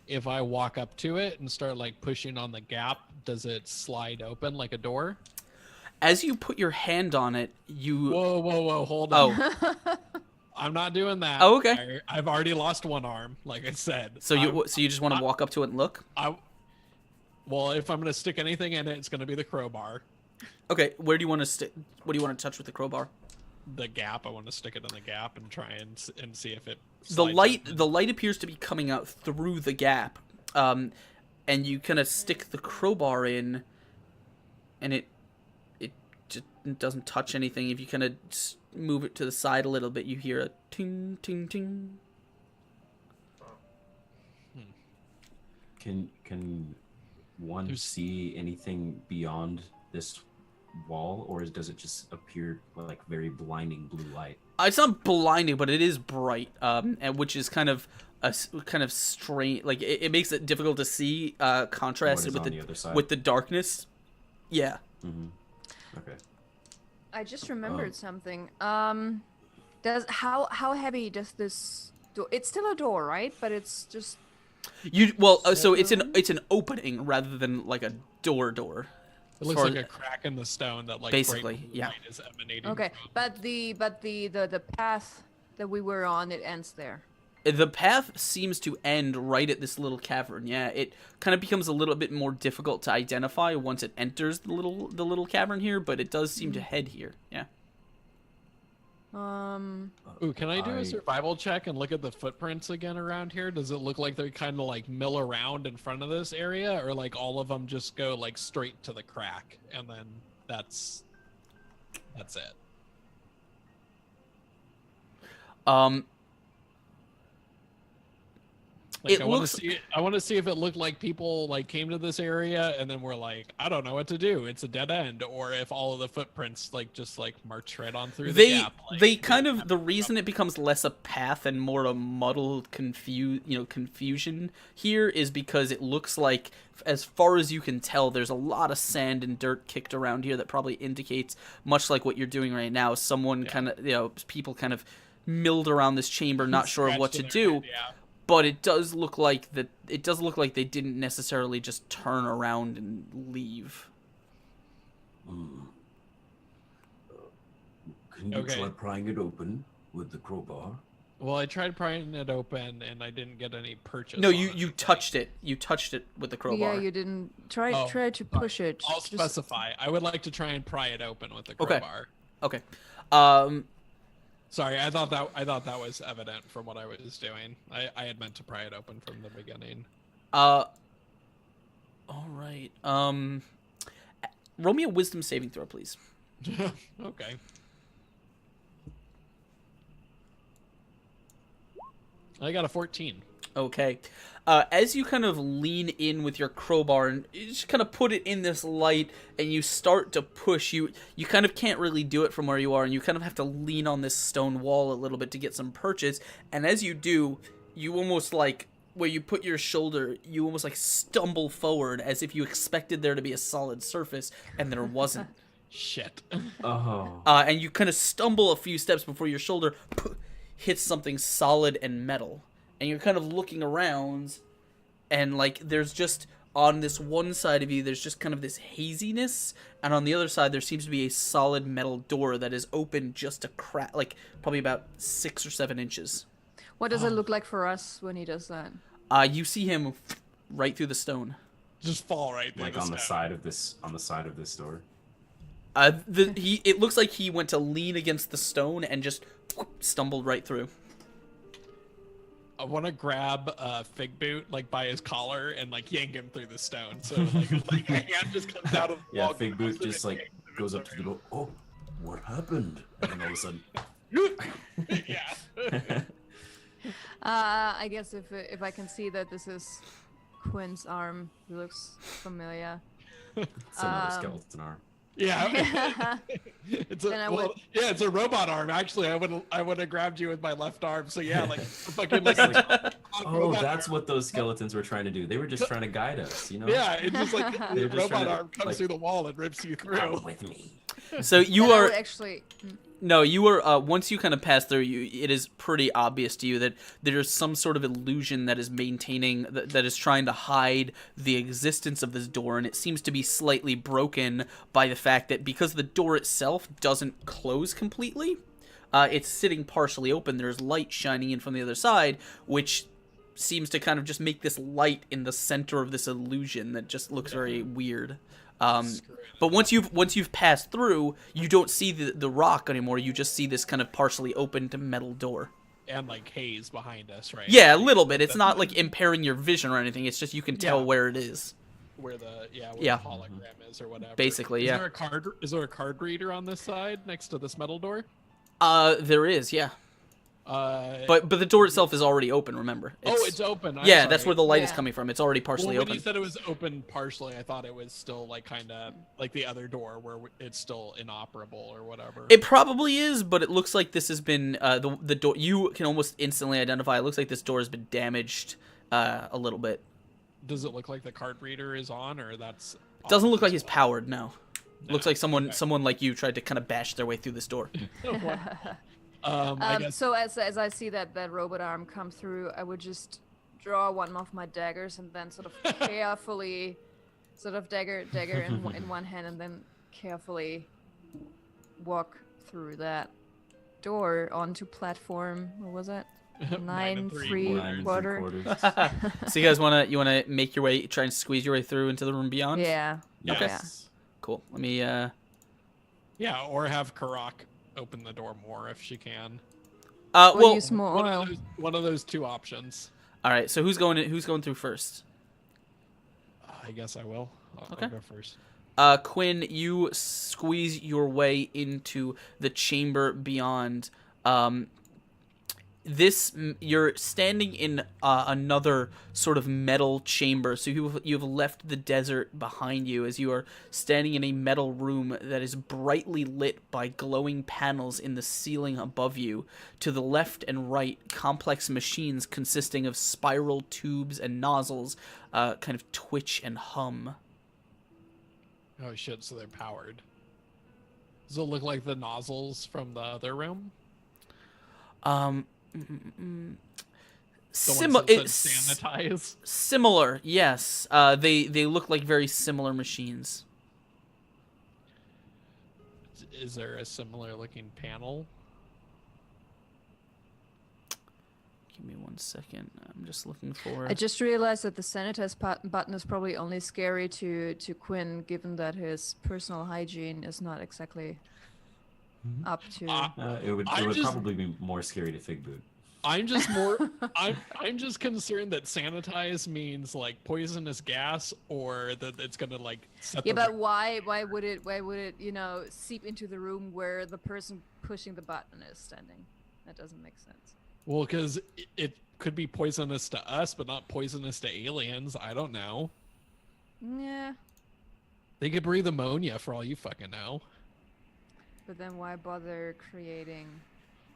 If I walk up to it and start like pushing on the gap, does it slide open like a door? As you put your hand on it, you Whoa, hold on. oh. I'm not doing that. Oh, okay. I've already lost one arm, like I said. So you just want to walk up to it and look? Well, if I'm gonna stick anything in it, it's gonna be the crowbar. Okay, where do you want to stick? What do you want to touch with the crowbar? The gap. I want to stick it in the gap and try and see if it. The slides light open. appears to be coming out through the gap, and you kind of stick the crowbar in, and it just doesn't touch anything. If you kind of move it to the side a little bit, you hear a ting ting ting. Can one There's- see anything beyond this wall, or does it just appear like very blinding blue light? It's not blinding, but it is bright, and which is kind of strange. Like it makes it difficult to see, contrasted What is with on the other side? with the darkness. Yeah. Mm-hmm. Okay. I just remembered something. How heavy does this door? It's still a door, right? But it's just So it's an opening rather than like a door. It looks far like as- a crack in the stone that like Basically, bright blue yeah. light is emanating okay. from. But the path that we were on, it ends there. The path seems to end right at this little cavern. Yeah, it kind of becomes a little bit more difficult to identify once it enters the little cavern here, but it does seem to head here. Yeah. Ooh, can I do I- a survival check and look at the footprints again around here? Does it look like they kind of like mill around in front of this area, or like all of them just go like straight to the crack and then that's it? Like, It I want to looks- see. I want to see if it looked like people like came to this area and then were like, I don't know what to do. It's a dead end, or if all of the footprints like just like march right on through the gap. Like, they kind of, the reason it becomes less a path and more a muddled confusion here is because it looks like, as far as you can tell, there's a lot of sand and dirt kicked around here that probably indicates, much like what you're doing right now, someone kind of, people kind of milled around this chamber, not sure of what to scratched in their do. head, yeah. But it does look like that. It does look like they didn't necessarily just turn around and leave. Can you Okay. try prying it open with the crowbar? Well, I tried prying it open and I didn't get any purchase. No, on you it. touched it. You touched it with the crowbar. Yeah, you didn't try Oh, try to push it. I'll Just- specify. I would like to try and pry it open with the Okay. crowbar. Okay. Sorry, I thought that was evident from what I was doing. I had meant to pry it open from the beginning. All right. Roll me a wisdom saving throw, please. Okay. I got a 14. Okay. As you kind of lean in with your crowbar and you just kind of put it in this light and you start to push, you kind of can't really do it from where you are, and you kind of have to lean on this stone wall a little bit to get some purchase. And as you do, you almost like, where you put your shoulder, you almost like stumble forward as if you expected there to be a solid surface and there wasn't. Shit. Oh. And you kind of stumble a few steps before your shoulder hits something solid and metal. And you're kind of looking around, and like there's just, on this one side of you, there's just kind of this haziness, and on the other side there seems to be a solid metal door that is open just a crack, like probably about 6 or 7 inches. What does it look like for us when he does that? You see him right through the stone. Just fall right through Like on the stone. side of this door. It looks like he went to lean against the stone and just stumbled right through. I want to grab Fig Boot like by his collar and like yank him through the stone. So like a hand just comes out of the Yeah, wall, Fig Boot grabs just it, like goes up to the door. Oh, what happened? And then all of a sudden, and- yeah. I guess if I can see that this is Quinn's arm, he looks familiar. It's another skeleton arm. Yeah. It's a Then I well, would- yeah, it's a robot arm. Actually, I would have grabbed you with my left arm. So yeah, like fucking like Oh, robot that's arm. what those skeletons were trying to do. They were just trying to guide us, you know? Yeah, it's just like the They're just trying robot to, arm comes like, through the wall and rips you through. Come with me. So you Then I are would actually. No, you are, once you kind of pass through, it is pretty obvious to you that there's some sort of illusion that is maintaining, that is trying to hide the existence of this door, and it seems to be slightly broken by the fact that because the door itself doesn't close completely, it's sitting partially open, there's light shining in from the other side, which seems to kind of just make this light in the center of this illusion that just looks very weird. But once you've passed through, you don't see the rock anymore. You just see this kind of partially opened metal door. And like haze behind us, right? Yeah, a little bit. It's not like impairing your vision or anything. It's just you can tell Yeah. where it is. Where the Yeah. the hologram is or whatever. Basically, yeah. Is there a card reader on this side next to this metal door? There is, yeah. But the door itself is already open. Remember? It's open. I'm yeah, sorry. that's where the light is Yeah. coming from. It's already Well, partially when open. you said it was open partially, I thought it was still like kind of like the other door where it's still inoperable or whatever. It probably is, but it looks like this has been the door. You can almost instantly identify. It looks like this door has been damaged a little bit. Does it look like the card reader is on, or that's? Doesn't off look like as it's powered. No. Looks like okay. someone like you tried to kind of bash their way through this door. I guess. So as I see that robot arm come through, I would just draw one of my daggers and then sort of carefully, sort of dagger in one hand, and then carefully walk through that door onto platform. What was it? Nine 9 3/4. quarters. So you guys wanna make your way, try and squeeze your way through into the room beyond? Yeah. Yes. Cool. Let me. Yeah, or have Karak open the door more if she can. Or Well, use more oil. One of those two options. all right. So who's going through first? I guess I will. I'll Okay. go first. Quinn, you squeeze your way into the chamber beyond. You're standing in another sort of metal chamber, so you've left the desert behind you as you are standing in a metal room that is brightly lit by glowing panels in the ceiling above you. To the left and right, complex machines consisting of spiral tubes and nozzles kind of twitch and hum. Oh shit! So they're powered. Does it look like the nozzles from the other room? The ones that said sanitize. Similar, yes. They look like very similar machines. Is there a similar looking panel? Give me 1 second. I'm just looking for. I just realized that the sanitize button is probably only scary to Quinn, given that his personal hygiene is not exactly up to. It would I'm just- probably be more scary to Figboot. I'm just I'm just concerned that sanitize means like poisonous gas, or that it's gonna like set Yeah, the but why would it seep into the room where the person pushing the button is standing? That doesn't make sense. Well, because it could be poisonous to us, but not poisonous to aliens. I don't know. Yeah, They could breathe ammonia for all you fucking know. but then why bother creating?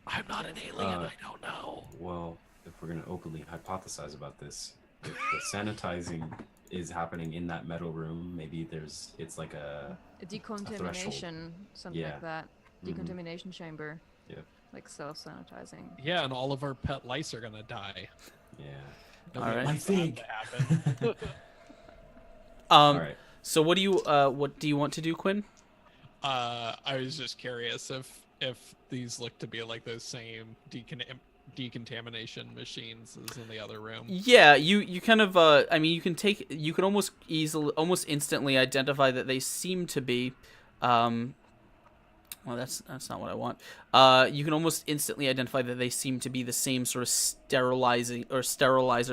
I'm not an alien. I don't know. Well, if we're gonna openly hypothesize about this, if the sanitizing is happening in that metal room, maybe it's like a A decontamination, something Yeah. like that. Mhm. Decontamination chamber. Yeah. Like self-sanitizing. Yeah, and all of our pet lice are gonna die. yeah. Nobody All right. wants My that fig. to happen. All right. So what do you want to do, Quinn? I was just curious if these look to be like those same decontamination machines as in the other room. Yeah, you kind of I mean you can almost instantly identify that they seem to be well, that's not what I want. You can almost instantly identify that they seem to be the same sort of sterilizer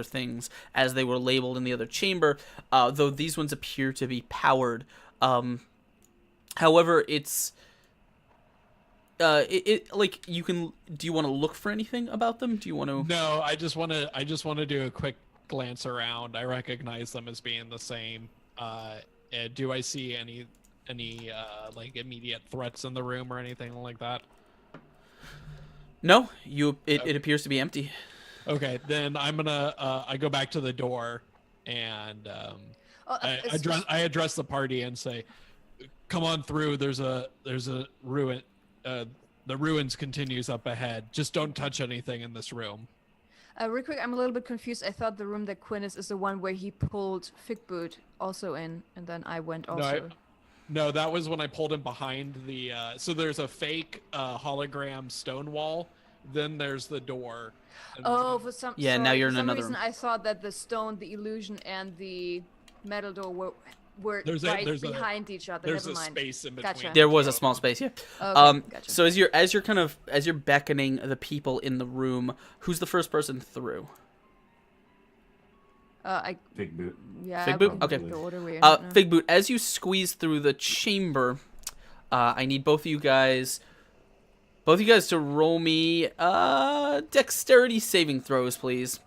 things as they were labeled in the other chamber, though these ones appear to be powered. However, it's like you can. Do you want to look for anything about them? Do you want to? No, I just want to do a quick glance around. I recognize them as being the same. Do I see any like immediate threats in the room or anything like that? No, it appears to be empty. Okay, then I'm gonna I go back to the door and I address the party and say, "Come on through. There's a ruin. The ruins continues up ahead. Just don't touch anything in this room." Real quick, I'm a little bit confused. I thought the room that Quinn is the one where he pulled Figboot also in, and then I went also. No, that was when I pulled him behind the. So there's a fake hologram stone wall. Then there's the door. and- Oh, for some Yeah, now sorry, you're for in some another reason room. I thought that the stone, the illusion, and the metal door were There's a- right there's a- behind each other. there's Never a mind. space in between. Gotcha. There was a small space, yeah. Okay, gotcha. So as you're beckoning the people in the room, who's the first person through? Figboot. Yeah. Figboot? in Okay. The order we're in right now. Figboot, as you squeeze through the chamber, I need both of you guys to roll me dexterity saving throws, please.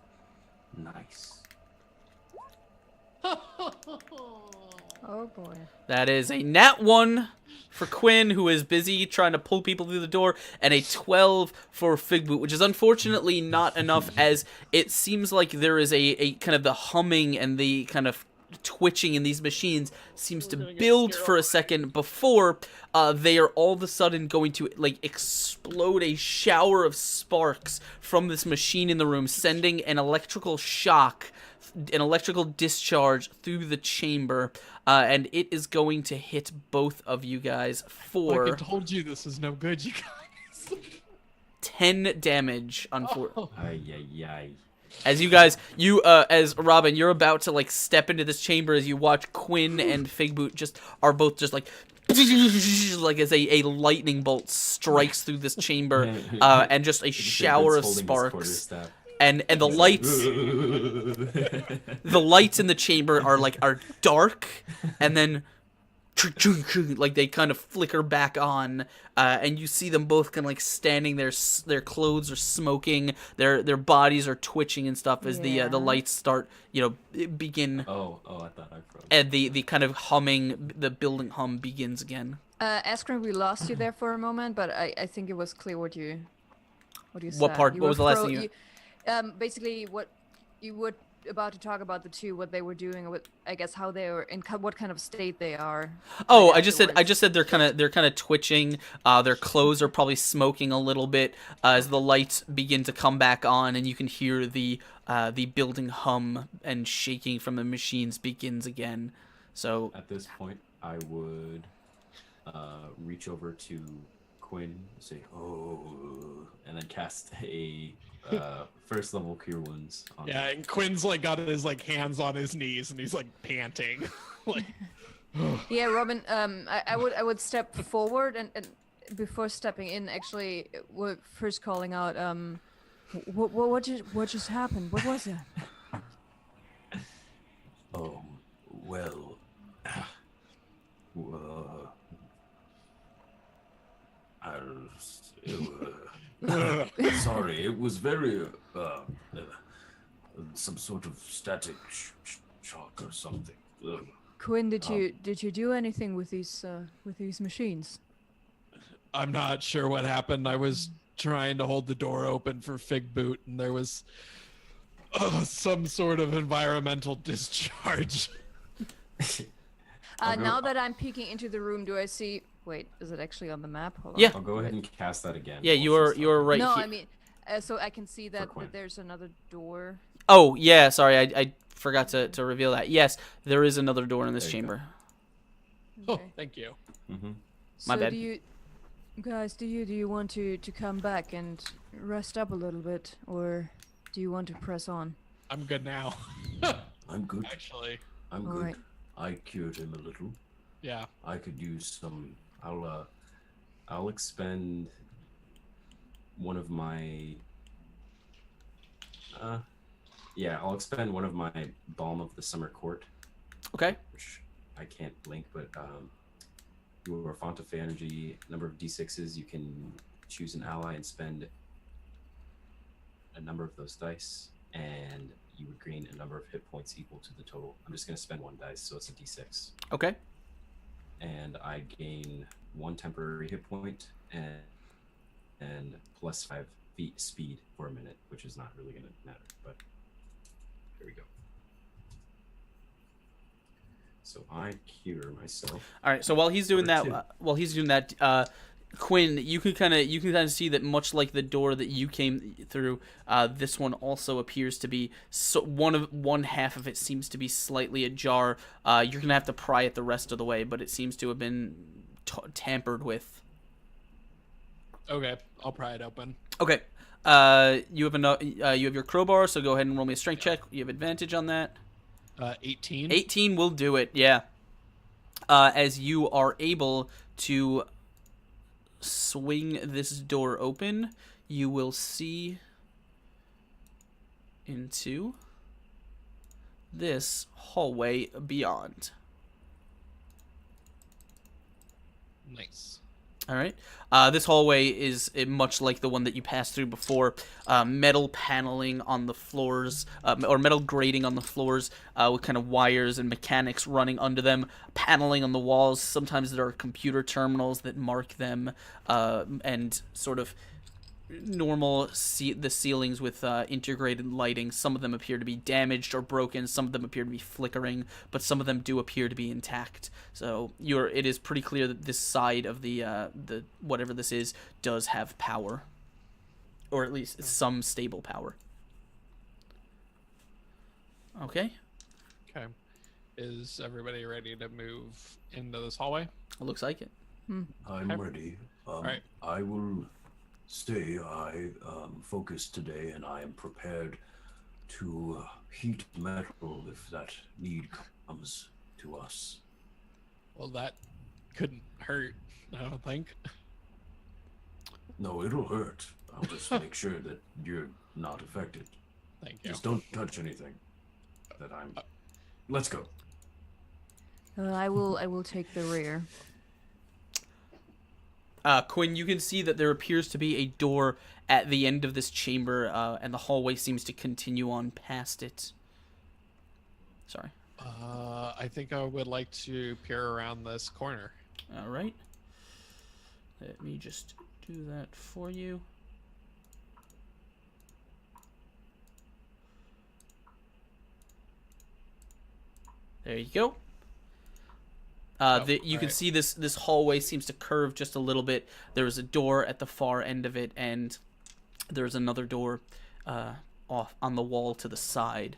Nice. Oh boy. That is a nat 1 for Quinn, who is busy trying to pull people through the door, and a 12 for Figboot, which is unfortunately not enough, as it seems like there is a kind of the humming and the kind of twitching in these machines seems to build for a second before they are all of a sudden going to like explode a shower of sparks from this machine in the room, sending an electrical shock, an electrical discharge through the chamber, and it is going to hit both of you guys for Like I told you, this is no good, you guys. 10 damage on Ay, ay, ay. as you guys, as Robin, you're about to like step into this chamber as you watch Quinn and Figboot just are both just like as a lightning bolt strikes through this chamber, and just a shower of sparks, and the lights in the chamber are dark, and then like they kind of flicker back on, and you see them both kind of like standing there. Their clothes are smoking, their bodies are twitching and stuff as the lights start, begin. Oh, I thought I froze. And the kind of humming, the building hum begins again. Askren, we lost you there for a moment, but I think it was clear what you said. What part? You What were was the last thing you? Basically, what you were about to talk about the two, what they were doing, what I guess how they were in what kind of state they are. Oh, right I just said afterwards. they're kind of twitching. Their clothes are probably smoking a little bit as the lights begin to come back on, and you can hear the building hum and shaking from the machines begins again. So At this point, I would reach over to Quinn, say, "Oh," and then cast a first level Cure Wounds on Yeah, him. and Quinn's like got his like hands on his knees and he's like panting. Like, Yeah, Robin. I would step forward and before stepping in, actually, we're first calling out. What just happened? What was it? Well, sorry, it was very some sort of static shock or something. Quinn, did you do anything with these machines? I'm not sure what happened. I was trying to hold the door open for Figboot, and there was some sort of environmental discharge. Now that I'm peeking into the room, do I see? Wait, is it actually on the map? Hold on. Yeah. I'll go ahead and cast that again. yeah, while she's you're right No, here. I mean, so I can see that Quinn. there's another door. Oh yeah, sorry, I forgot to reveal that. Yes, there is another door in this There you go. chamber. Oh, Okay. thank you. Mm-hmm. My So bad. do you want to come back and rest up a little bit, or do you want to press on? I'm good now. I'm good. Actually, I'm All good. right. I cured him a little. yeah. I could use some. I'll expend one of my. I'll expend one of my Balm of the Summer Court, Okay. which I can't blink, but your Font of Fey energy, number of d6s, you can choose an ally and spend a number of those dice, and you would gain a number of hit points equal to the total. I'm just going to spend one dice, so it's a d6. Okay. And I gain one temporary hit point and plus 5 feet speed for a minute, which is not really going to matter, but here we go. So I cure myself. All right. So while he's doing Number that, Quinn, you can kind of see that much like the door that you came through, this one also appears to be one half of it seems to be slightly ajar. You're gonna have to pry it the rest of the way, but it seems to have been tampered with. Okay, I'll pry it open. Okay. You have your crowbar, so go ahead and roll me a strength check. You have advantage on that. 18. 18 will do it. Yeah. As you are able to swing this door open, you will see into this hallway beyond. Nice. All right. This hallway is much like the one that you passed through before. Metal paneling on the floors, or metal grating on the floors, with kind of wires and mechanics running under them. Paneling on the walls. Sometimes there are computer terminals that mark them, and sort of normal the ceilings with integrated lighting. Some of them appear to be damaged or broken. Some of them appear to be flickering, but some of them do appear to be intact. So it is pretty clear that this side of the whatever this is does have power, or at least some stable power. Okay, Okay. Is everybody ready to move into this hallway? it looks like it. I'm Okay. ready. Alright. I will say I focused today, and I am prepared to heat metal if that need comes to us. Well, that couldn't hurt, I don't think. No, it'll hurt. I'll just make sure that you're not affected. Thank you. Just don't touch anything that I'm. Let's go. I will take the rear. Quinn, you can see that there appears to be a door at the end of this chamber, and the hallway seems to continue on past it. Sorry. I think I would like to peer around this corner. All right. Let me just do that for you. There you go. You can see this hallway seems to curve just a little bit. There is a door at the far end of it, and there's another door off on the wall to the side.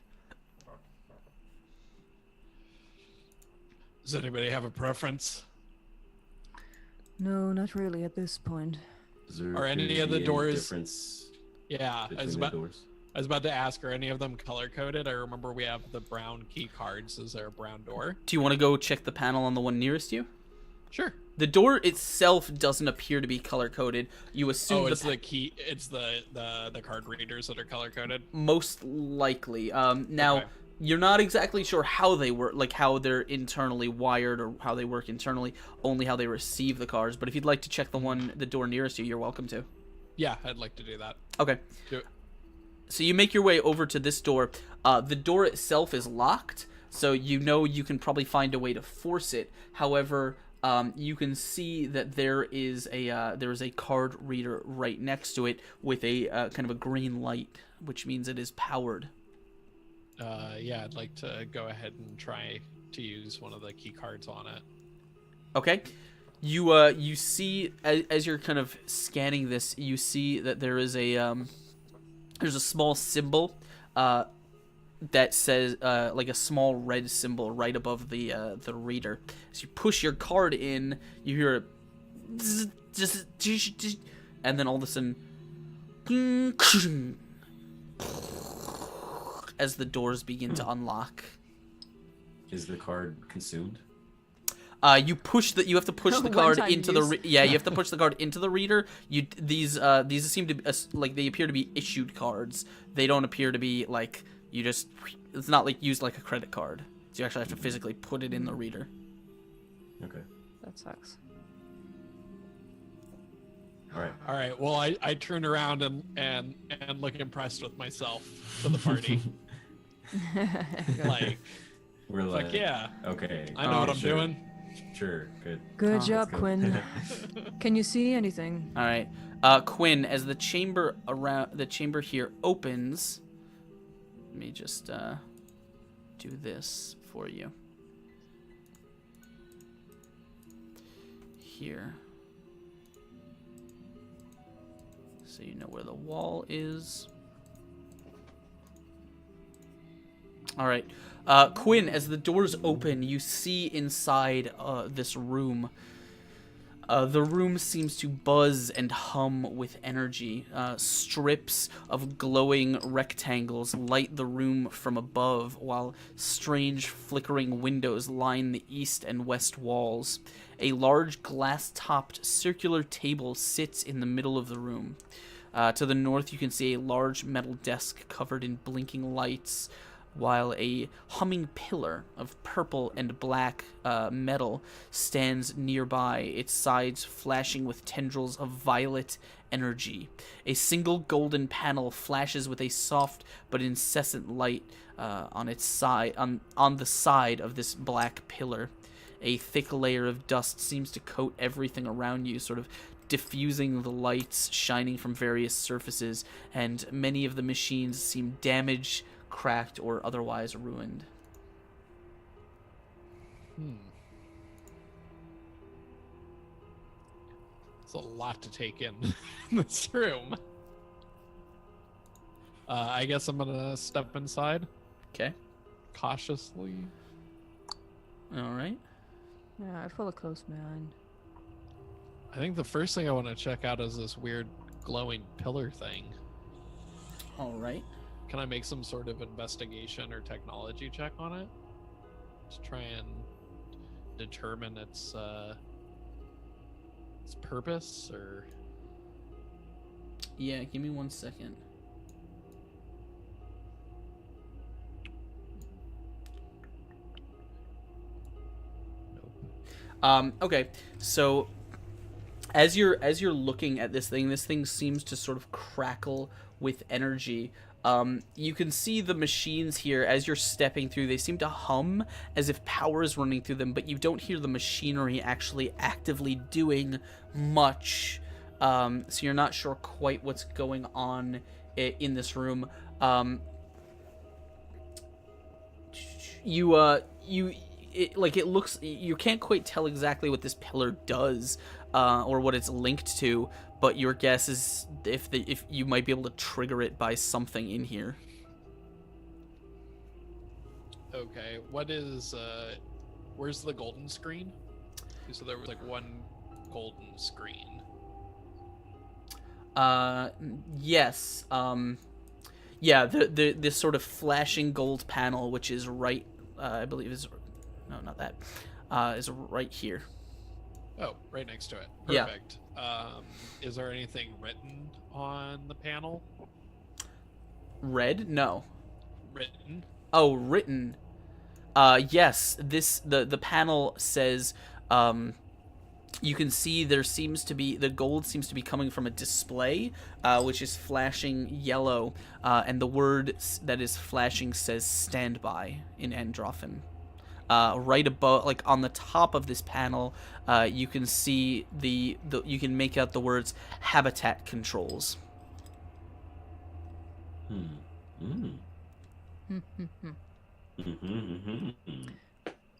Does anybody have a preference? No, not really at this point. Is there Are any appear of to the be doors- difference Yeah, between the doors? I was about to ask, are any of them color coded? I remember we have the brown key cards. Is there a brown door? Do you want to go check the panel on the one nearest you? Sure. The door itself doesn't appear to be color coded. You assume Oh, it's the key. It's the card readers that are color coded. most likely. Now Okay. you're not exactly sure how they work, like how they're internally wired or how they work internally. Only how they receive the cards. But if you'd like to check the door nearest you, you're welcome to. Yeah, I'd like to do that. Okay. Do it. So you make your way over to this door. The door itself is locked, so you know you can probably find a way to force it. However, you can see that there is a card reader right next to it with a kind of a green light, which means it is powered. Yeah, I'd like to go ahead and try to use one of the key cards on it. Okay. You see as you're kind of scanning this, you see that there is there's a small symbol that says like a small red symbol right above the reader. As you push your card in, you hear a and then all of a sudden as the doors begin to unlock. Is the card consumed? You have to push the card One-time into use. you have to push the card into the reader. These seem to be like they appear to be issued cards. They don't appear to be like you just. It's not like used like a credit card. So you actually have to physically put it in the reader. Okay. That sucks. All right. All right. Well, I turn around and look impressed with myself to the party. Like, We're like, fuck yeah, okay. I know what I'm sure. doing. Sure. Good. Good Let's job, go. Quinn. Can you see anything? All right, Quinn. As the chamber here opens, let me just do this for you. Here. So you know where the wall is. All right. Quinn, as the doors open, you see inside this room. The room seems to buzz and hum with energy. Strips of glowing rectangles light the room from above, while strange flickering windows line the east and west walls. A large glass-topped circular table sits in the middle of the room. To the north, you can see a large metal desk covered in blinking lights, while a humming pillar of purple and black metal stands nearby, its sides flashing with tendrils of violet energy. A single golden panel flashes with a soft but incessant light on its side, on the side of this black pillar. A thick layer of dust seems to coat everything around you, sort of diffusing the lights shining from various surfaces, and many of the machines seem damaged, cracked, or otherwise ruined. It's a lot to take in this room. I guess I'm gonna step inside Okay. cautiously. All right. Yeah, I follow close behind. I think the first thing I want to check out is this weird glowing pillar thing. All right. Can I make some sort of investigation or technology check on it to try and determine its purpose? Or Yeah, give me 1 second. Okay, so as you're looking at this thing seems to sort of crackle with energy. You can see the machines here as you're stepping through. They seem to hum as if power is running through them, but you don't hear the machinery actually actively doing much. So you're not sure quite what's going on in this room. It looks, you can't quite tell exactly what this pillar does or what it's linked to, but your guess is if you might be able to trigger it by something in here. okay, what is where's the golden screen? So there was like one golden screen. Yes. Yeah, this sort of flashing gold panel, which is right, I believe is, no, not that, is right here. Oh, right next to it. Yeah. Perfect. Is there anything written on the panel? Red? No. Written? Oh, written. Yes, the panel says, you can see there seems to be, the gold seems to be coming from a display, which is flashing yellow, and the word that is flashing says standby in Androfan. Right above, like on the top of this panel, you can see you can make out the words habitat controls.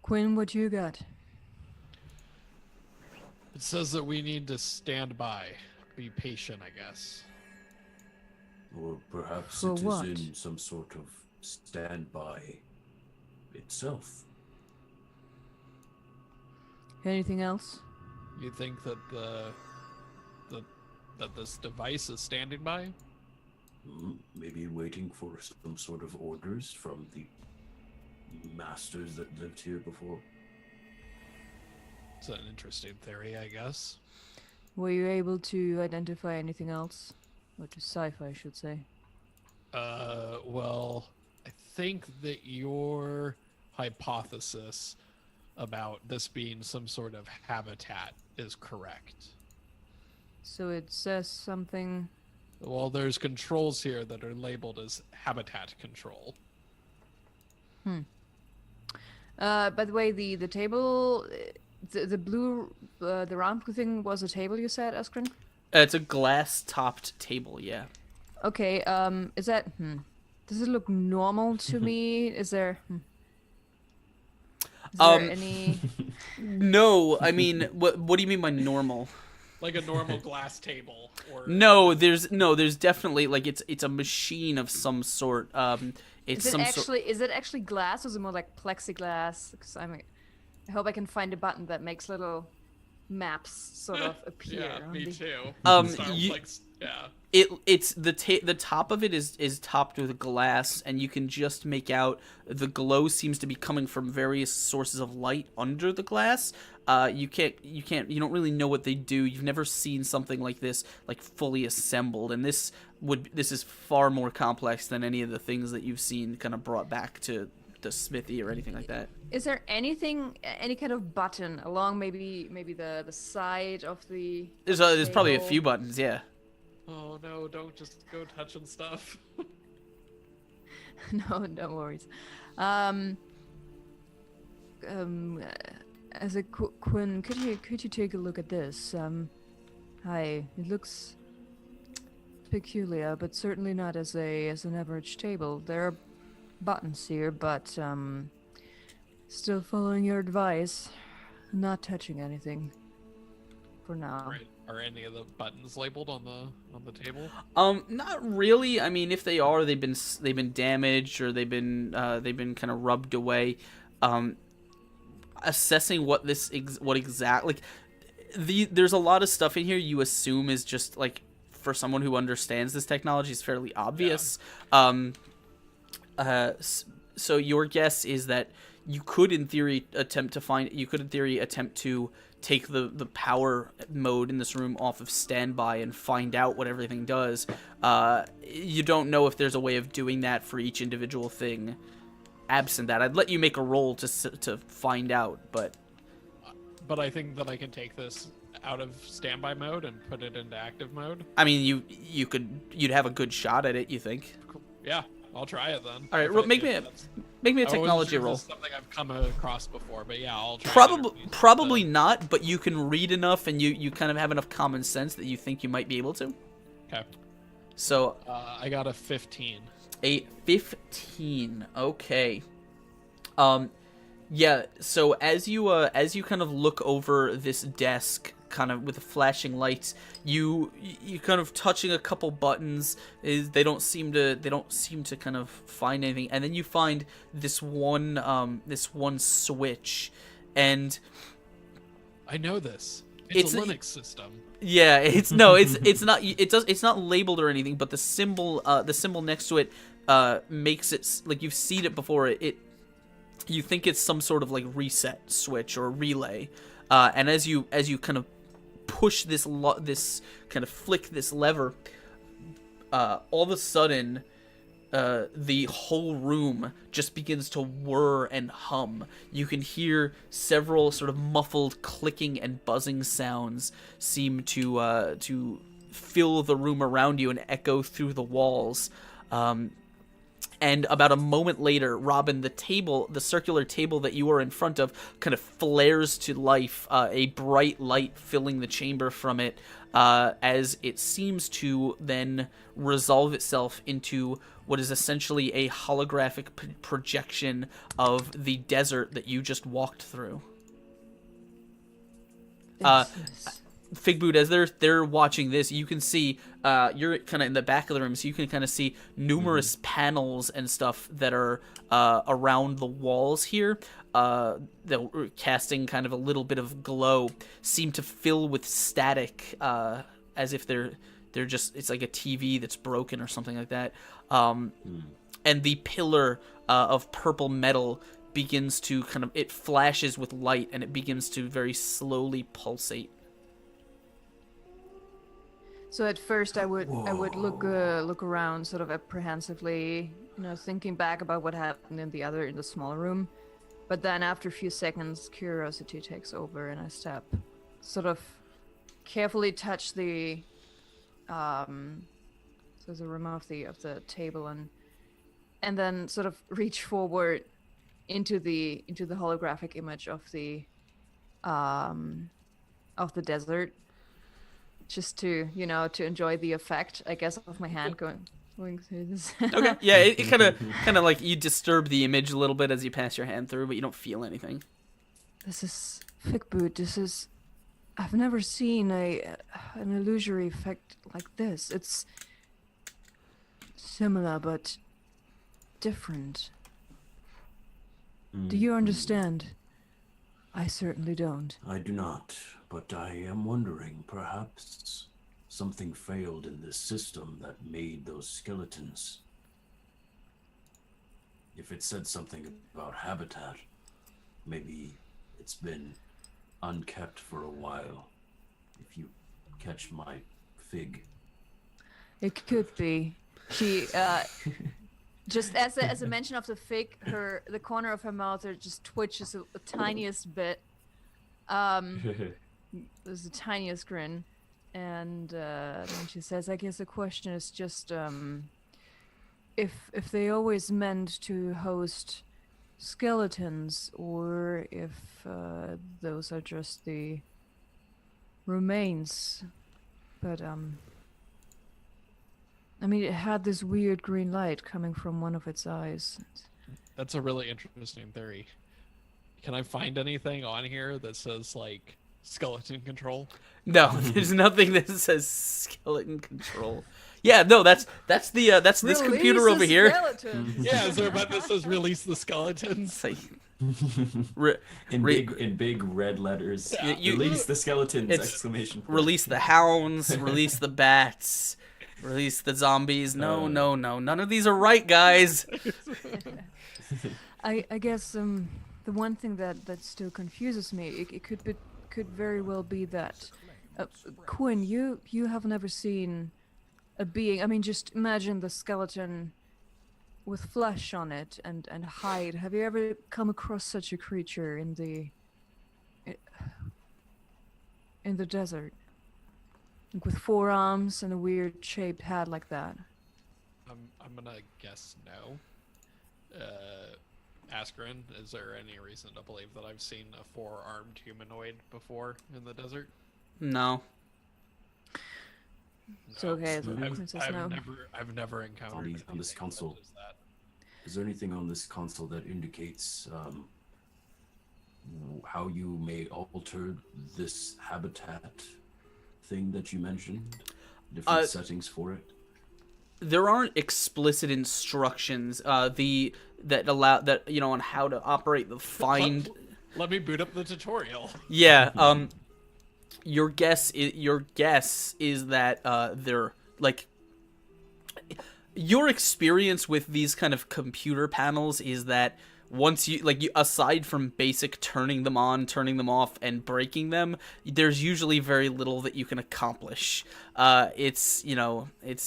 Quinn, what you got? It says that we need to stand by. Be patient, I guess. Or perhaps For it is what? in some sort of standby itself. Anything else? You think that that this device is standing by? Maybe waiting for some sort of orders from the masters that lived here before. It's an interesting theory, I guess. Were you able to identify anything else? Or to decipher, I should say. Well, I think that your hypothesis about this being some sort of habitat is correct. So it says something. Well, there's controls here that are labeled as habitat control. By the way, the table, the blue, the round thing was a table. You said, Askren? It's a glass-topped table, yeah. Okay. Is that? Does it look normal to me? Is there? Is there any? No, I mean, what do you mean by normal? Like a normal glass table, or No, there's definitely, like, it's a machine of some sort. It's Is it some actually? Is it actually glass, or is it more like plexiglass? Because I hope I can find a button that makes little maps sort of appear. yeah, on me the- too. Um, Sounds you- like yeah. It's the top of it is topped with glass, and you can just make out the glow seems to be coming from various sources of light under the glass. You don't really know what they do. You've never seen something like this, like fully assembled, and this is far more complex than any of the things that you've seen kind of brought back to the smithy or anything like that. Is there anything, any kind of button along maybe the side of the? There's probably a table? few buttons, yeah. Oh no! Don't just go touching stuff. No, no worries. As a Quinn, could you take a look at this? Hi. It looks peculiar, but certainly not as an average table. There are buttons here, but still following your advice, not touching anything for now. Right. Are any of the buttons labeled on the table? Not really. I mean, if they are, they've been damaged or they've been kind of rubbed away. Assessing what exactly, like, there's a lot of stuff in here you assume is just like for someone who understands this technology, is fairly obvious. So your guess is that you could, in theory, attempt to take the power mode in this room off of standby and find out what everything does. You don't know if there's a way of doing that for each individual thing. Absent that, I'd let you make a roll to find out, but I think that I can take this out of standby mode and put it into active mode. I mean, you'd have a good shot at it. You think? Yeah, I'll try it then. All right, If make me a technology roll. This is something I've come across before, but yeah, I'll try. Probably not, but you can read enough and you kind of have enough common sense that you think you might be able to. Okay. So I got a 15. A 15. Okay. Yeah, so as you kind of look over this desk, kind of with the flashing lights, you kind of touching a couple buttons, they don't seem to kind of find anything, and then you find this one switch, and I know this. It's a Linux system. Yeah, it's not labeled or anything, but the symbol next to it makes it like you've seen it before. You think it's some sort of like reset switch or relay, and as you kind of push this kind of flick this lever, all of a sudden, the whole room just begins to whir and hum. You can hear several sort of muffled clicking and buzzing sounds seem to fill the room around you and echo through the walls. And about a moment later, Robin, the circular table that you are in front of, kind of flares to life, a bright light filling the chamber from it, as it seems to then resolve itself into what is essentially a holographic projection of the desert that you just walked through. Figboot, as they're watching this, you can see you're kind of in the back of the room, so you can kind of see numerous panels and stuff that are around the walls here that are casting kind of a little bit of glow, seem to fill with static, as if they're just, it's like a TV that's broken or something like that. And the pillar of purple metal begins to kind of, it flashes with light and it begins to very slowly pulsate. So at first I would look around sort of apprehensively, thinking back about what happened in the small room. But then after a few seconds, curiosity takes over and I sort of carefully touch the rim of the table and then sort of reach forward into the holographic image of the desert. Just to enjoy the effect, I guess, of my hand going through this. Okay, yeah, it kind of like you disturb the image a little bit as you pass your hand through, but you don't feel anything. This is Figboot. I've never seen an illusory effect like this. It's similar but different. Do you understand? I certainly don't. I do not. But I am wondering, perhaps something failed in this system that made those skeletons. If it said something about habitat, maybe it's been unkept for a while. If you catch my fig. It could be. She, just as a mention of the fig, the corner of her mouth just twitches the tiniest bit. There's the tiniest grin, and then she says, "I guess the question is just if they always meant to host skeletons, or if those are just the remains. But I mean, it had this weird green light coming from one of its eyes." That's a really interesting theory. Can I find anything on here that says like skeleton control? No, there's nothing that says skeleton control. Yeah, no, that's this computer over here. Yeah, is there a button that says release the skeletons? Like, Re- in re- big red letters. You- Release the skeletons! it's Exclamation point. release the hounds, release the bats, release the zombies. No, no, no. None of these are right, guys. I guess the one thing that still confuses me, it could very well be that Quinn, you have never seen a being. I mean, just imagine the skeleton with flesh on it and hide. Have you ever come across such a creature in the desert? Like with four arms and a weird shaped head like that. I'm gonna guess no. Askren, is there any reason to believe that I've seen a four-armed humanoid before in the desert? No. So okay, the I've, princess I've no. never encountered On this anything console. that is that. Is there anything on this console that indicates how you may alter this habitat thing that you mentioned? Different settings for it? There aren't explicit instructions that on how to operate the find. Let me boot up the tutorial. Yeah. Your guess is that they're like. Your experience with these kind of computer panels is that once you aside from basic turning them on, turning them off, and breaking them, there's usually very little that you can accomplish. It's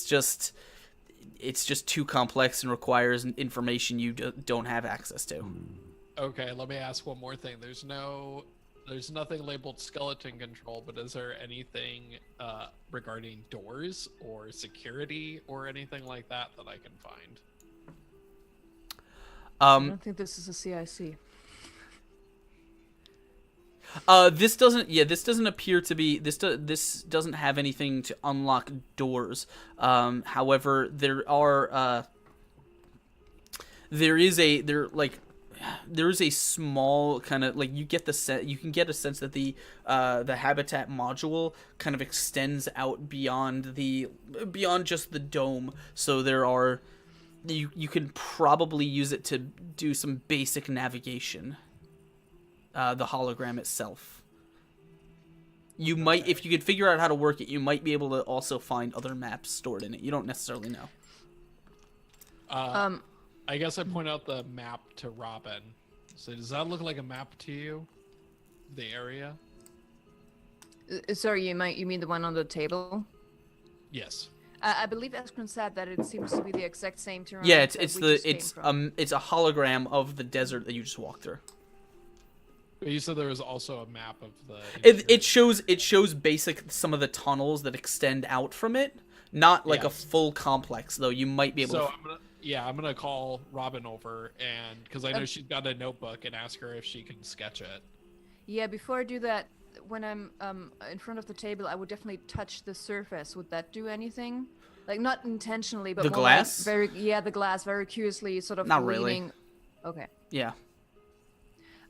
just too complex and requires information you don't have access to. Okay, let me ask one more thing. There's nothing labeled skeleton control, but is there anything regarding doors or security or anything like that that I can find? I don't think this is a CIC. This doesn't appear to be. This doesn't have anything to unlock doors. However, there is a small kind of like you can get a sense that the habitat module kind of extends out beyond just the dome. So there are you can probably use it to do some basic navigation. The hologram itself. You might, if you could figure out how to work it, you might be able to also find other maps stored in it. You don't necessarily know. I guess I point out the map to Robin. So does that look like a map to you? The area? Sorry, you mean the one on the table? Yes. I believe Eskren said that it seems to be the exact same terrain. Yeah, that it's we just came from. a hologram of the desert that you just walked through. But you said there was also a map of the. It shows basic some of the tunnels that extend out from it. Not like a full complex though. You might be able So to. I'm gonna call Robin over and because I know she's got a notebook and ask her if she can sketch it. Yeah, before I do that, when I'm in front of the table, I would definitely touch the surface. Would that do anything? Like not intentionally, but The more glass? Like the glass, very curiously, sort of Not really. leaning. Okay. Yeah.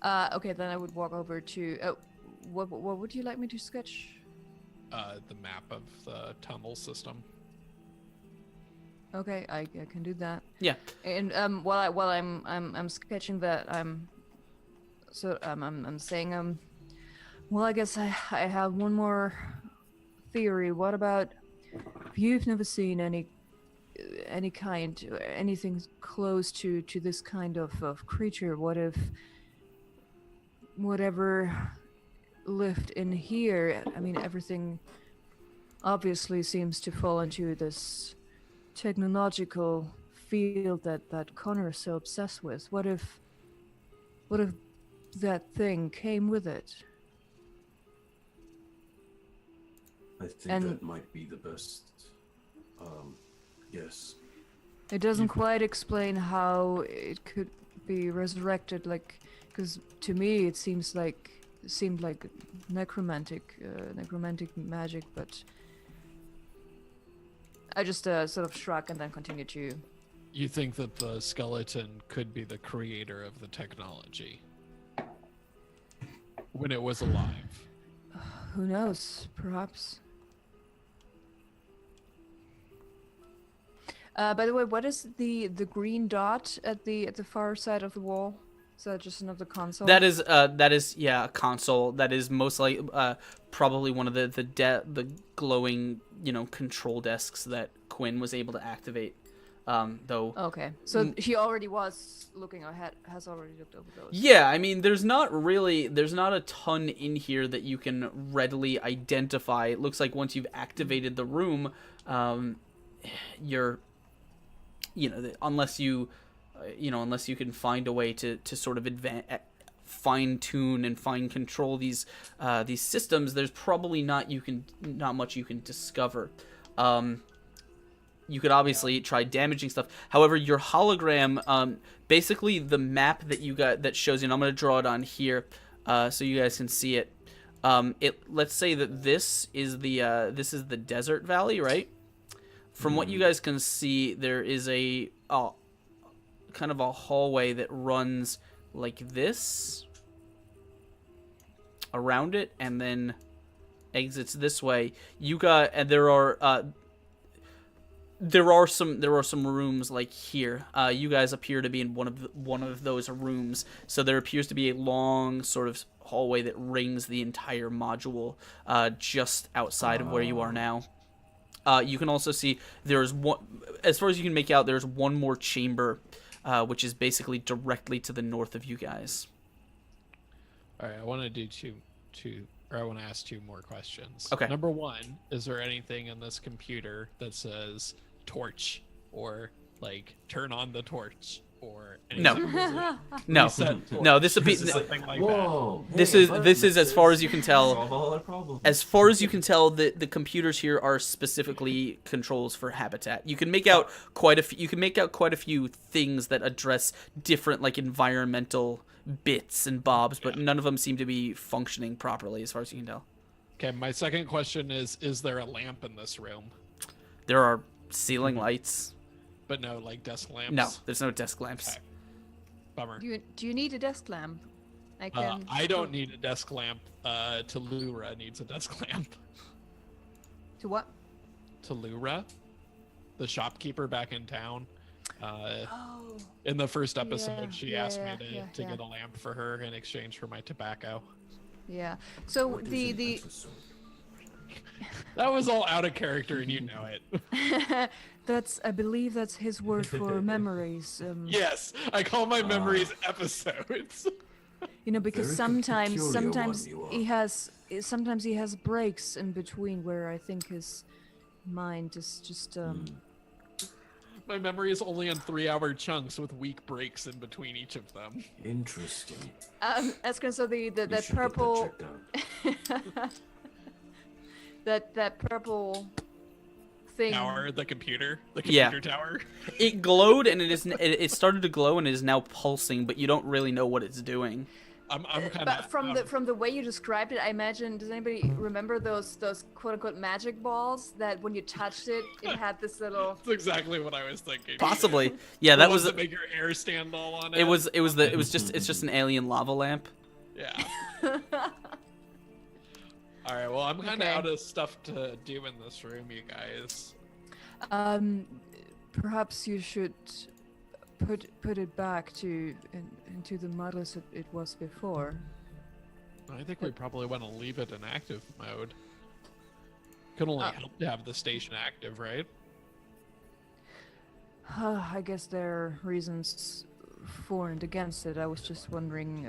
Okay, then I would walk over to. What would you like me to sketch? The map of the tunnel system. Okay, I can do that. Yeah. And while I'm sketching that, I'm saying well, I guess I have one more theory. What about if you've never seen anything close to this kind of creature? What if whatever lived in here? I mean, everything obviously seems to fall into this technological field that Connor is so obsessed with. What if that thing came with it? I think that might be the best guess. It doesn't quite explain how it could be resurrected, like, because to me it seemed like necromantic magic, but I just sort of shrug and then continue to. You think that the skeleton could be the creator of the technology when it was alive? Who knows? Perhaps. By the way, what is the green dot at the far side of the wall? that just another console? That is a console. That is most like probably one of the glowing, control desks that Quinn was able to activate. Though. Okay, so he already was looking ahead, has already looked over those. Yeah, I mean, there's not a ton in here that you can readily identify. It looks like once you've activated the room, unless you can find a way to sort of fine tune and fine control these systems, there's probably not much you can discover. You could obviously try damaging stuff. However, your hologram, basically the map that you got that shows you, and I'm going to draw it on here so you guys can see it. Let's say that this is the desert valley, right? From what you guys can see, there is a kind of a hallway that runs like this around it and then exits this way. There are some rooms like here. You guys appear to be in one of those rooms. So there appears to be a long sort of hallway that rings the entire module just outside of where you are now. You can also see there's one, as far as you can make out, there's one more chamber, which is basically directly to the north of you guys. All right, I want to do I want to ask 2 more questions. Okay. Number 1, is there anything in this computer that says torch or like turn on the torch or anything? No. Reset torch No, this would be something like Whoa! this hey, is as far as you can tell. Solve all our problems. As far as you can tell, the computers here are specifically controls for habitat. You can make out quite a few things that address different like environmental bits and bobs, but none of them seem to be functioning properly as far as you can tell. Okay, my second question is there a lamp in this room? There are ceiling lights. But no, like desk lamps? No, there's no desk lamps. Okay. Bummer. Do you need a desk lamp? I don't need a desk lamp. Talura needs a desk lamp. To what? Talura, the shopkeeper back in town. Oh. In the first episode, Yeah, she asked me yeah, to get a lamp for her in exchange for my tobacco. Yeah. So What is the an the episode? That was all out of character, and you know it. I believe that's his word for memories. Yes, I call my memories episodes. Because Very sometimes peculiar one you are. sometimes he has breaks in between where I think his mind is just My memory is only in 3-hour chunks with week breaks in between each of them. Interesting. Esker, so the You that should get purple checked out. that purple thing. Tower, the computer Yeah. tower. It glowed and it started to glow and it is now pulsing, but you don't really know what it's doing. I'm kind But from the way you described it, I imagine. Does anybody remember those quote unquote magic balls that when you touched it, it had this little? That's exactly what I was thinking. Possibly. Yeah, The that ones was that make your hair stand all on it. it's just an alien lava lamp. Yeah. All right. Well, I'm kind of Okay. out of stuff to do in this room, you guys. Perhaps you should put it back into the model as it was before. I think we probably want to leave it in active mode. Could only help to have the station active, right? I guess there are reasons for and against it. I was just wondering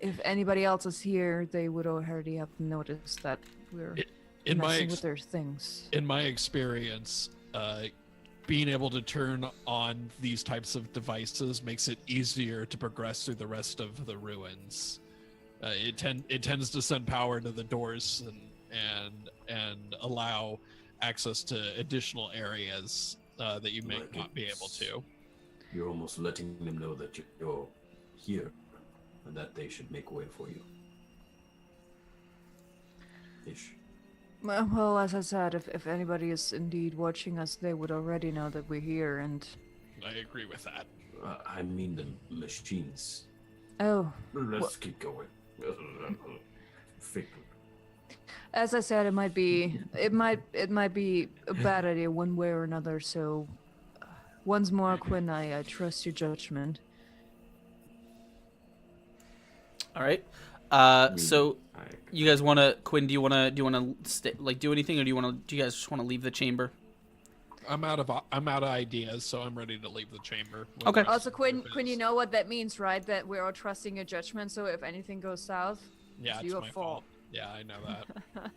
if anybody else is here, they would already have noticed that we're In my messing with their things. in my experience, being able to turn on these types of devices makes it easier to progress through the rest of the ruins. It tends to send power to the doors and allow access to additional areas that you may Like not be able to. You're almost letting them know that you're here and that they should make way for you. Ish. Well, as I said, if anybody is indeed watching us, they would already know that we're here. And I agree with that. I mean the machines. oh, Let's keep going. Fake. as I said, it might be a bad idea one way or another. So, once more, Quinn, I trust your judgment. All right. So you guys want to Quinn? Do you want to do anything, or do you guys just want to leave the chamber? I'm out of ideas, so I'm ready to leave the chamber. Okay. Also, Quinn, you know what that means, right? That we're all trusting your judgment. So if anything goes south, Yeah, it's it's your my fault. fault. Yeah, I know that.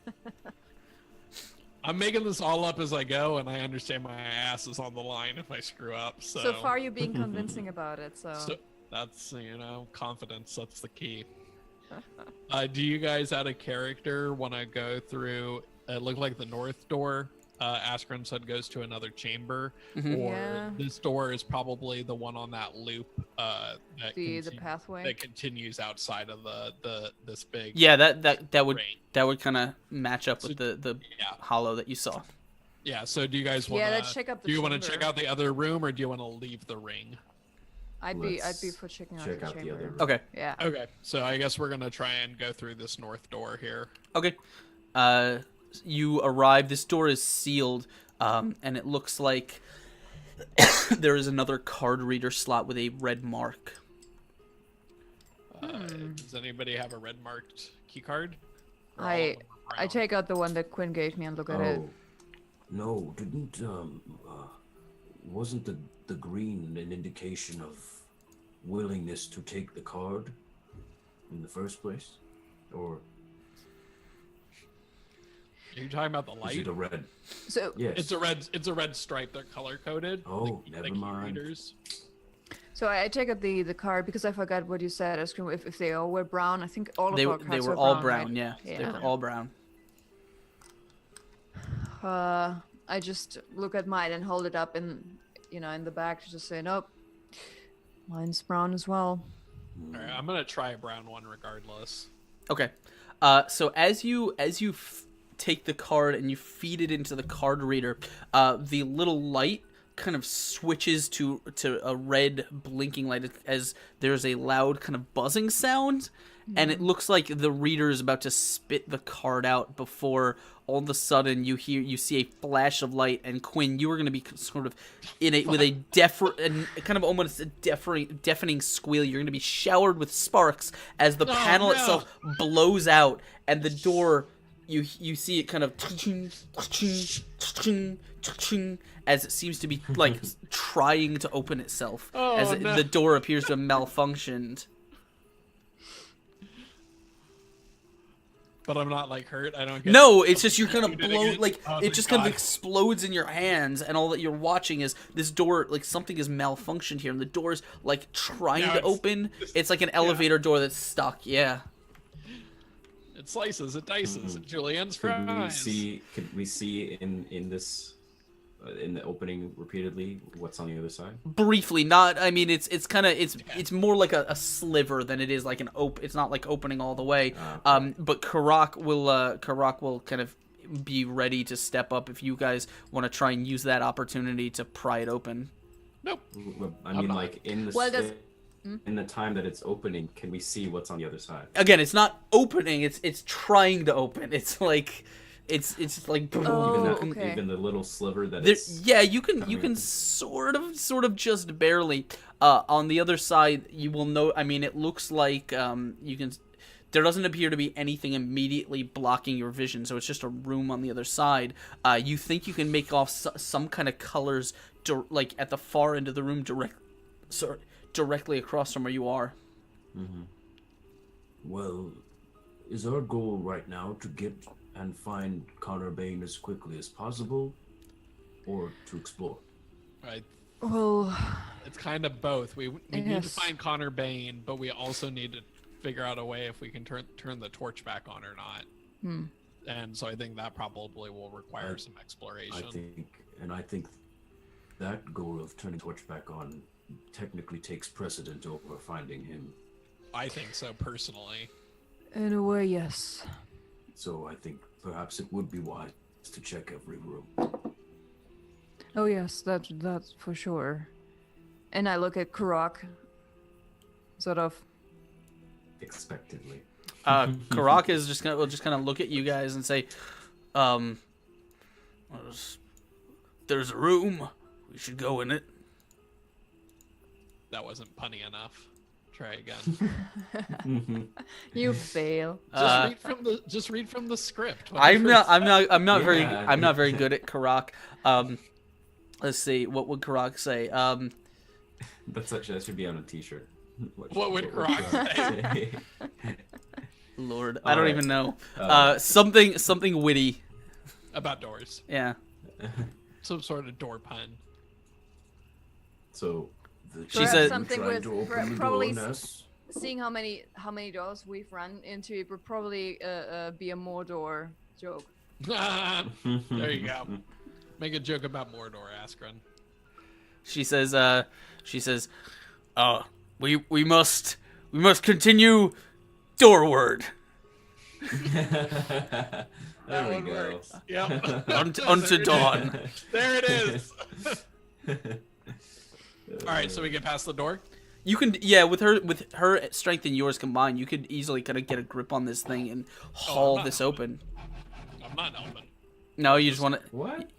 I'm making this all up as I go, and I understand my ass is on the line if I screw up. So far, you're being convincing about it. So that's confidence. That's the key. Do you guys out of character want to go through? It looked like the north door. Askren said goes to another chamber, or Yeah. this door is probably the one on that loop. the pathway. that continues outside of this big. Yeah, that would ring. kind of match up with the Yeah. hollow that you saw. Yeah. So do you guys want? Yeah, let's check out the Do you want to chamber. check out the other room, or do you want to leave the ring? I'd be Let's for checking out check the out the chamber. other room. Okay. Yeah. Okay. So I guess we're gonna try and go through this north door here. Okay. You arrive. This door is sealed, and it looks like there is another card reader slot with a red mark. Does anybody have a red marked key card? Or all I of them are brown? take out the one that Quinn gave me and look at it. Oh, no, didn't wasn't the green an indication of willingness to take the card in the first place, or Are you talking about the is light? it a red? So Yes. It's a red stripe. They're color coded. Oh, never mind. So I take out the card because I forgot what you said. If they all were brown, I think all of They our cards they were were all brown. brown. Right? Yeah, they were all brown. I just look at mine and hold it up in the back to just say, nope, mine's brown as well. All right, I'm gonna try a brown one regardless. Okay. So as you take the card and you feed it into the card reader, the little light kind of switches to a red blinking light as there's a loud kind of buzzing sound, and it looks like the reader is about to spit the card out before all of a sudden you see a flash of light. And Quinn, you are going to be sort of with a kind of almost a deafening squeal. You're going to be showered with sparks as the panel itself blows out, and the door, you see it kind of as it seems to be like trying to open itself the door appears to have malfunctioned. But I'm not like hurt. I don't get. No, it's just you're kind of Shoot it blown, again? like Oh, it thank just kind of God. explodes in your hands, and all that you're watching is this door, like something is malfunctioned here, and the door's like trying Now to it's- open. It's like an elevator door that's stuck. Yeah. It slices. It dices. Julien's Could fries. we see in this in the opening repeatedly what's on the other side? Briefly, not. I mean, it's kind of it's more like a sliver than it is like an It's not like opening all the way. But Karak will kind of be ready to step up if you guys want to try and use that opportunity to pry it open. Nope. I mean, not. like in the Well, does- in the time that it's opening, can we see what's on the other side? Again, it's not opening. It's trying to open. It's like it's like Oh, Even okay. even the little sliver that There, it's yeah, you can coming sort of just barely. On the other side, you will know. I mean, it looks like you can. There doesn't appear to be anything immediately blocking your vision, so it's just a room on the other side. You think you can make off some kind of colors, like at the far end of the room, directly across from where you are. Well, is our goal right now to get and find Connor Bain as quickly as possible, or to explore? Right. Well, It's kind of both. We need to Yes. find Connor Bain, but we also need to figure out a way if we can turn the torch back on or not. And so I think that probably will require some exploration. I think that goal of turning torch back on technically takes precedent over finding him. I think so personally. in a way, yes. So I think perhaps it would be wise to check every room. Oh yes, that's for sure. And I look at Karak, sort of. expectedly. Karak is will just kind of look at you guys and say, "There's a room. We should go in it." That wasn't punny enough. Try again. You fail. Just read from the script. I'm not Yeah. very good at Karak. Let's see, what would Karak say? That should be on a T-shirt. What would Karak say? Lord, I don't Alright. even know. Something witty. About doors. Yeah. Some sort of door pun. So She Perhaps said- something trying with to open the door, probably Ness? seeing how many doors we've run into. It would probably be a Mordor joke. There you go. Make a joke about Mordor, Askren. She says, we must continue doorward There That we one go. works. Yep. unto dawn. There it is. All right, so we get past the door. You can, yeah, with her strength and yours combined, you could easily kind of get a grip on this thing and haul not this helping. open. I'm not helping. No, you just want to. What?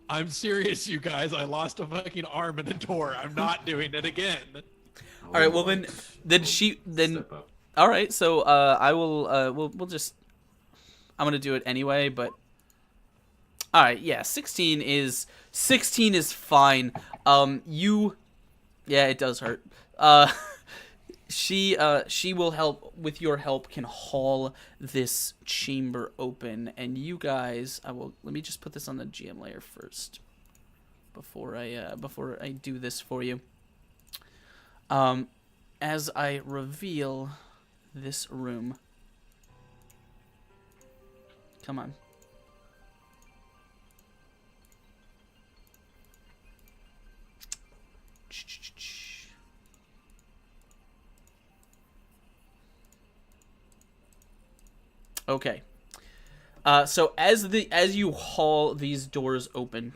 I'm serious, you guys. I lost a fucking arm in a door. I'm not doing it again. All right, well then she then. Step up. All right, so I will. We'll just. I'm gonna do it anyway, but. All right, yeah, 16 is fine. Yeah, it does hurt. She will help with your help. Can haul this chamber open, and you guys. Let me just put this on the GM layer first, before I do this for you. As I reveal this room. Come on. Okay. So as you haul these doors open,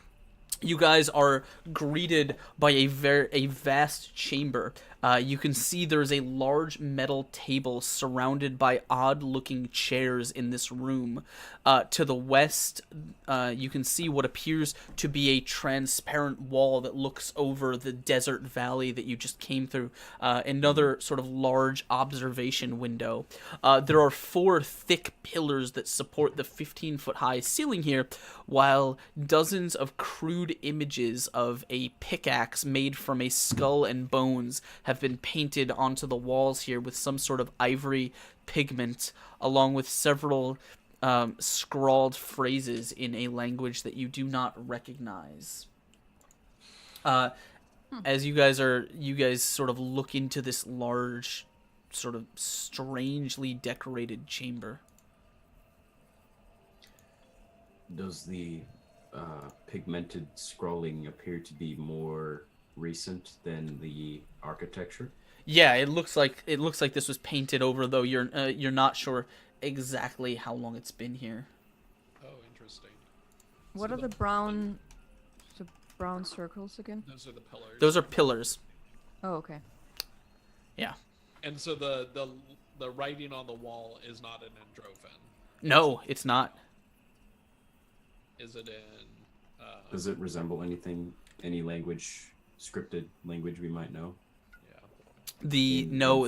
you guys are greeted by a vast chamber. You can see there's a large metal table surrounded by odd-looking chairs in this room. To the west, you can see what appears to be a transparent wall that looks over the desert valley that you just came through. Another sort of large observation window. There are 4 thick pillars that support the 15-foot-high ceiling here, while dozens of crude images of a pickaxe made from a skull and bones have been painted onto the walls here with some sort of ivory pigment, along with several scrawled phrases in a language that you do not recognize. As you guys sort of look into this large, sort of strangely decorated chamber. Does the pigmented scrolling appear to be more recent than the architecture? Yeah, it looks like this was painted over, though you're not sure exactly how long it's been here. Oh, interesting. What So are the brown circles again? Those are the pillars. Those are pillars. Oh, okay. Yeah. And so the writing on the wall is not in Androphen. No, it's not. Is it in? Does it resemble any language, scripted language we might know? Yeah, No.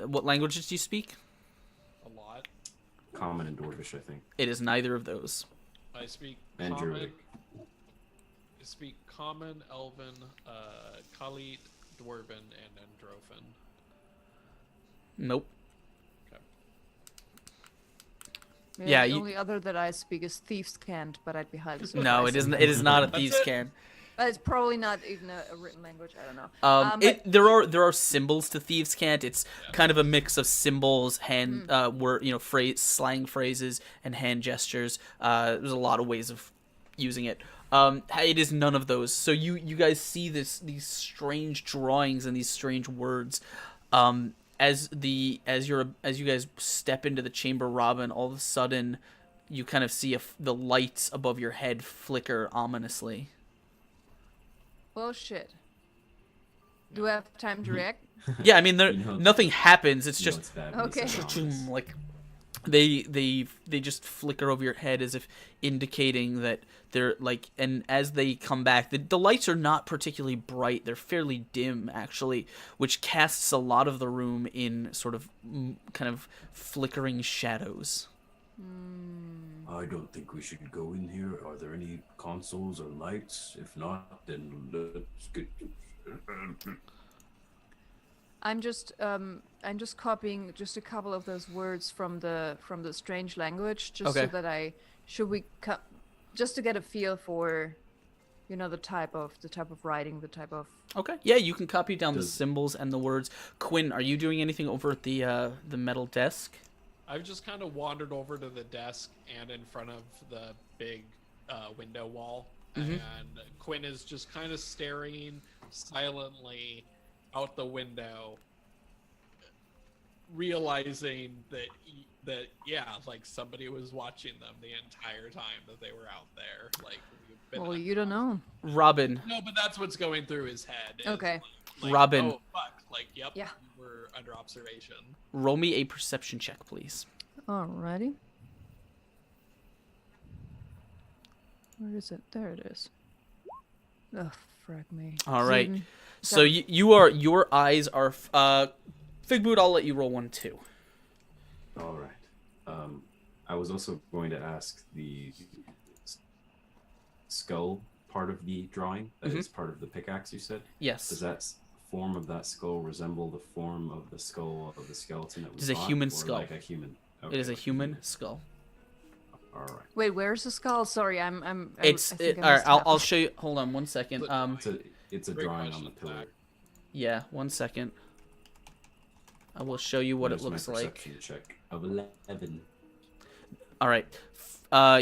What languages do you speak? a lot. Common and Dwarvish, I think. It is neither of those. I speak And Common. Druidic. I speak Common, Elven, Khalit, Dwarven, and Androphen. Nope. Maybe Yeah, the you- only other that I speak is Thieves' Cant, but I'd be highly surprised. No, it isn't. It is not a That's thieves' it? can. But it's probably not even a written language. I don't know. But There are symbols to thieves' cant. It's kind of a mix of symbols, slang phrases, and hand gestures. There's a lot of ways of using it. It is none of those. So you guys see these strange drawings and these strange words. As you guys step into the chamber, Robin, all of a sudden, you kind of see the lights above your head flicker ominously. well, shit. Do I have time to react? Yeah, I mean, You know- nothing happens. It's You know just it's bad when you Okay. say ominous. like they just flicker over your head as if indicating that they're like, and as they come back, the lights are not particularly bright. They're fairly dim, actually, which casts a lot of the room in sort of kind of flickering shadows. I don't think we should go in here. Are there any consoles or lights? If not, then let's get. I'm just copying just a couple of those words from the strange language, just so Okay. that just to get a feel for, the type of writing, the type of. Okay. Yeah, you can copy down the Does- symbols and the words. Quinn, are you doing anything over at the metal desk? I've just kind of wandered over to the desk and in front of the big window wall, and Quinn is just kind of staring silently out the window, realizing that like somebody was watching them the entire time that they were out there. Like, we've been Well, you don't know. Robin. No, but that's what's going through his head. is, Okay. like, Robin. Oh fuck! Like, yep. Yeah. We're under observation. Roll me a perception check, please. Alrighty. Where is it? There it is. Ugh, frag me. All right. Seven. So your eyes are Figboot, I'll let you roll one too. All right. I was also going to ask the skull part of the drawing. That is part of the pickaxe. You said. Yes. Does that form of that skull resemble the form of the skull of the skeleton that we It is a fought, human or skull. Like a human. It is a like human skull. All right. Wait, where's the skull? Sorry, I It's think I all right. missed I'll half. show you. Hold on one second. It's a Great drawing on the question, pillar. Zach. Yeah, 1 second. I will show you what it Where's my looks like. perception check of 11. All right.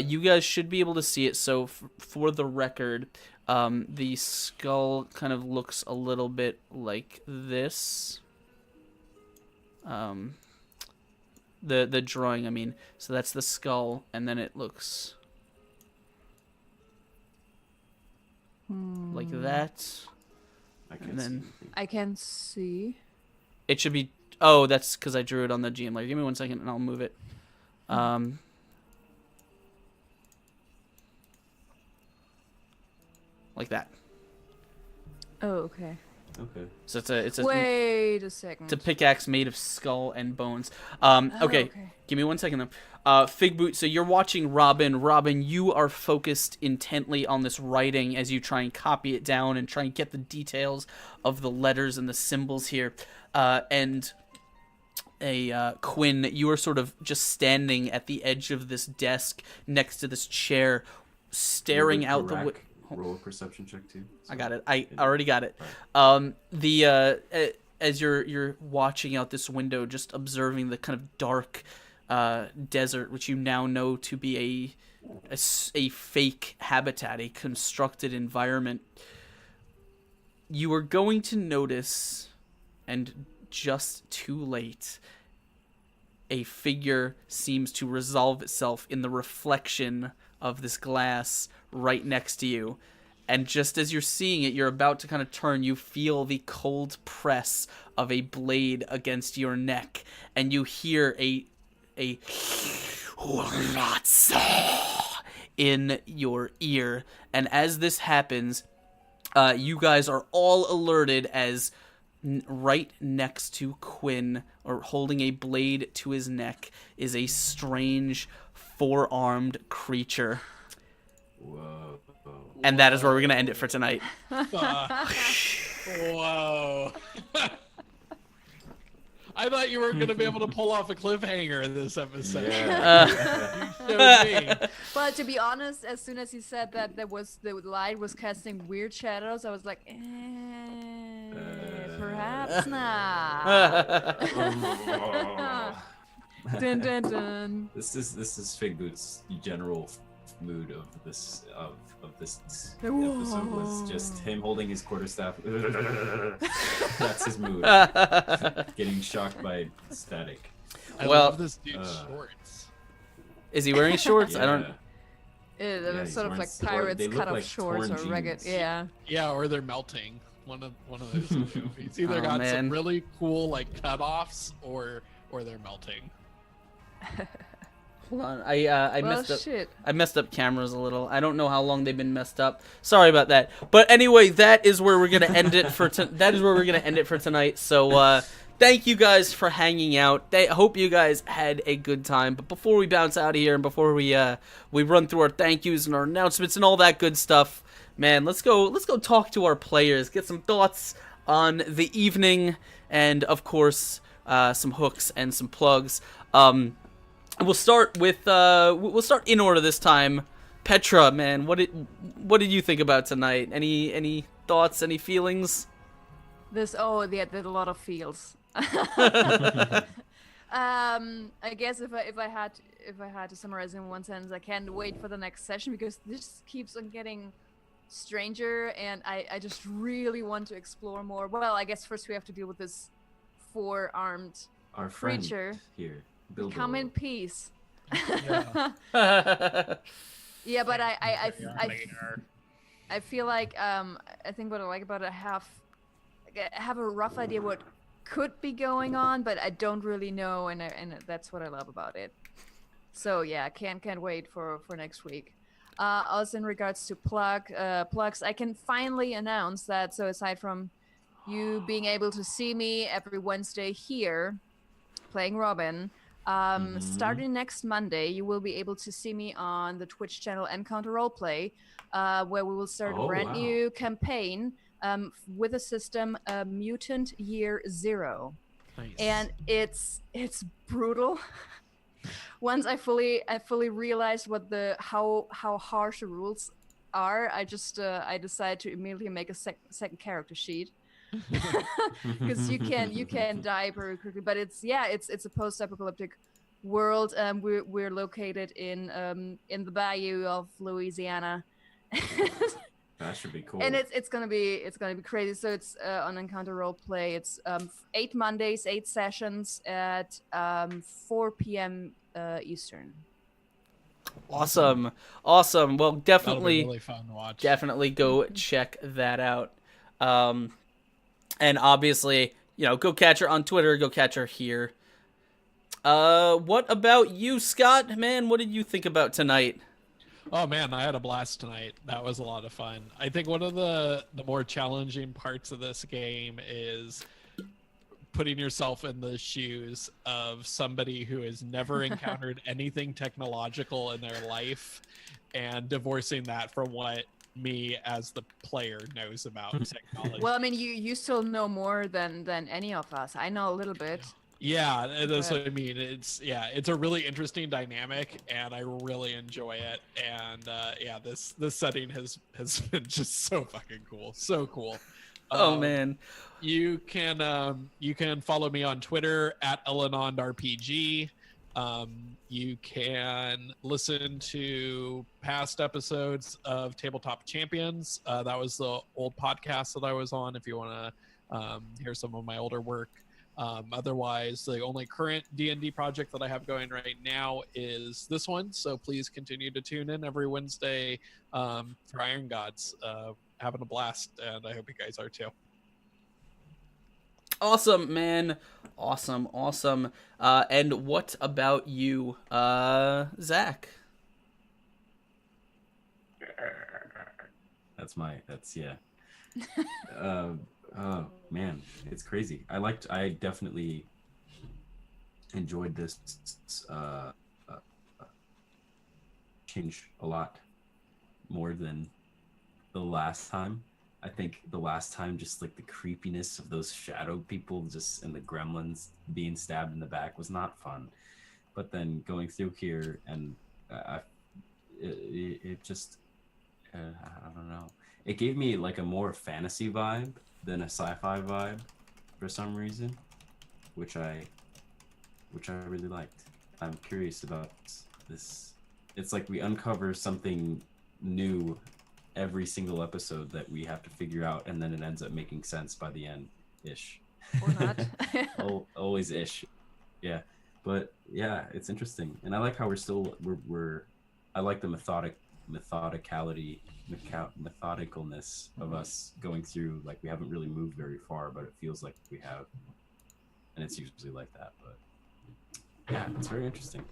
You guys should be able to see it. So for the record, the skull kind of looks a little bit like this. The drawing, I mean. So that's the skull, and then it looks like that. I can't And then- see anything. I can see. It should be. Oh, that's because I drew it on the GM layer. Give me 1 second, and I'll move it. Like that. Oh, okay. Okay. So it's a Wait a second. it's a pickaxe made of skull and bones. Oh, Okay, give me 1 second though. Figboot, so you're watching Robin. Robin, you are focused intently on this writing as you try and copy it down and try and get the details of the letters and the symbols here. And Quinn, you are sort of just standing at the edge of this desk next to this chair, staring Would out the Garak window. roll a perception check too. I got it. I already got it. As you're watching out this window, just observing the kind of dark desert, which you now know to be a fake habitat, a constructed environment, you are going to notice, and just too late, a figure seems to resolve itself in the reflection of this glass right next to you. And just as you're seeing it, you're about to kind of turn, you feel the cold press of a blade against your neck, and you hear a in your ear. And as this happens, you guys are all alerted as right next to Quinn, or holding a blade to his neck, is a strange four-armed creature. Whoa. And that is where we're going to end it for tonight. Whoa. I thought you were going to be able to pull off a cliffhanger in this episode. Yeah. You showed me. But to be honest, as soon as he said that the light was casting weird shadows, I was like, perhaps not. Dun dun dun. This is Figboot's general mood of this episode was just him holding his quarterstaff. That's his mood. Getting shocked by static. I Well- love this dude's shorts. Is he wearing shorts? I don't. Yeah. They're he's sort of wearing like they pirates look cut off like shorts or torn ragged. jeans. Yeah. Yeah, or they're melting. One of those two. He's either Oh, got man. some really cool like cutoffs or they're melting. Hold on, I Well, messed up. shit. I messed up cameras a little. I don't know how long they've been messed up. Sorry about that. But anyway, that is where we're gonna end it for tonight. So thank you guys for hanging out. I hope you guys had a good time. But before we bounce out of here and before we run through our thank yous and our announcements and all that good stuff, man, let's go talk to our players. Get some thoughts on the evening and of course some hooks and some plugs. We'll start with we'll start in order this time. Petra, man, what did you think about tonight? Any thoughts? Any feelings? There's a lot of feels. I guess if I had to summarize in one sentence, I can't wait for the next session because this keeps on getting stranger, and I just really want to explore more. Well, I guess first we have to deal with this four-armed Our friend creature. here, Bilbo. Come in peace. Yeah. Yeah, but I Later. feel like I think what I like about it, I have a rough idea what could be going on, but I don't really know, and that's what I love about it. So yeah, can't wait for next week. Also in regards to plugs, I can finally announce that. So aside from you being able to see me every Wednesday here playing Robin, starting next Monday, you will be able to see me on the Twitch channel Encounter Roleplay, where we will start a brand new campaign with a system, Mutant Year Zero. Nice. And it's brutal. Once I fully realized how harsh the rules are, I decided to immediately make a second character sheet. Because you can die very quickly, but it's a post-apocalyptic world. We're located in the bayou of Louisiana. That should be cool. And it's gonna be crazy. So it's on Encounter Roleplay. It's 8 Mondays, 8 sessions at 4 p.m. Eastern. Awesome. Well, That'll be definitely really fun to watch. definitely go check that out. And obviously, go catch her on Twitter. Go catch her here. What about you, Scott? Man, what did you think about tonight? Oh man, I had a blast tonight. That was a lot of fun. I think one of the more challenging parts of this game is putting yourself in the shoes of somebody who has never encountered anything technological in their life and divorcing that from what me as the player knows about technology. Well, I mean, you still know more than any of us. I know a little bit. Yeah, that's what I mean. It's a really interesting dynamic, and I really enjoy it. And this setting has been just so fucking cool, so cool. Oh man, you can follow me on Twitter at ElenondRPG. You can listen to past episodes of Tabletop Champions. That was the old podcast that I was on. If you want to hear some of my older work. Otherwise, the only current D&D project that I have going right now is this one. So please continue to tune in every Wednesday for Iron Gods. Having a blast, and I hope you guys are too. awesome, man, awesome. And what about you, Zach? That's yeah. Oh man, it's crazy. I definitely enjoyed this change a lot more than the last time. I think the last time, just like the creepiness of those shadow people just and the gremlins being stabbed in the back was not fun. But then going through here and it just I don't know. It gave me like a more fantasy vibe than a sci-fi vibe for some reason, which I really liked. I'm curious about this. It's like we uncover something new every single episode that we have to figure out, and then it ends up making sense by the end ish. Or not. Always ish. Yeah. But yeah, it's interesting. And I like how we're I like the methodicalness of us going through. Like, we haven't really moved very far, but it feels like we have, and it's usually like that. But Yeah, it's very interesting.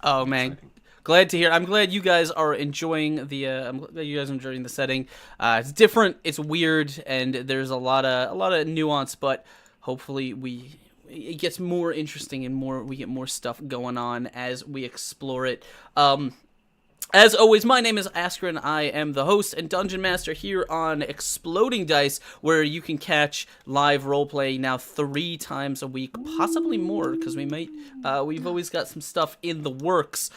Oh man, Exciting. glad to hear. I'm glad you guys are enjoying the. I'm glad you guys are enjoying the setting. It's different. It's weird, and there's a lot of nuance. But hopefully, it gets more interesting and we get more stuff going on as we explore it. As always, my name is Askren. I am the host and Dungeon Master here on Exploding Dice, where you can catch live roleplay now 3 times a week, possibly more, because we've always got some stuff in the works.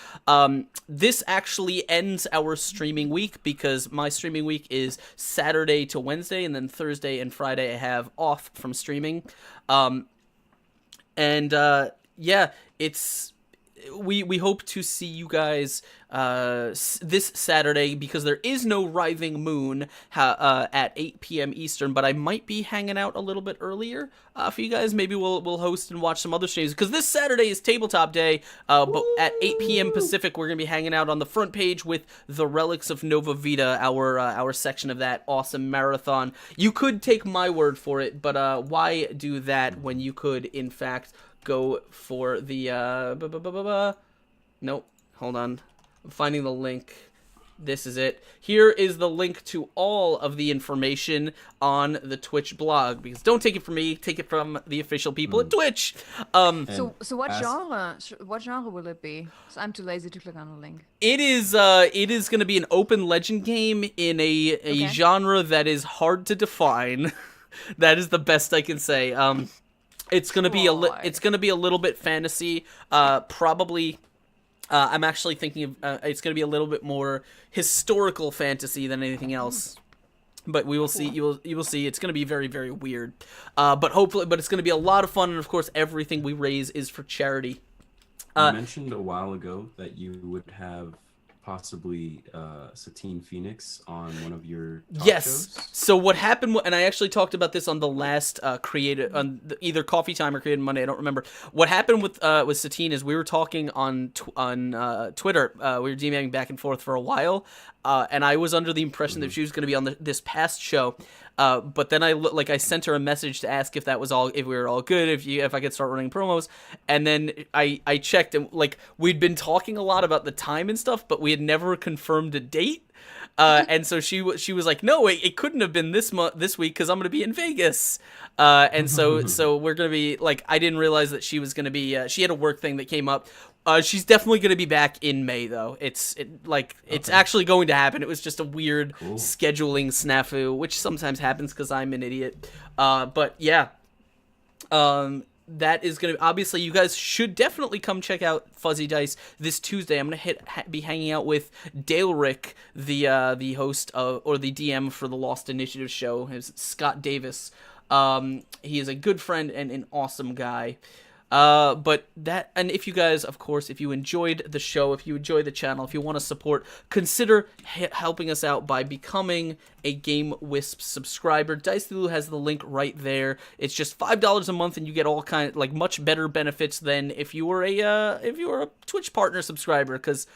This actually ends our streaming week, because my streaming week is Saturday to Wednesday, and then Thursday and Friday I have off from streaming. Yeah, we hope to see you guys this Saturday, because there is no Writhing Moon at 8 p.m. Eastern, but I might be hanging out a little bit earlier for you guys. Maybe we'll host and watch some other streams, because this Saturday is Tabletop Day, but at 8 p.m. Pacific, we're going to be hanging out on the front page with the Relics of Nova Vita, our section of that awesome marathon. You could take my word for it, but why do that when you could, in fact, go for the nope, hold on, I'm finding the link. This is it. Here is the link to all of the information on the Twitch blog, because don't take it from me, take it from the official people at Twitch. So what ask- genre? What genre will it be? So I'm too lazy to click on the link. It is going to be an open legend game in a Okay. genre that is hard to define. That is the best I can say. It's gonna be it's gonna be a little bit fantasy. Probably, I'm actually thinking of it's gonna be a little bit more historical fantasy than anything else. But we will see. You will see. It's gonna be very, very weird. But it's gonna be a lot of fun, and of course, everything we raise is for charity. You mentioned a while ago that you would have possibly Satine Phoenix on one of your talk Yes. shows. So what happened, and I actually talked about this on the last either Coffee Time or Creative Monday, I don't remember. What happened with Satine is we were talking on Twitter. We were DMing back and forth for a while, and I was under the impression that she was going to be on this past show. But then I sent her a message to ask if we were all good, if I could start running promos, and then I checked, and we'd been talking a lot about the time and stuff, but we had never confirmed a date. And so she was like, no, it couldn't have been this week, because I'm going to be in Vegas. And so we're going to be I didn't realize that she was going to be. She had a work thing that came up. She's definitely going to be back in May, though. It's actually going to happen. It was just a weird scheduling snafu, which sometimes happens because I'm an idiot. But yeah, that is going to obviously, you guys should definitely come check out Fuzzy Dice this Tuesday. I'm going to be hanging out with Dale Rick, the host or the DM for the Lost Initiative show. His Scott Davis. He is a good friend and an awesome guy. But that, and if you guys, of course, if you enjoyed the show, if you enjoy the channel, if you want to support, consider helping us out by becoming a Game Wisp subscriber. Dice Thulu has the link right there. It's just $5 a month, and you get all much better benefits than if you were a Twitch partner subscriber, because,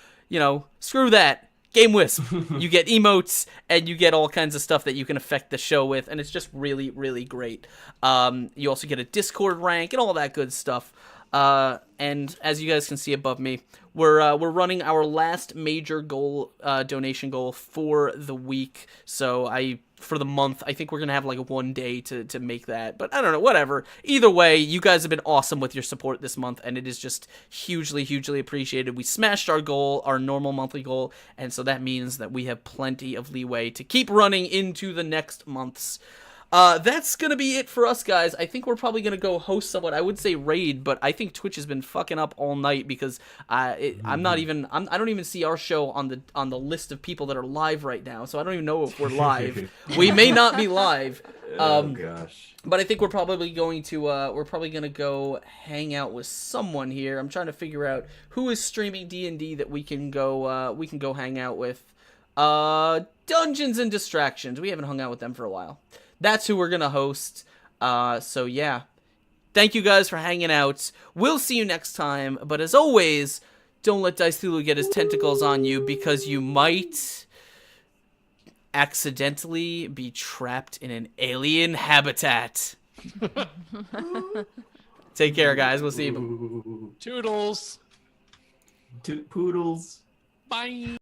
screw that. Game Wisp. You get emotes, and you get all kinds of stuff that you can affect the show with, and it's just really, really great. You also get a Discord rank and all that good stuff. And as you guys can see above me, we're running our last major goal, donation goal for the week. So for the month, I think we're gonna have 1 day to make that, but I don't know, whatever. Either way, you guys have been awesome with your support this month, and it is just hugely, hugely appreciated. We smashed our goal, our normal monthly goal, and so that means that we have plenty of leeway to keep running into the next months. That's gonna be it for us, guys. I think we're probably gonna go host someone. I would say raid, but I think Twitch has been fucking up all night, because I don't even see our show on the list of people that are live right now. So I don't even know if we're live. We may not be live. Oh gosh. But I think we're probably going to go hang out with someone here. I'm trying to figure out who is streaming D&D that we can go hang out with. Dungeons and Distractions. We haven't hung out with them for a while. That's who we're gonna host. So yeah, thank you guys for hanging out. We'll see you next time. But as always, don't let Dice Thulu get his tentacles on you, because you might accidentally be trapped in an alien habitat. Take care, guys. We'll see you. Toodles. Poodles. Bye.